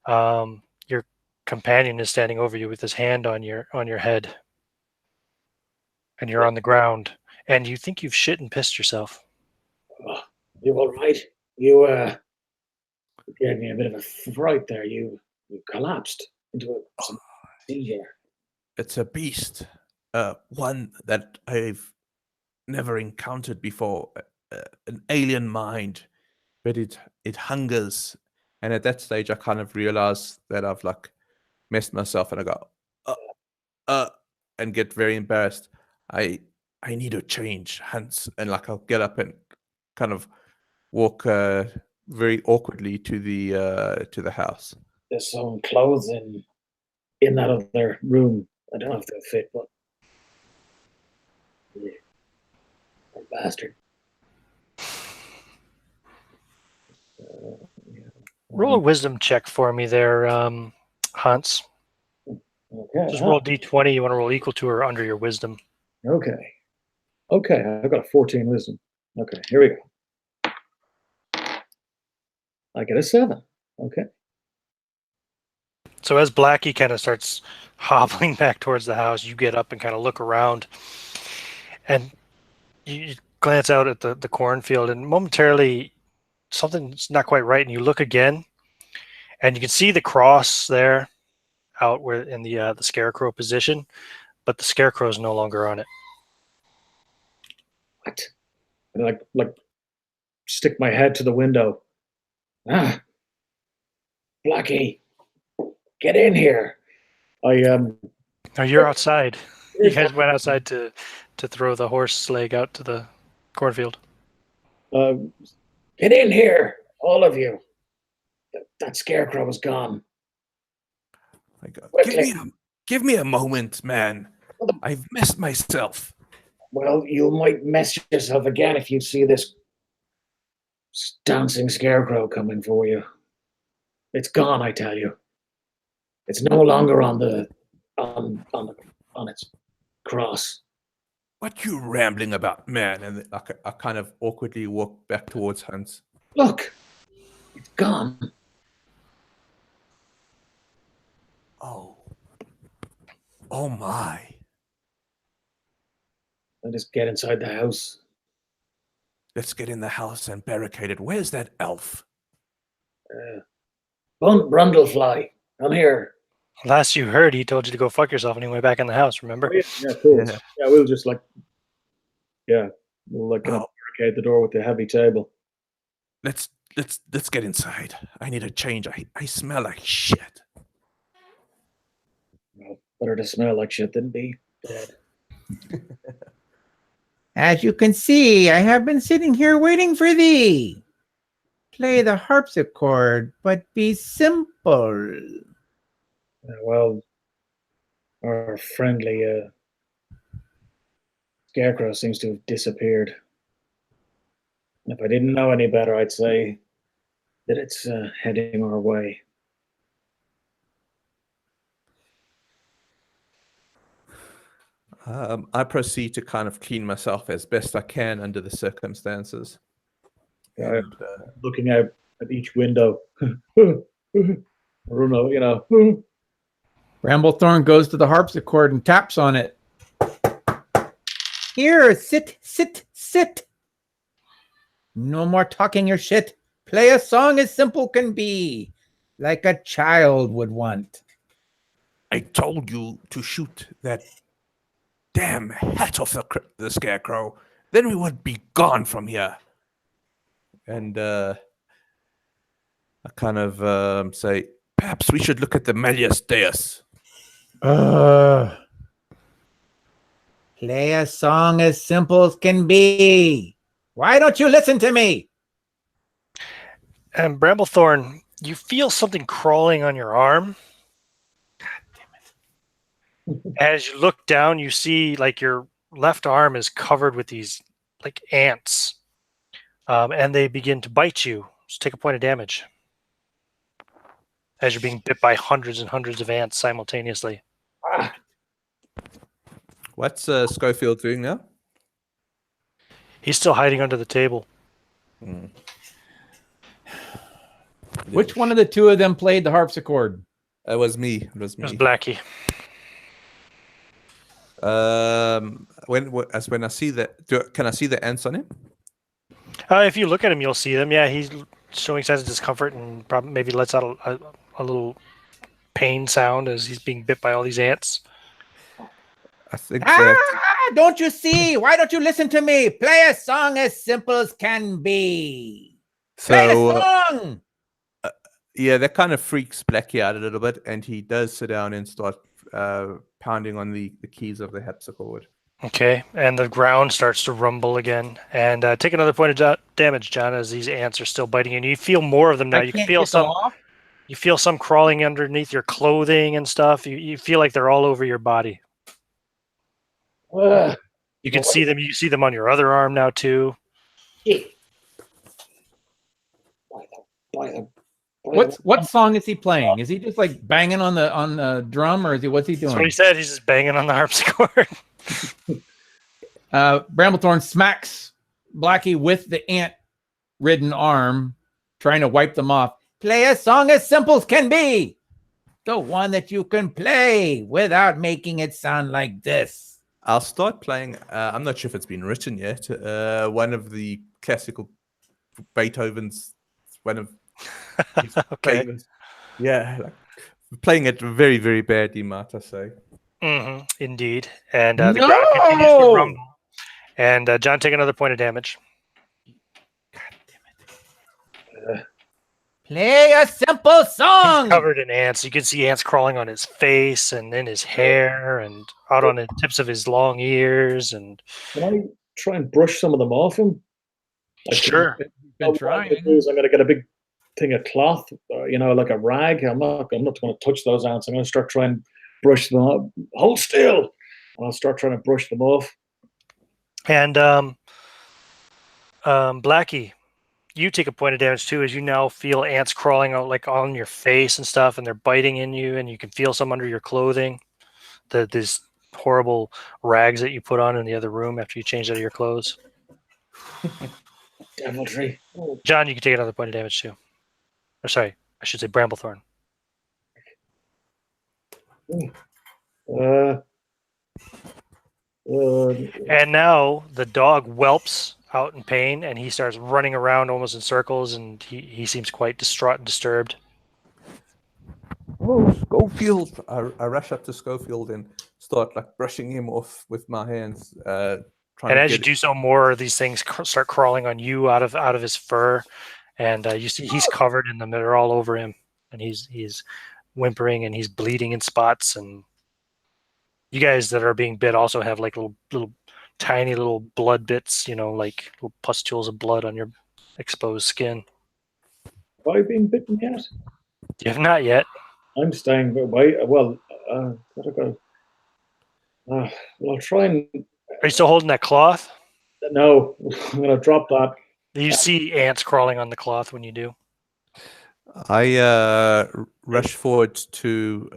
your companion is standing over you with his hand on your head, and you're on the ground, and you think you've shit and pissed yourself. you all right? You gave me a bit of a fright there. You collapsed into some seizure. It's a beast, one that I've never encountered before, an alien mind, but it hungers. And at that stage, I kind of realize that I've like messed myself, and I go, and get very embarrassed. I need to change, Hans, and like I'll get up and kind of walk very awkwardly to the house. There's some clothes in that other room. I don't know if they'll fit, but yeah. Bastard. Yeah. Roll a wisdom check for me there, Hans. Okay. Just roll d20. You want to roll equal to or under your wisdom. Okay. Okay. I've got a 14 wisdom. Okay. Here we go. I get a 7. Okay. So as Blackie kind of starts hobbling back towards the house, you get up and kind of look around, and you glance out at the cornfield, and momentarily something's not quite right, and you look again, and you can see the cross there out where in the Scarecrow position, but the Scarecrow is no longer on it. What? And like stick my head to the window. Ah, Blackie, get in here. Now you're outside. You guys went outside to throw the horse leg out to the cornfield. Get in here, all of you. That Scarecrow is gone. I go, give me a moment, man. I've messed myself. Well, you might mess yourself again if you see this dancing Scarecrow coming for you. It's gone, I tell you. It's no longer on its cross. What you rambling about, man? And I kind of awkwardly walk back towards Hans. Look, it's gone. Oh my. Let us get inside the house. Let's get in the house and barricade it. Where's that elf? Brundlefly, come here. Last you heard, he told you to go fuck yourself and he went back in the house, remember? Oh, yeah, cool. Yeah. Yeah, we'll just we'll barricade the door with the heavy table. Let's get inside. I need a change. I smell like shit. Well, better to smell like shit than be dead. As you can see, I have been sitting here waiting for thee. Play the harpsichord, but be simple. Well, our friendly Scarecrow seems to have disappeared. And if I didn't know any better, I'd say that it's heading our way. I proceed to kind of clean myself as best I can under the circumstances. Yeah, And, looking out at each window. I don't know, Bramblethorn goes to the harpsichord and taps on it. Here, sit, sit, sit. No more talking your shit. Play a song as simple can be, like a child would want. I told you to shoot that damn hat off the Scarecrow. Then we would be gone from here. And I kind of say, perhaps we should look at the Malleus Deus. Play a song as simple as can be. Why don't you listen to me? And Bramblethorn, you feel something crawling on your arm. God damn it. As you look down, you see like your left arm is covered with these like ants. And they begin to bite you. So take a point of damage. As you're being bit by hundreds and hundreds of ants simultaneously. What's Schofield doing now? He's still hiding under the table. Which one of the two of them played the harpsichord? It was me. It was me. It was Blackie. When I see that, can I see the ants on him? If you look at him, you'll see them. Yeah, he's showing signs of discomfort and probably maybe lets out a little pain sound as he's being bit by all these ants. I think that. Don't you see? Why don't you listen to me? Play a song as simple as can be. Play a song. Yeah, that kind of freaks Blackie out a little bit, and he does sit down and start pounding on the keys of the harpsichord. Okay, and the ground starts to rumble again. And take another point of damage, John, as these ants are still biting you. And you feel more of them now. You can feel some. You feel some crawling underneath your clothing and stuff. You feel like they're all over your body. You can see them. You see them on your other arm now too. What song is he playing? Is he just like banging on the drum, or what's he doing? That's what he said. He's just banging on the harpsichord. Bramblethorn smacks Blackie with the ant-ridden arm, trying to wipe them off. Play a song as simple as can be. The one that you can play without making it sound like this. I'll start playing. I'm not sure if it's been written yet. One of the classical Beethoven's, one of his Okay. famous. Yeah, like, playing it very, very badly, might I say. Indeed. And the ground continues to rumble. And John, take another point of damage. God damn it. Play a simple song. He's covered in ants. You can see ants crawling on his face and in his hair and out on the tips of his long ears. And can I try and brush some of them off him? Sure. Been trying. I'm going to get a big thing of cloth, like a rag. I'm not going to touch those ants. I'm going to start trying to brush them off. Hold still. I'll start trying to brush them off. And Blackie, you take a point of damage too, as you now feel ants crawling out like on your face and stuff, and they're biting in you, and you can feel some under your clothing. These horrible rags that you put on in the other room after you changed out of your clothes. Deviltry. Oh. John, you can take another point of damage too. Or sorry, I should say Bramblethorn. And now the dog whelps out in pain, and he starts running around almost in circles, and he seems quite distraught and disturbed. Oh, Schofield! I rush up to Schofield and start like brushing him off with my hands. And as you do so, more of these things start crawling on you out of his fur, and you see he's covered in them. They're all over him, and he's whimpering and he's bleeding in spots. And you guys that are being bit also have like little tiny little blood bits, like little pustules of blood on your exposed skin. Have I been bitten yet? You have not yet. I'm staying away. Well, gotta go. I'll try and. Are you still holding that cloth? No, I'm gonna drop that. You see ants crawling on the cloth when you do. I rush forward to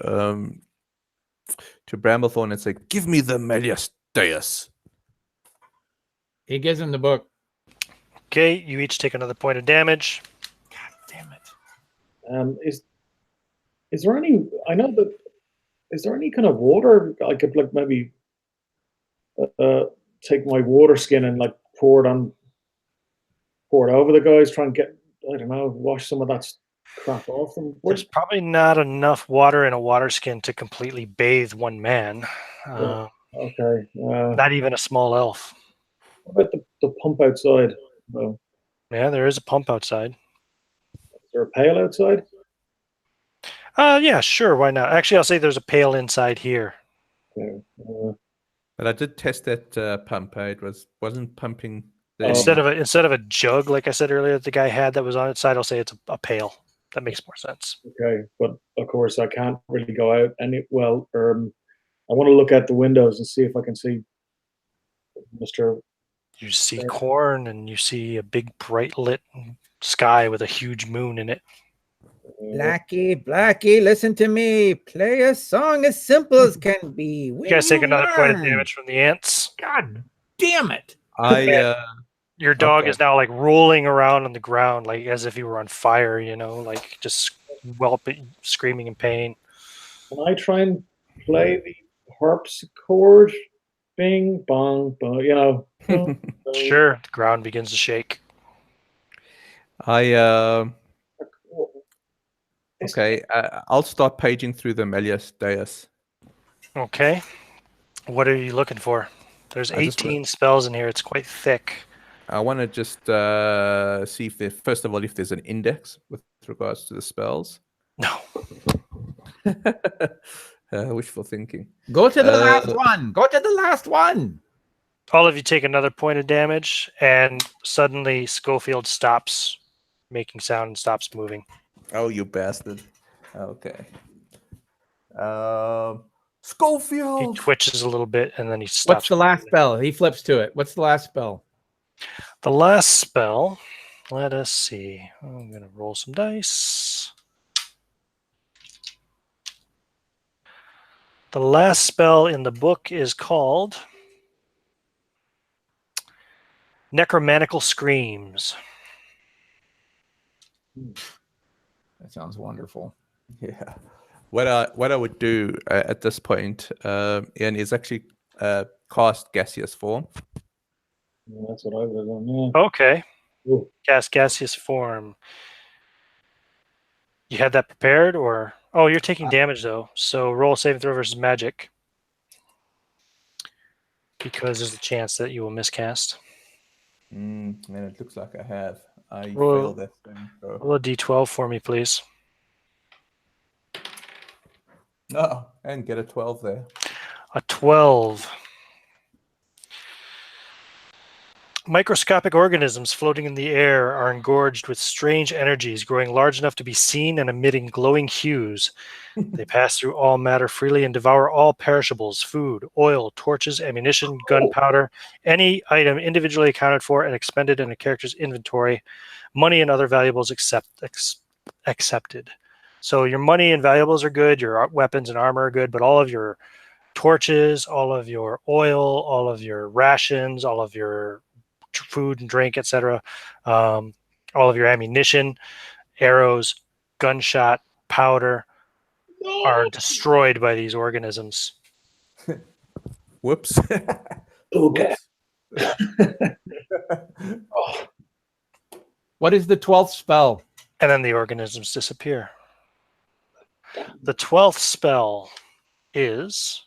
Bramblethorn and say, "Give me the Malleus Deus." He gives him the book. Okay, you each take another point of damage. God damn it. Is there any? I know that. Is there any kind of water I could like maybe take my water skin and like pour it over the guys? Try and get, I don't know, wash some of that crap off them. There's probably not enough water in a water skin to completely bathe one man. Okay. Not even a small elf. What about the pump outside? No. Yeah, there is a pump outside. Is there a pail outside? Yeah, sure. Why not? Actually, I'll say there's a pail inside here. Okay. But I did test that pump. It wasn't pumping. The... Instead of a jug, like I said earlier, that the guy had that was on its side, I'll say it's a pail. That makes more sense. Okay, but of course I can't really go out any. Well, I want to look at the windows and see if I can see Mr. You see corn, and you see a big, bright lit sky with a huge moon in it. Blackie, listen to me. Play a song as simple as can be. You guys take another point of learn. damage from the ants. God damn it! Your dog Okay. is now like rolling around on the ground, like as if he were on fire. Like just whelping, screaming in pain. Can I try and play the harpsichord? Bing, bong, bong. Sure, the ground begins to shake. Okay, I'll start paging through the Melius Deus. Okay, what are you looking for? There's I just 18 spells in here. It's quite thick. I want to just see if there, first of all, if there's an index with regards to the spells. No. Wishful thinking. Go to the last one. Go to the last one. All of you take another point of damage, and suddenly Schofield stops making sound and stops moving. Oh, you bastard. Okay. Schofield! He twitches a little bit, and then he stops. What's the last spell? He flips to it. What's the last spell? The last spell, let us see. I'm going to roll some dice. The last spell in the book is called Necromantical Screams. That sounds wonderful. Yeah. What I would do at this point, Ian, is actually cast gaseous form. Yeah, that's what I would have done. Yeah. Okay. Ooh. Cast gaseous form. You had that prepared, or you're taking damage though. So roll a saving throw versus magic, because there's a chance that you will miscast. Man, it looks like I have. I Roll- failed that thing. So. Roll a d12 for me, please. Oh, and get a 12 there. A 12. Microscopic organisms floating in the air are engorged with strange energies, growing large enough to be seen and emitting glowing hues. They pass through all matter freely and devour all perishables, food, oil, torches, ammunition, gunpowder, any item individually accounted for and expended in a character's inventory, money and other valuables accepted. So your money and valuables are good, your weapons and armor are good, but all of your torches, all of your oil, all of your rations, all of your food and drink, etc., all of your ammunition, arrows, gunshot, powder are destroyed by these organisms. Whoops. Okay. What is the 12th spell? And then the organisms disappear. The 12th spell is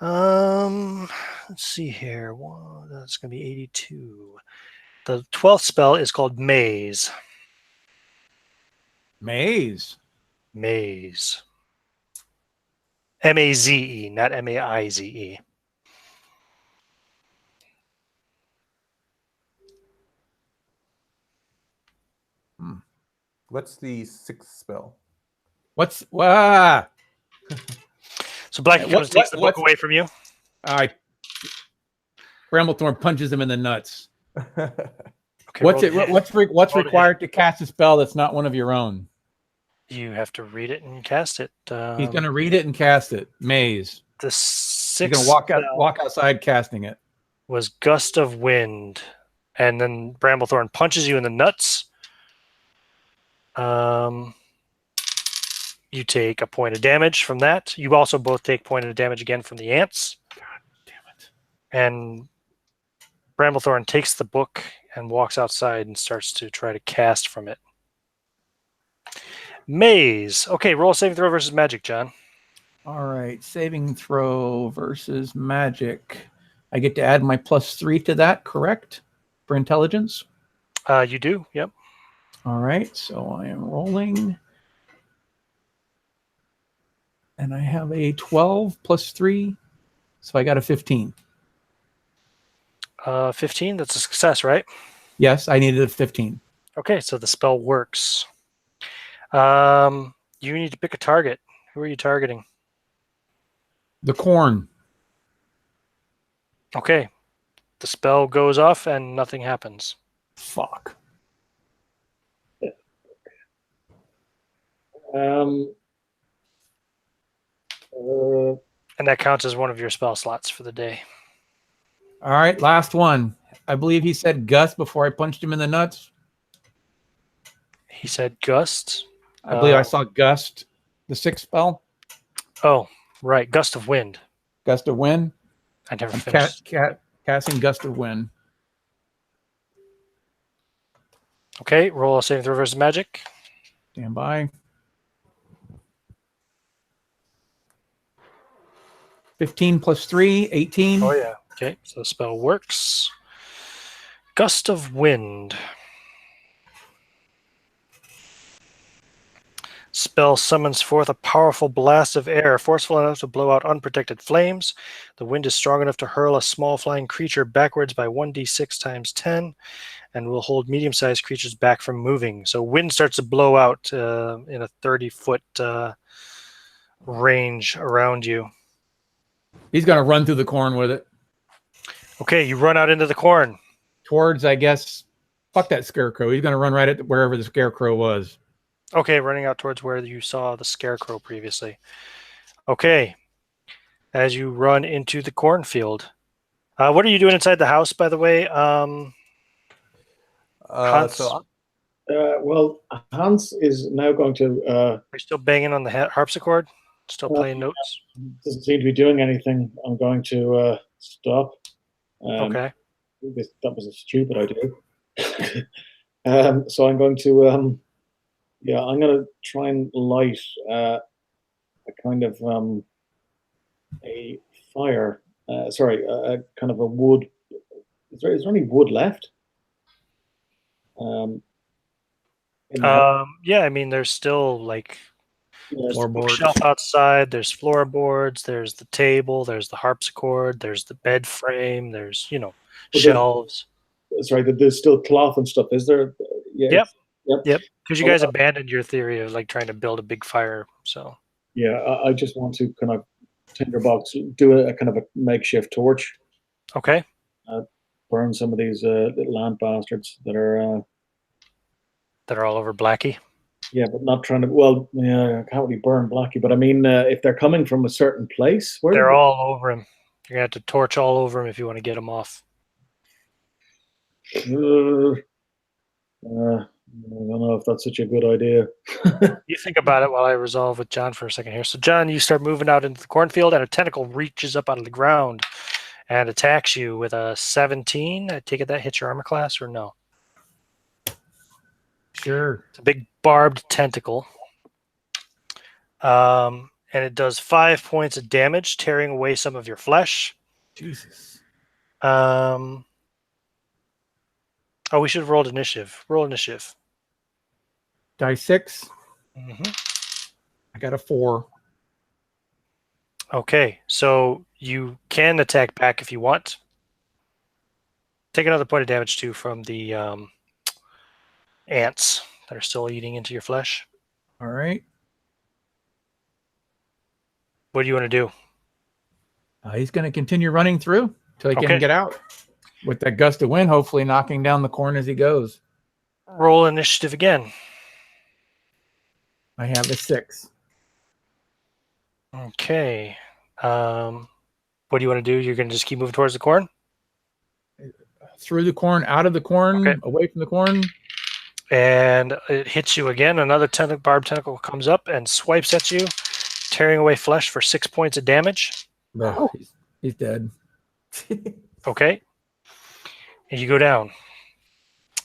let's see here. Well, that's going to be 82. The 12th spell is called Maze. Maze. Maze. M-A-Z-E, not M-A-I-Z-E. What's the 6th spell? What's So Blackie comes and takes the book what's- away from you. all right? Bramblethorn punches him in the nuts. Okay, What's roll it? to What's Roll to required to cast a spell that's not one of your own? You have to read it and cast it. He's going to read it and cast it. Maze. The He's sixth going to spell walk outside casting it. was Gust of Wind, and then Bramblethorn punches you in the nuts. You take a point of damage from that. You also both take point of damage again from the ants. God damn it. And Bramblethorn takes the book and walks outside and starts to try to cast from it. Maze. Okay, roll a saving throw versus magic, John. All right, saving throw versus magic. I get to add my +3 to that, correct? For intelligence? You do, yep. All right, so I am rolling. And I have a 12 +3, so I got a 15. 15, that's a success, right? Yes, I needed a 15. Okay, so the spell works. You need to pick a target. Who are you targeting? The corn. Okay. The spell goes off and nothing happens. Fuck. Um, And that counts as one of your spell slots for the day. All right, last one. I believe he said Gus before I punched him in the nuts. He said gust. I believe I saw Gust, the 6th spell. Oh, right. Gust of wind. Gust of Wind. I never I'm finished. casting Gust of Wind. Okay, roll a saving throw versus magic. Stand by. 15 +3, 18. Oh, yeah. Okay, so the spell works. Gust of wind. Spell summons forth a powerful blast of air, forceful enough to blow out unprotected flames. The wind is strong enough to hurl a small flying creature backwards by 1d6 times 10, and will hold medium-sized creatures back from moving. So wind starts to blow out in a 30-foot range around you. He's going to run through the corn with it. Okay, you run out into the corn. Towards, I guess, fuck that Scarecrow. He's going to run right at wherever the Scarecrow was. Okay, running out towards where you saw the Scarecrow previously. Okay, as you run into the cornfield. What are you doing inside the house, by the way? Hans? well, Hans is now going to. Are you still banging on the harpsichord? Still playing notes? Doesn't seem to be doing anything. I'm going to stop. Okay. That was a stupid idea. So I'm going to. Yeah, I'm going to try and light a kind of a fire. Sorry, a kind of a wood. Is there any wood left? Yeah, I mean, there's still like there's the Floorboards. bookshelf outside. There's floorboards. There's the table. There's the harpsichord. There's the bed frame. There's shelves. Sorry, there's still cloth and stuff. Is there? Yeah. Yep. Because you guys abandoned your theory of like trying to build a big fire. So yeah, I just want to kind of tinderbox, do a kind of a makeshift torch. Okay. Burn some of these little ant bastards that are all over Blackie. Yeah, but not trying to. Well, yeah, I can't really burn Blackie, but I mean, if they're coming from a certain place, where they're all over him. You're gonna have to torch all over him if you want to get him off. I don't know if that's such a good idea. You think about it while I resolve with John for a second here. So, John, you start moving out into the cornfield, and a tentacle reaches up out of the ground and attacks you with a 17. I take it that hits your armor class, or no? Sure. It's a big barbed tentacle. And it does 5 points of damage, tearing away some of your flesh. Jesus. Oh, we should have rolled initiative. Roll initiative. Die 6. Mm-hmm. I got a 4. Okay, so you can attack back if you want. Take another point of damage too from the ants that are still eating into your flesh. All right. What do you want to do? He's going to continue running through till he can get out. With that gust of wind, hopefully knocking down the corn as he goes. Roll initiative again. I have a 6. Okay. What do you want to do? You're going to just keep moving towards the corn? Through the corn, out of the corn, away from the corn. And it hits you again. Another barbed tentacle comes up and swipes at you, tearing away flesh for 6 points of damage. No, he's dead. Okay. And you go down.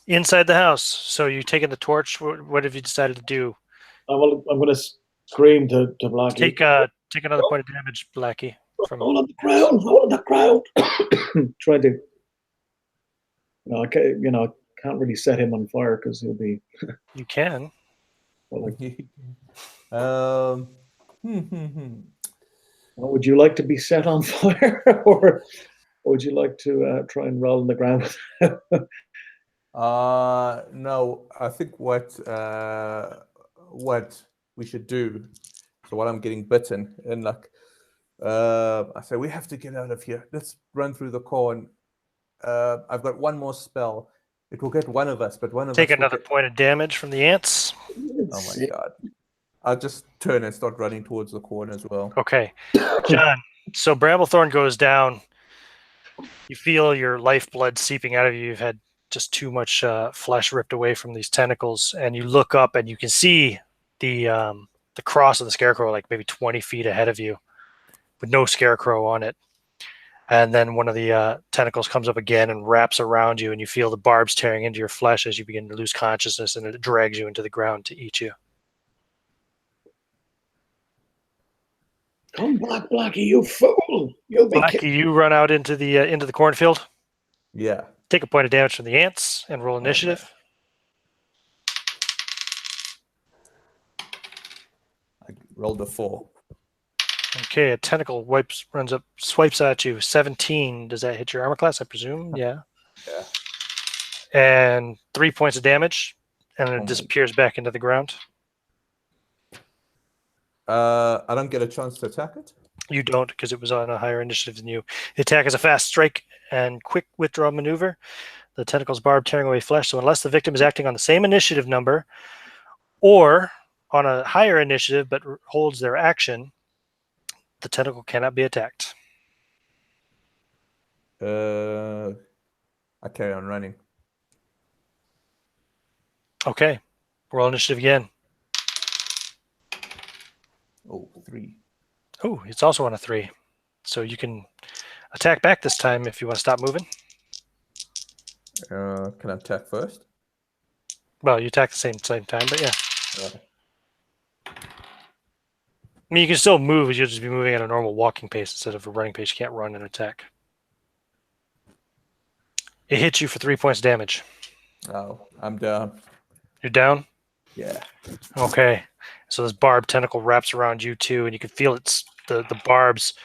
Inside the house. So you taking the torch? What have you decided to do? I'm going to scream to Blackie. Take another point of damage, Blackie. Roll on the ground. Roll on the ground. Try to. I can't really set him on fire because he'll be. You can. Would you like to be set on fire, or would you like to try and roll on the ground? No, I think what we should do. So while I'm getting bitten, and I say we have to get out of here. Let's run through the corn. I've got one more spell. It will get one of us, but one of Take us another point of damage from the ants. Oh my god! I'll just turn and start running towards the corn as well. Okay, John. So Bramblethorn goes down. You feel your lifeblood seeping out of you. You've had just too much flesh ripped away from these tentacles, and you look up and you can see the cross of the Scarecrow, like maybe 20 feet ahead of you, with no Scarecrow on it. And then one of the tentacles comes up again and wraps around you, and you feel the barbs tearing into your flesh as you begin to lose consciousness, and it drags you into the ground to eat you. Come back, Blackie, you fool! You'll be Blackie, you run out into the cornfield. Yeah. Take a point of damage from the ants and roll initiative. I rolled a 4. Okay, a tentacle runs up, swipes at you. 17. Does that hit your armor class? I presume. Yeah. Yeah. And 3 points of damage, and then it disappears back into the ground. I don't get a chance to attack it. You don't, because it was on a higher initiative than you. The attack is a fast strike and quick withdraw maneuver. The tentacle's barb tearing away flesh. So unless the victim is acting on the same initiative number, or on a higher initiative but holds their action, the tentacle cannot be attacked. I carry on running. Okay. Roll initiative again. Oh, 3. Oh, it's also on a 3. So you can attack back this time if you want to stop moving. Can I attack first? Well, you attack the same time, but yeah. Okay. I mean, you can still move, but you'll just be moving at a normal walking pace instead of a running pace. You can't run and attack. It hits you for 3 points of damage. Oh, I'm down. You're down? Yeah. Okay. So this barb tentacle wraps around you too, and you can feel it's the barbs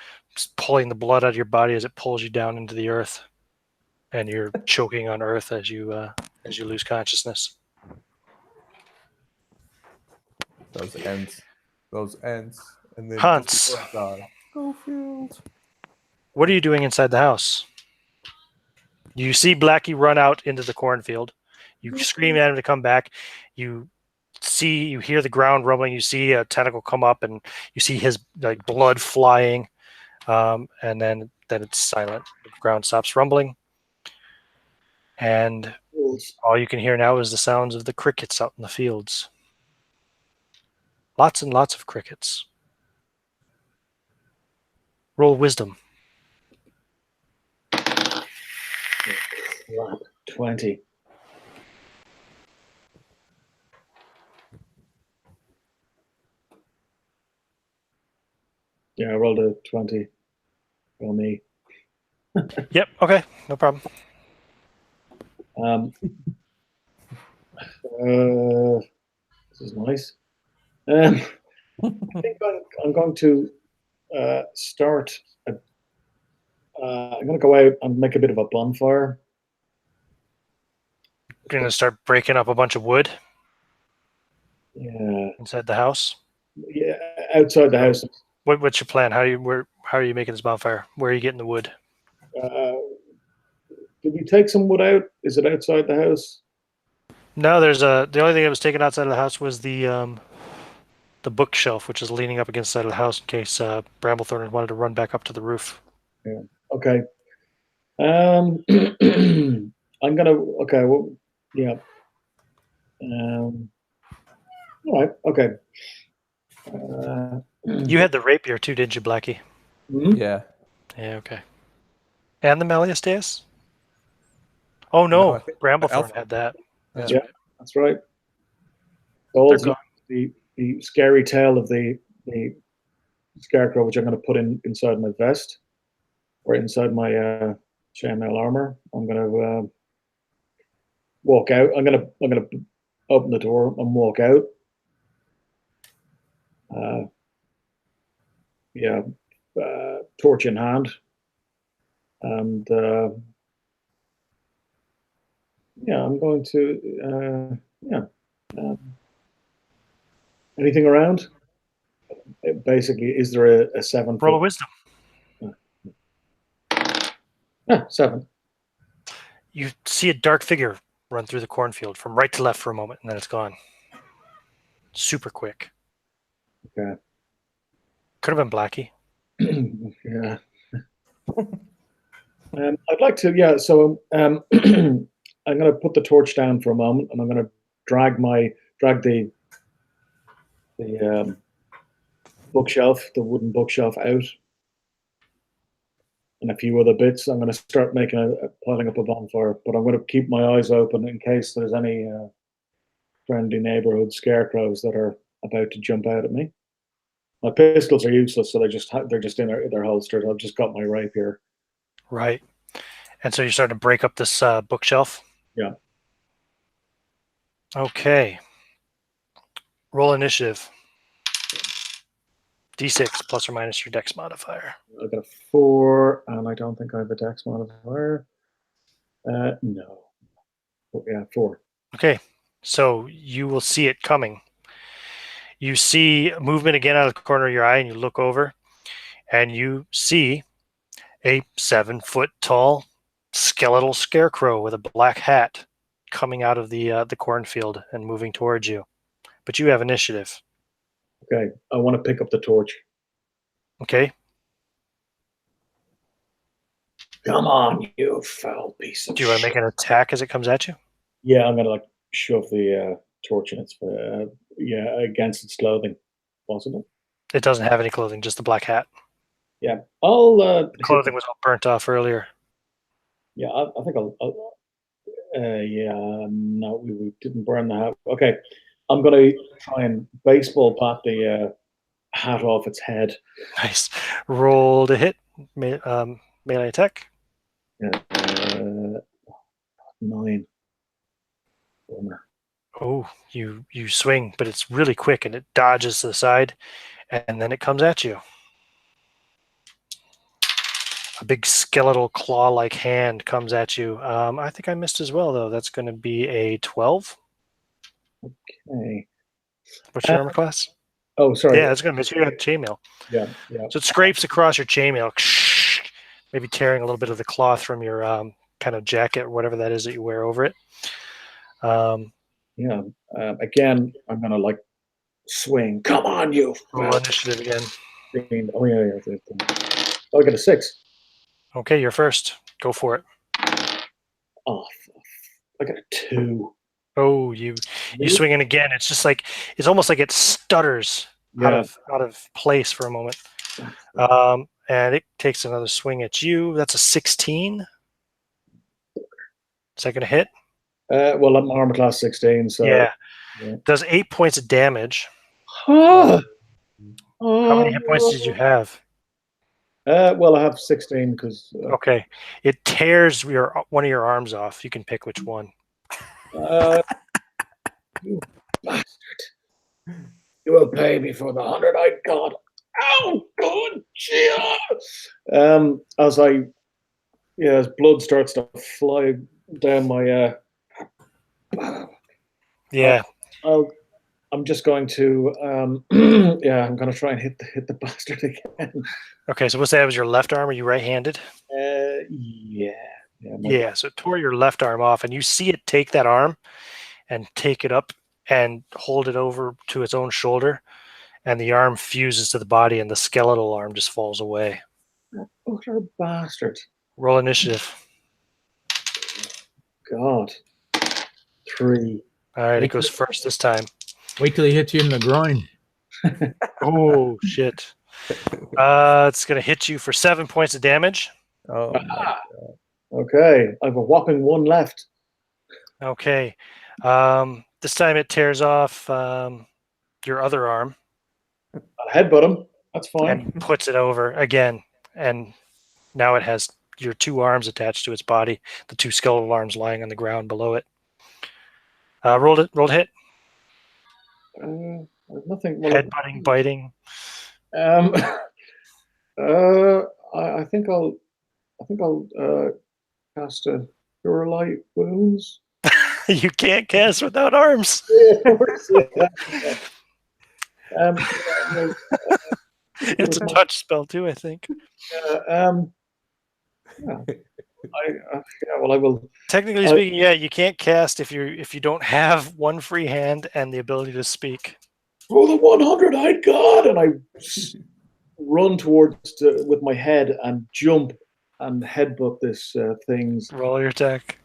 pulling the blood out of your body as it pulls you down into the earth, and you're choking on earth as you lose consciousness. Those ants, and then Hans, go field. what are you doing inside the house? You see Blackie run out into the cornfield. You scream at him to come back. You hear the ground rumbling. You see a tentacle come up, and you see his blood flying, and then it's silent. The ground stops rumbling, and all you can hear now is the sounds of the crickets out in the fields. Lots and lots of crickets. Roll wisdom. 20. Yeah, I rolled a 20 for me. Yep. Okay. No problem. This is nice. I think I'm going to start. I'm going to go out and make a bit of a bonfire. You're going to start breaking up a bunch of wood. Yeah. Inside the house. Yeah, outside the house. What's your plan? How are you making this bonfire? Where are you getting the wood? Did we take some wood out? Is it outside the house? No, the only thing that was taken outside of the house was the bookshelf, which is leaning up against the side of the house in case Bramblethorn wanted to run back up to the roof. Yeah. Okay. I'm gonna. Okay. Well. Yeah. All right. Okay. You had the rapier too, didn't you, Blackie? Mm-hmm. Yeah. Yeah. Okay. And the Malleus Deus? Oh no, Bramblethorn had that. That's Yeah. right. That's right. Also, the scary tail of the Scarecrow, which I'm going to put inside my vest or inside my chainmail armor. I'm going to walk out. I'm going to open the door and walk out. Torch in hand, and I'm going to anything around. Basically, is there a 7 Roll a foot? wisdom. 7. You see a dark figure run through the cornfield from right to left for a moment, and then it's gone. Super quick. Okay. Could have been Blackie. Yeah. I'd like to. Yeah. So I'm going to put the torch down for a moment, and I'm going to drag the bookshelf, the wooden bookshelf out, and a few other bits. I'm going to start piling up a bonfire, but I'm going to keep my eyes open in case there's any friendly neighborhood scarecrows that are about to jump out at me. My pistols are useless, so they're just in their holsters. I've just got my rapier. Right. And so you're starting to break up this bookshelf? Yeah. Okay. Roll initiative. D6 plus or minus your dex modifier. I got a 4, and I don't think I have a dex modifier. No. Oh, yeah, 4. Okay. So you will see it coming. You see movement again out of the corner of your eye, and you look over, and you see a 7-foot tall skeletal scarecrow with a black hat coming out of the cornfield and moving towards you. But you have initiative. Okay, I want to pick up the torch. Okay. Come on, you foul piece of Do you want to make an attack as it comes at you? Yeah, I'm gonna shove the torch in its against its clothing. Possible. It doesn't have any clothing, just the black hat. Yeah, I'll. The clothing was all burnt off earlier. Yeah, I think I'll. No, we didn't burn the hat. Okay, I'm gonna try and baseball bat the hat off its head. Nice. Roll to hit. Melee attack. 9. Bummer. Oh, you swing, but it's really quick and it dodges to the side, and then it comes at you. A big skeletal claw-like hand comes at you. I think I missed as well, though. That's going to be a 12. Okay. What's your armor class? Oh, sorry. Yeah, it's going to miss you. You got chainmail. Yeah. So it scrapes across your chainmail, maybe tearing a little bit of the cloth from your kind of jacket or whatever that is that you wear over it. Again, I'm gonna swing. Come on, you. Roll initiative again. Oh yeah. Oh, I got a 6. Okay, you're first. Go for it. Oh, I got a 2. Oh, you swing in again. It's just like it's almost like it stutters out of place for a moment. And it takes another swing at you. That's a 16. Is that going to hit? Well, I'm armor class 16, so Yeah. Does 8 points of damage. How How many hit points did you have? Well, I have 16 because. Okay, it tears one of your arms off. You can pick which one. You bastard! You will pay me for the 100 I got. Oh, good cheer! As blood starts to fly down my. Yeah. I'm just going to. I'm going to try and hit the bastard again. Okay, so what's that? Was your left arm? Are you right-handed? Yeah. So it tore your left arm off, and you see it take that arm and take it up and hold it over to its own shoulder, and the arm fuses to the body, and the skeletal arm just falls away. Utter bastard. Roll initiative. God. 3. All right, it goes first this time. Wait till he hits you in the groin. Oh, shit. It's going to hit you for 7 points of damage. Oh, my God. Okay, I have a whopping 1 left. Okay. This time it tears off your other arm I'll headbutt him. That's fine. and puts it over again. And now it has your 2 arms attached to its body, the 2 skeletal arms lying on the ground below it. Rolled hit. Nothing. Well, Headbutting, biting. I think I'll cast a Cure Light Wounds. You can't cast without arms. Yeah, of course. Yeah. Well, It's a touch spell too, I think. yeah, well, I will. Technically speaking, yeah, you can't cast if you don't have 1 free hand and the ability to speak. For the 100-eyed god, and I run towards with my head and jump and headbutt this thing's. Roll your attack.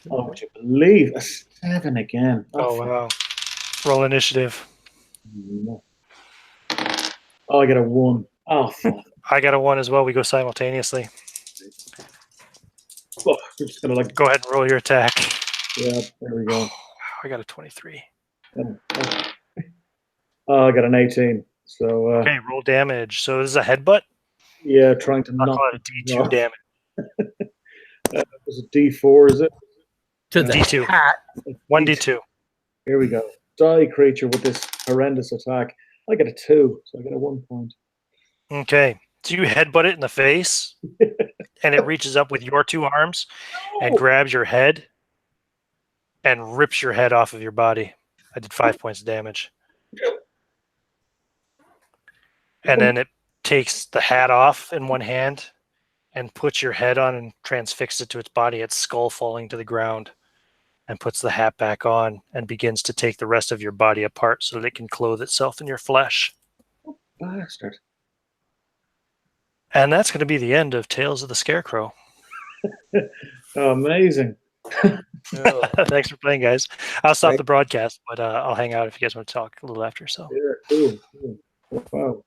Oh, would you believe a 7 again? Oh wow. Roll initiative. Oh, I got a 1. Oh, fuck. I got a 1 as well. We go simultaneously. Oh, we're just gonna Go ahead and roll your attack. Yeah, there we go. Wow, I got a 23. Oh, I got an 18. So Okay, roll damage. So this is a headbutt. yeah, trying to I'll knock. call it a D2 No. damage. Is it D4? Is it? To the D2. hat. 1d2. Here we go. Die, creature, with this horrendous attack. I get a 2, so I get a 1 point. Okay. So you headbutt it in the face, and it reaches up with your 2 arms and grabs your head and rips your head off of your body. I did 5 points of damage. And then it takes the hat off in one hand and puts your head on and transfixes it to its body, its skull falling to the ground, and puts the hat back on and begins to take the rest of your body apart so that it can clothe itself in your flesh. Bastard. And that's going to be the end of Tales of the Scarecrow. Oh, amazing. Thanks for playing, guys. I'll stop Right. the broadcast, but I'll hang out if you guys want to talk a little after. So Yeah, cool. Wow.